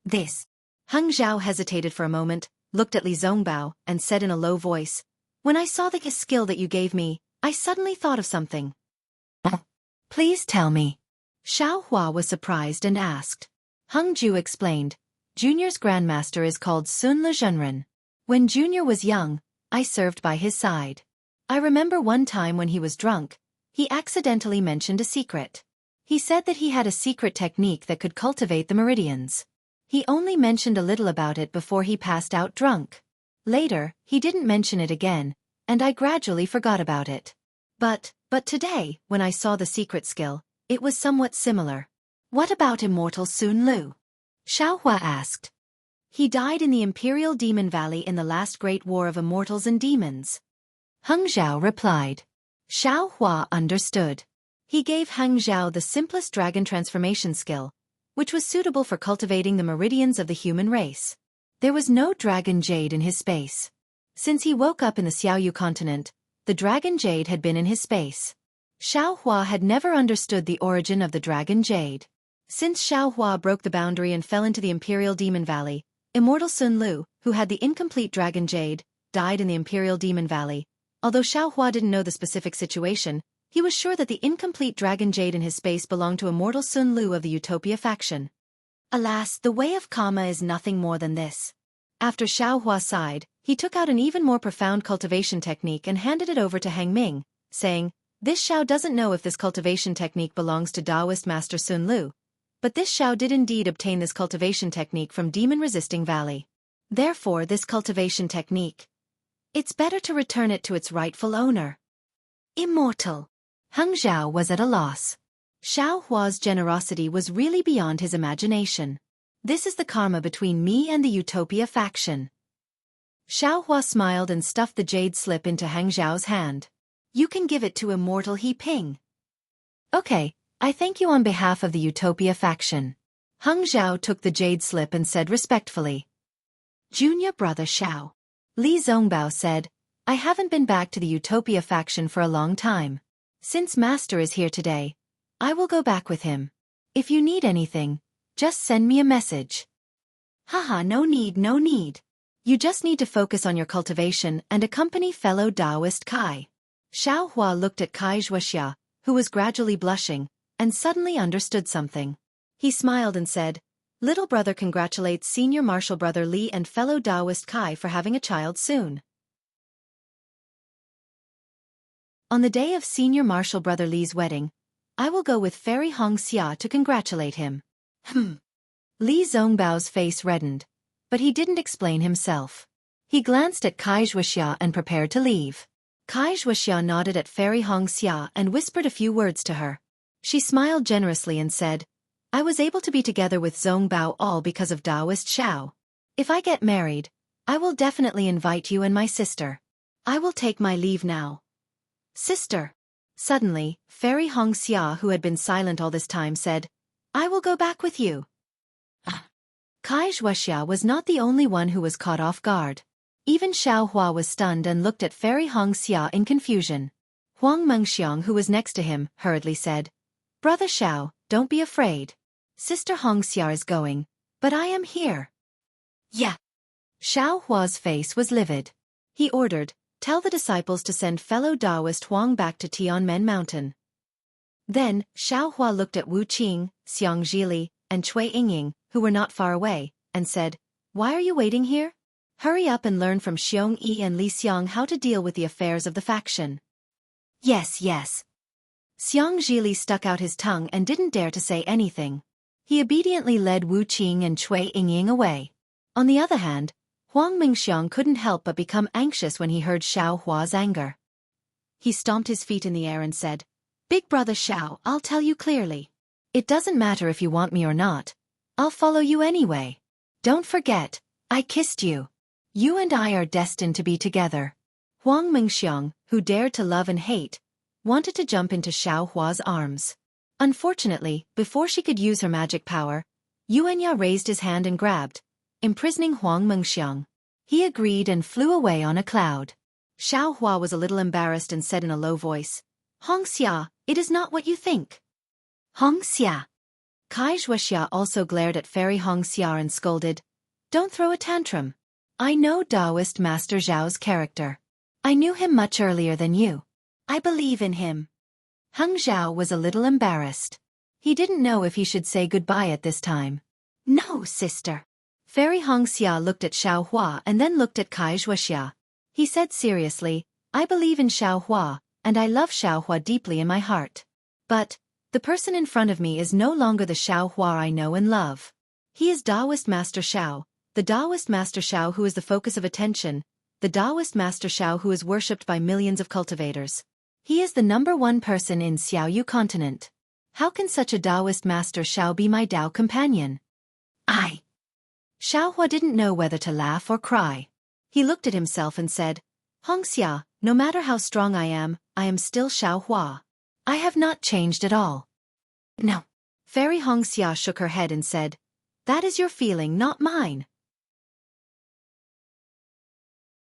This. Heng Zhao hesitated for a moment, looked at Li Zongbao, and said in a low voice, when I saw the skill that you gave me, I suddenly thought of something. Please tell me. Xiao Hua was surprised and asked. Heng Ju explained, Junior's grandmaster is called Sun Le Zhenren. When Junior was young, I served by his side. I remember one time when he was drunk, he accidentally mentioned a secret. He said that he had a secret technique that could cultivate the meridians. He only mentioned a little about it before he passed out drunk. Later, he didn't mention it again, and I gradually forgot about it. But today, when I saw the secret skill, it was somewhat similar. What about Immortal Sun Lu? Xiaohua asked. He died in the Imperial Demon Valley in the last great war of immortals and demons. Heng Zhao replied. Xiaohua understood. He gave Heng Zhao the simplest dragon transformation skill, which was suitable for cultivating the meridians of the human race. There was no dragon jade in his space. Since he woke up in the Xiaoyu continent, the dragon jade had been in his space. Xiaohua had never understood the origin of the dragon jade. Since Xiaohua broke the boundary and fell into the Imperial Demon Valley, Immortal Sun Lu, who had the incomplete dragon jade, died in the Imperial Demon Valley. Although Xiaohua didn't know the specific situation, he was sure that the incomplete dragon jade in his space belonged to Immortal Sun Lu of the Utopia faction. Alas, the way of karma is nothing more than this. After Xiaohua sighed, he took out an even more profound cultivation technique and handed it over to Hang Ming, saying, "This Xiao doesn't know if this cultivation technique belongs to Taoist Master Sun Lu. But this Xiao did indeed obtain this cultivation technique from demon-resisting valley. Therefore this cultivation technique. It's better to return it to its rightful owner." Immortal. Heng Zhao was at a loss. Xiaohua's generosity was really beyond his imagination. This is the karma between me and the Utopia faction. Xiaohua smiled and stuffed the jade slip into Heng Zhao's hand. "You can give it to Immortal He Ping." "Okay, I thank you on behalf of the Utopia faction." Heng Zhao took the jade slip and said respectfully. "Junior brother Xiao." Li Zongbao said, "I haven't been back to the Utopia faction for a long time. Since Master is here today, I will go back with him. If you need anything, just send me a message." "Haha, no need, no need. You just need to focus on your cultivation and accompany fellow Taoist Kai." Xiaohua looked at Kai Wuxia, who was gradually blushing, and suddenly understood something. He smiled and said, "Little brother congratulates senior martial brother Li and fellow Taoist Kai for having a child soon." On the day of senior martial brother Li's wedding, I will go with Fairy Xianxia to congratulate him. Li Zongbao's face reddened, but he didn't explain himself. He glanced at Kai Wuxia and prepared to leave. Kai Wuxia nodded at Fairy Xianxia and whispered a few words to her. She smiled generously and said, "I was able to be together with Zongbao all because of Taoist Xiao. If I get married, I will definitely invite you and my sister. I will take my leave now." "Sister." Suddenly, Fairy Xianxia, who had been silent all this time, said, "I will go back with you." Kai Wuxia was not the only one who was caught off guard. Even Xiaohua was stunned and looked at Fairy Xianxia in confusion. Huang Mengxiang, who was next to him, hurriedly said, "Brother Xiao, don't be afraid. Sister Xianxia is going, but I am here." "Yeah." Xiaohua's face was livid. He ordered, "Tell the disciples to send fellow Taoist Huang back to Tianmen Mountain." Then, Xiaohua looked at Wu Qing, Xianxia, and Cui Yingying, who were not far away, and said, "Why are you waiting here? Hurry up and learn from Xiong Yi and Li Xiang how to deal with the affairs of the faction." "Yes, yes." Xianxia stuck out his tongue and didn't dare to say anything. He obediently led Wu Qing and Cui Yingying away. On the other hand, Huang Mingxiang couldn't help but become anxious when he heard Xiaohua's anger. He stomped his feet in the air and said, "Big brother Xiao, I'll tell you clearly. It doesn't matter if you want me or not. I'll follow you anyway. Don't forget, I kissed you. You and I are destined to be together." Huang Mingxiang, who dared to love and hate, wanted to jump into Xiaohua's arms. Unfortunately, before she could use her magic power, Yuanya raised his hand and grabbed, imprisoning Huang Mengxiang. He agreed and flew away on a cloud. Xiaohua was a little embarrassed and said in a low voice, "Xianxia, it is not what you think." "Xianxia." Kai Wuxia also glared at Fairy Xianxia and scolded, "Don't throw a tantrum. I know Taoist Master Zhao's character. I knew him much earlier than you. I believe in him." Heng Zhao was a little embarrassed. He didn't know if he should say goodbye at this time. "No, sister." Fairy Xianxia looked at Xiaohua and then looked at Kai Wuxia. He said seriously, "I believe in Xiaohua, and I love Xiaohua deeply in my heart. But, The person in front of me is no longer the Xiao Hua I know and love. He is Taoist Master Xiao, the Taoist Master Xiao who is the focus of attention, the Taoist Master Xiao who is worshipped by millions of cultivators. He is the #1 person in Xiaoyu continent. How can such a Taoist Master Xiao be my Tao companion? Xiao Hua didn't know whether to laugh or cry. He looked at himself and said, Xianxia, no matter how strong I am still Xiao Hua. I have not changed at all. No. Fairy Xianxia shook her head and said, that is your feeling, not mine.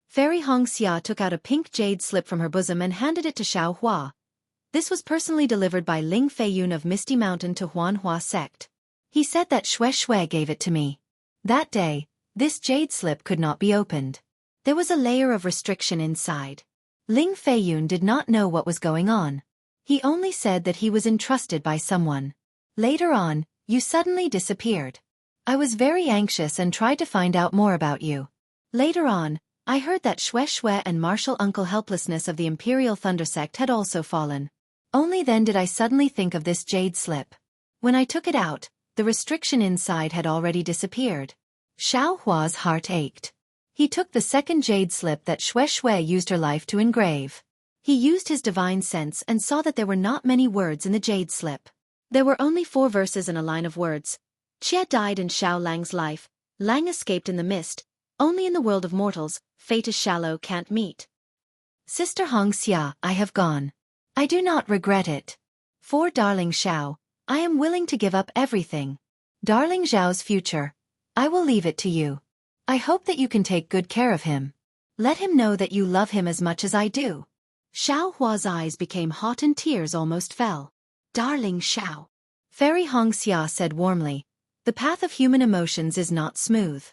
Fairy Xianxia took out a pink jade slip from her bosom and handed it to Xiao Hua. This was personally delivered by Ling Feiyun of Misty Mountain to Huanhua sect. He said that Shui gave it to me. That day, this jade slip could not be opened. There was a layer of restriction inside. Ling Feiyun did not know what was going on. He only said that he was entrusted by someone. Later on, you suddenly disappeared. I was very anxious and tried to find out more about you. Later on, I heard that Shui and Martial Uncle Helplessness of the Imperial Thunder Sect had also fallen. Only then did I suddenly think of this jade slip. When I took it out, the restriction inside had already disappeared. Xiao Hua's heart ached. He took the second jade slip that Shui used her life to engrave. He used his divine sense and saw that there were not many words in the jade slip. There were only 4 verses and a line of words. Jie died in Xiao Lang's life, Lang escaped in the mist, only in the world of mortals, fate is shallow, can't meet. Sister Xianxia, I have gone. I do not regret it. For darling Xiao, I am willing to give up everything. Darling Xiao's future, I will leave it to you. I hope that you can take good care of him. Let him know that you love him as much as I do. Xiao Hua's eyes became hot and tears almost fell. Darling Xiao. Fairy Xianxia said warmly, the path of human emotions is not smooth.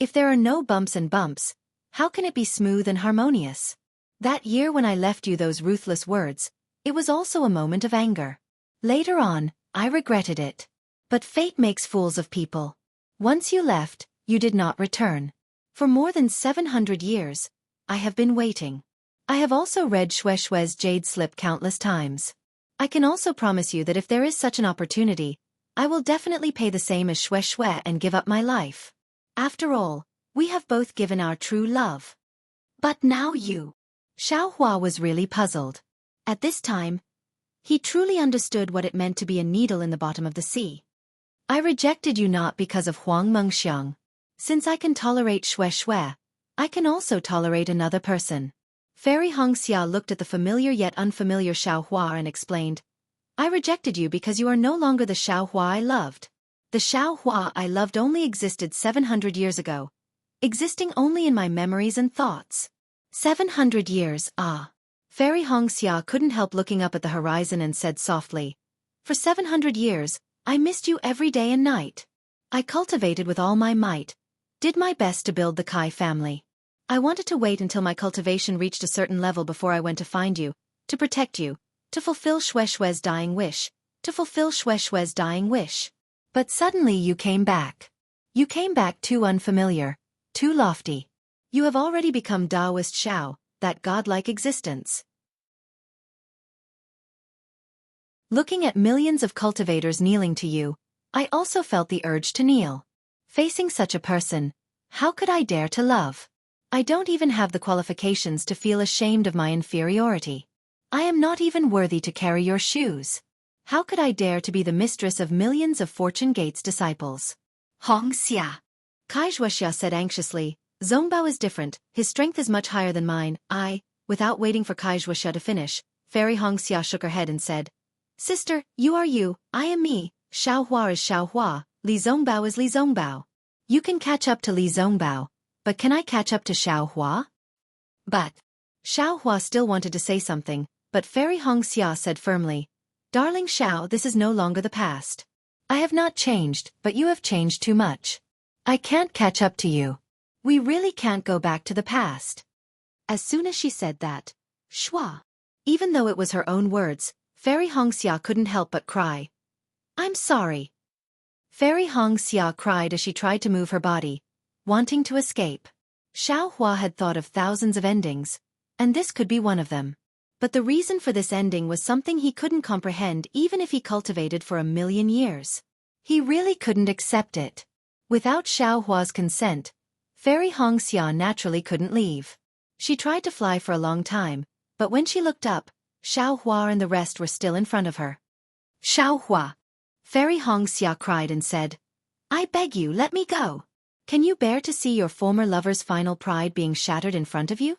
If there are no bumps and bumps, how can it be smooth and harmonious? That year when I left you those ruthless words, it was also a moment of anger. Later on, I regretted it. But fate makes fools of people. Once you left, you did not return. For more than 700 years, I have been waiting. I have also read Shui's jade slip countless times. I can also promise you that if there is such an opportunity, I will definitely pay the same as Shui and give up my life. After all, we have both given our true love. But now you. Xiao Hua was really puzzled. At this time, he truly understood what it meant to be a needle in the bottom of the sea. I rejected you not because of Huang Mengxiang. Since I can tolerate Shui, I can also tolerate another person. Fairy Xianxia looked at the familiar yet unfamiliar Xiao Hua and explained, I rejected you because you are no longer the Xiao Hua I loved. The Xiao Hua I loved only existed 700 years ago, existing only in my memories and thoughts. 700 years, ah. Fairy Xianxia couldn't help looking up at the horizon and said softly, for 700 years, I missed you every day and night. I cultivated with all my might, did my best to build the Kai family. I wanted to wait until my cultivation reached a certain level before I went to find you, to protect you, to fulfill Shui's dying wish, But suddenly you came back. You came back too unfamiliar, too lofty. You have already become Taoist Xiao, that godlike existence. Looking at millions of cultivators kneeling to you, I also felt the urge to kneel. Facing such a person, how could I dare to love? I don't even have the qualifications to feel ashamed of my inferiority. I am not even worthy to carry your shoes. How could I dare to be the mistress of millions of Fortune Gate's disciples? Xianxia. Wuxia said anxiously, Zongbao is different, his strength is much higher than mine. Without waiting for Wuxia to finish, Fairy Xianxia shook her head and said, Sister, you are you, I am me, Xiao Hua is Xiao Hua, Li Zongbao is Li Zongbao. You can catch up to Li Zongbao, but can I catch up to Xiao Hua? But Xiao Hua still wanted to say something, but Fairy Xianxia said firmly, Darling Xiao, this is no longer the past. I have not changed, but you have changed too much. I can't catch up to you. We really can't go back to the past. As soon as she said that, Shua. Even though it was her own words, Fairy Xianxia couldn't help but cry. I'm sorry. Fairy Xianxia cried as she tried to move her body, wanting to escape. Xiao Hua had thought of thousands of endings, and this could be one of them. But the reason for this ending was something he couldn't comprehend even if he cultivated for 1,000,000 years. He really couldn't accept it. Without Xiao Hua's consent, Fairy Xianxia naturally couldn't leave. She tried to fly for a long time, but when she looked up, Xiao Hua and the rest were still in front of her. Xiao Hua! Fairy Xianxia cried and said, I beg you, let me go. Can you bear to see your former lover's final pride being shattered in front of you?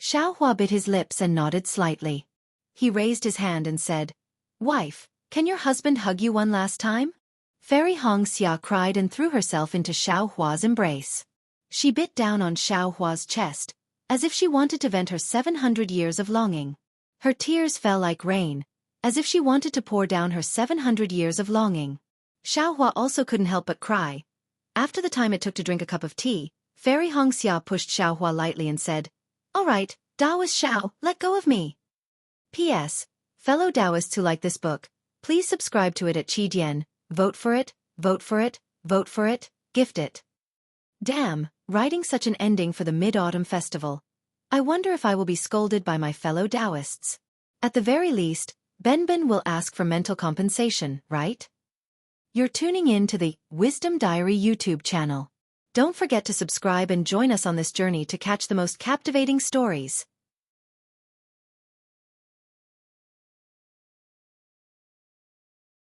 Xiao Hua bit his lips and nodded slightly. He raised his hand and said, Wife, can your husband hug you one last time? Fairy Xianxia cried and threw herself into Xiao Hua's embrace. She bit down on Xiao Hua's chest, as if she wanted to vent her 700 years of longing. Her tears fell like rain, as if she wanted to pour down her 700 years of longing. Xiao Hua also couldn't help but cry. After the time it took to drink a cup of tea, Fairy Xianxia pushed Xiao Hua lightly and said, All right, Taoist Xiao, let go of me. P.S. Fellow Taoists who like this book, please subscribe to it at Qidian, vote for it, vote for it, vote for it, gift it. Damn, writing such an ending for the Mid-Autumn Festival. I wonder if I will be scolded by my fellow Taoists. At the very least, Benben will ask for mental compensation, right? You're tuning in to the Wisdom Diary YouTube channel. Don't forget to subscribe and join us on this journey to catch the most captivating stories.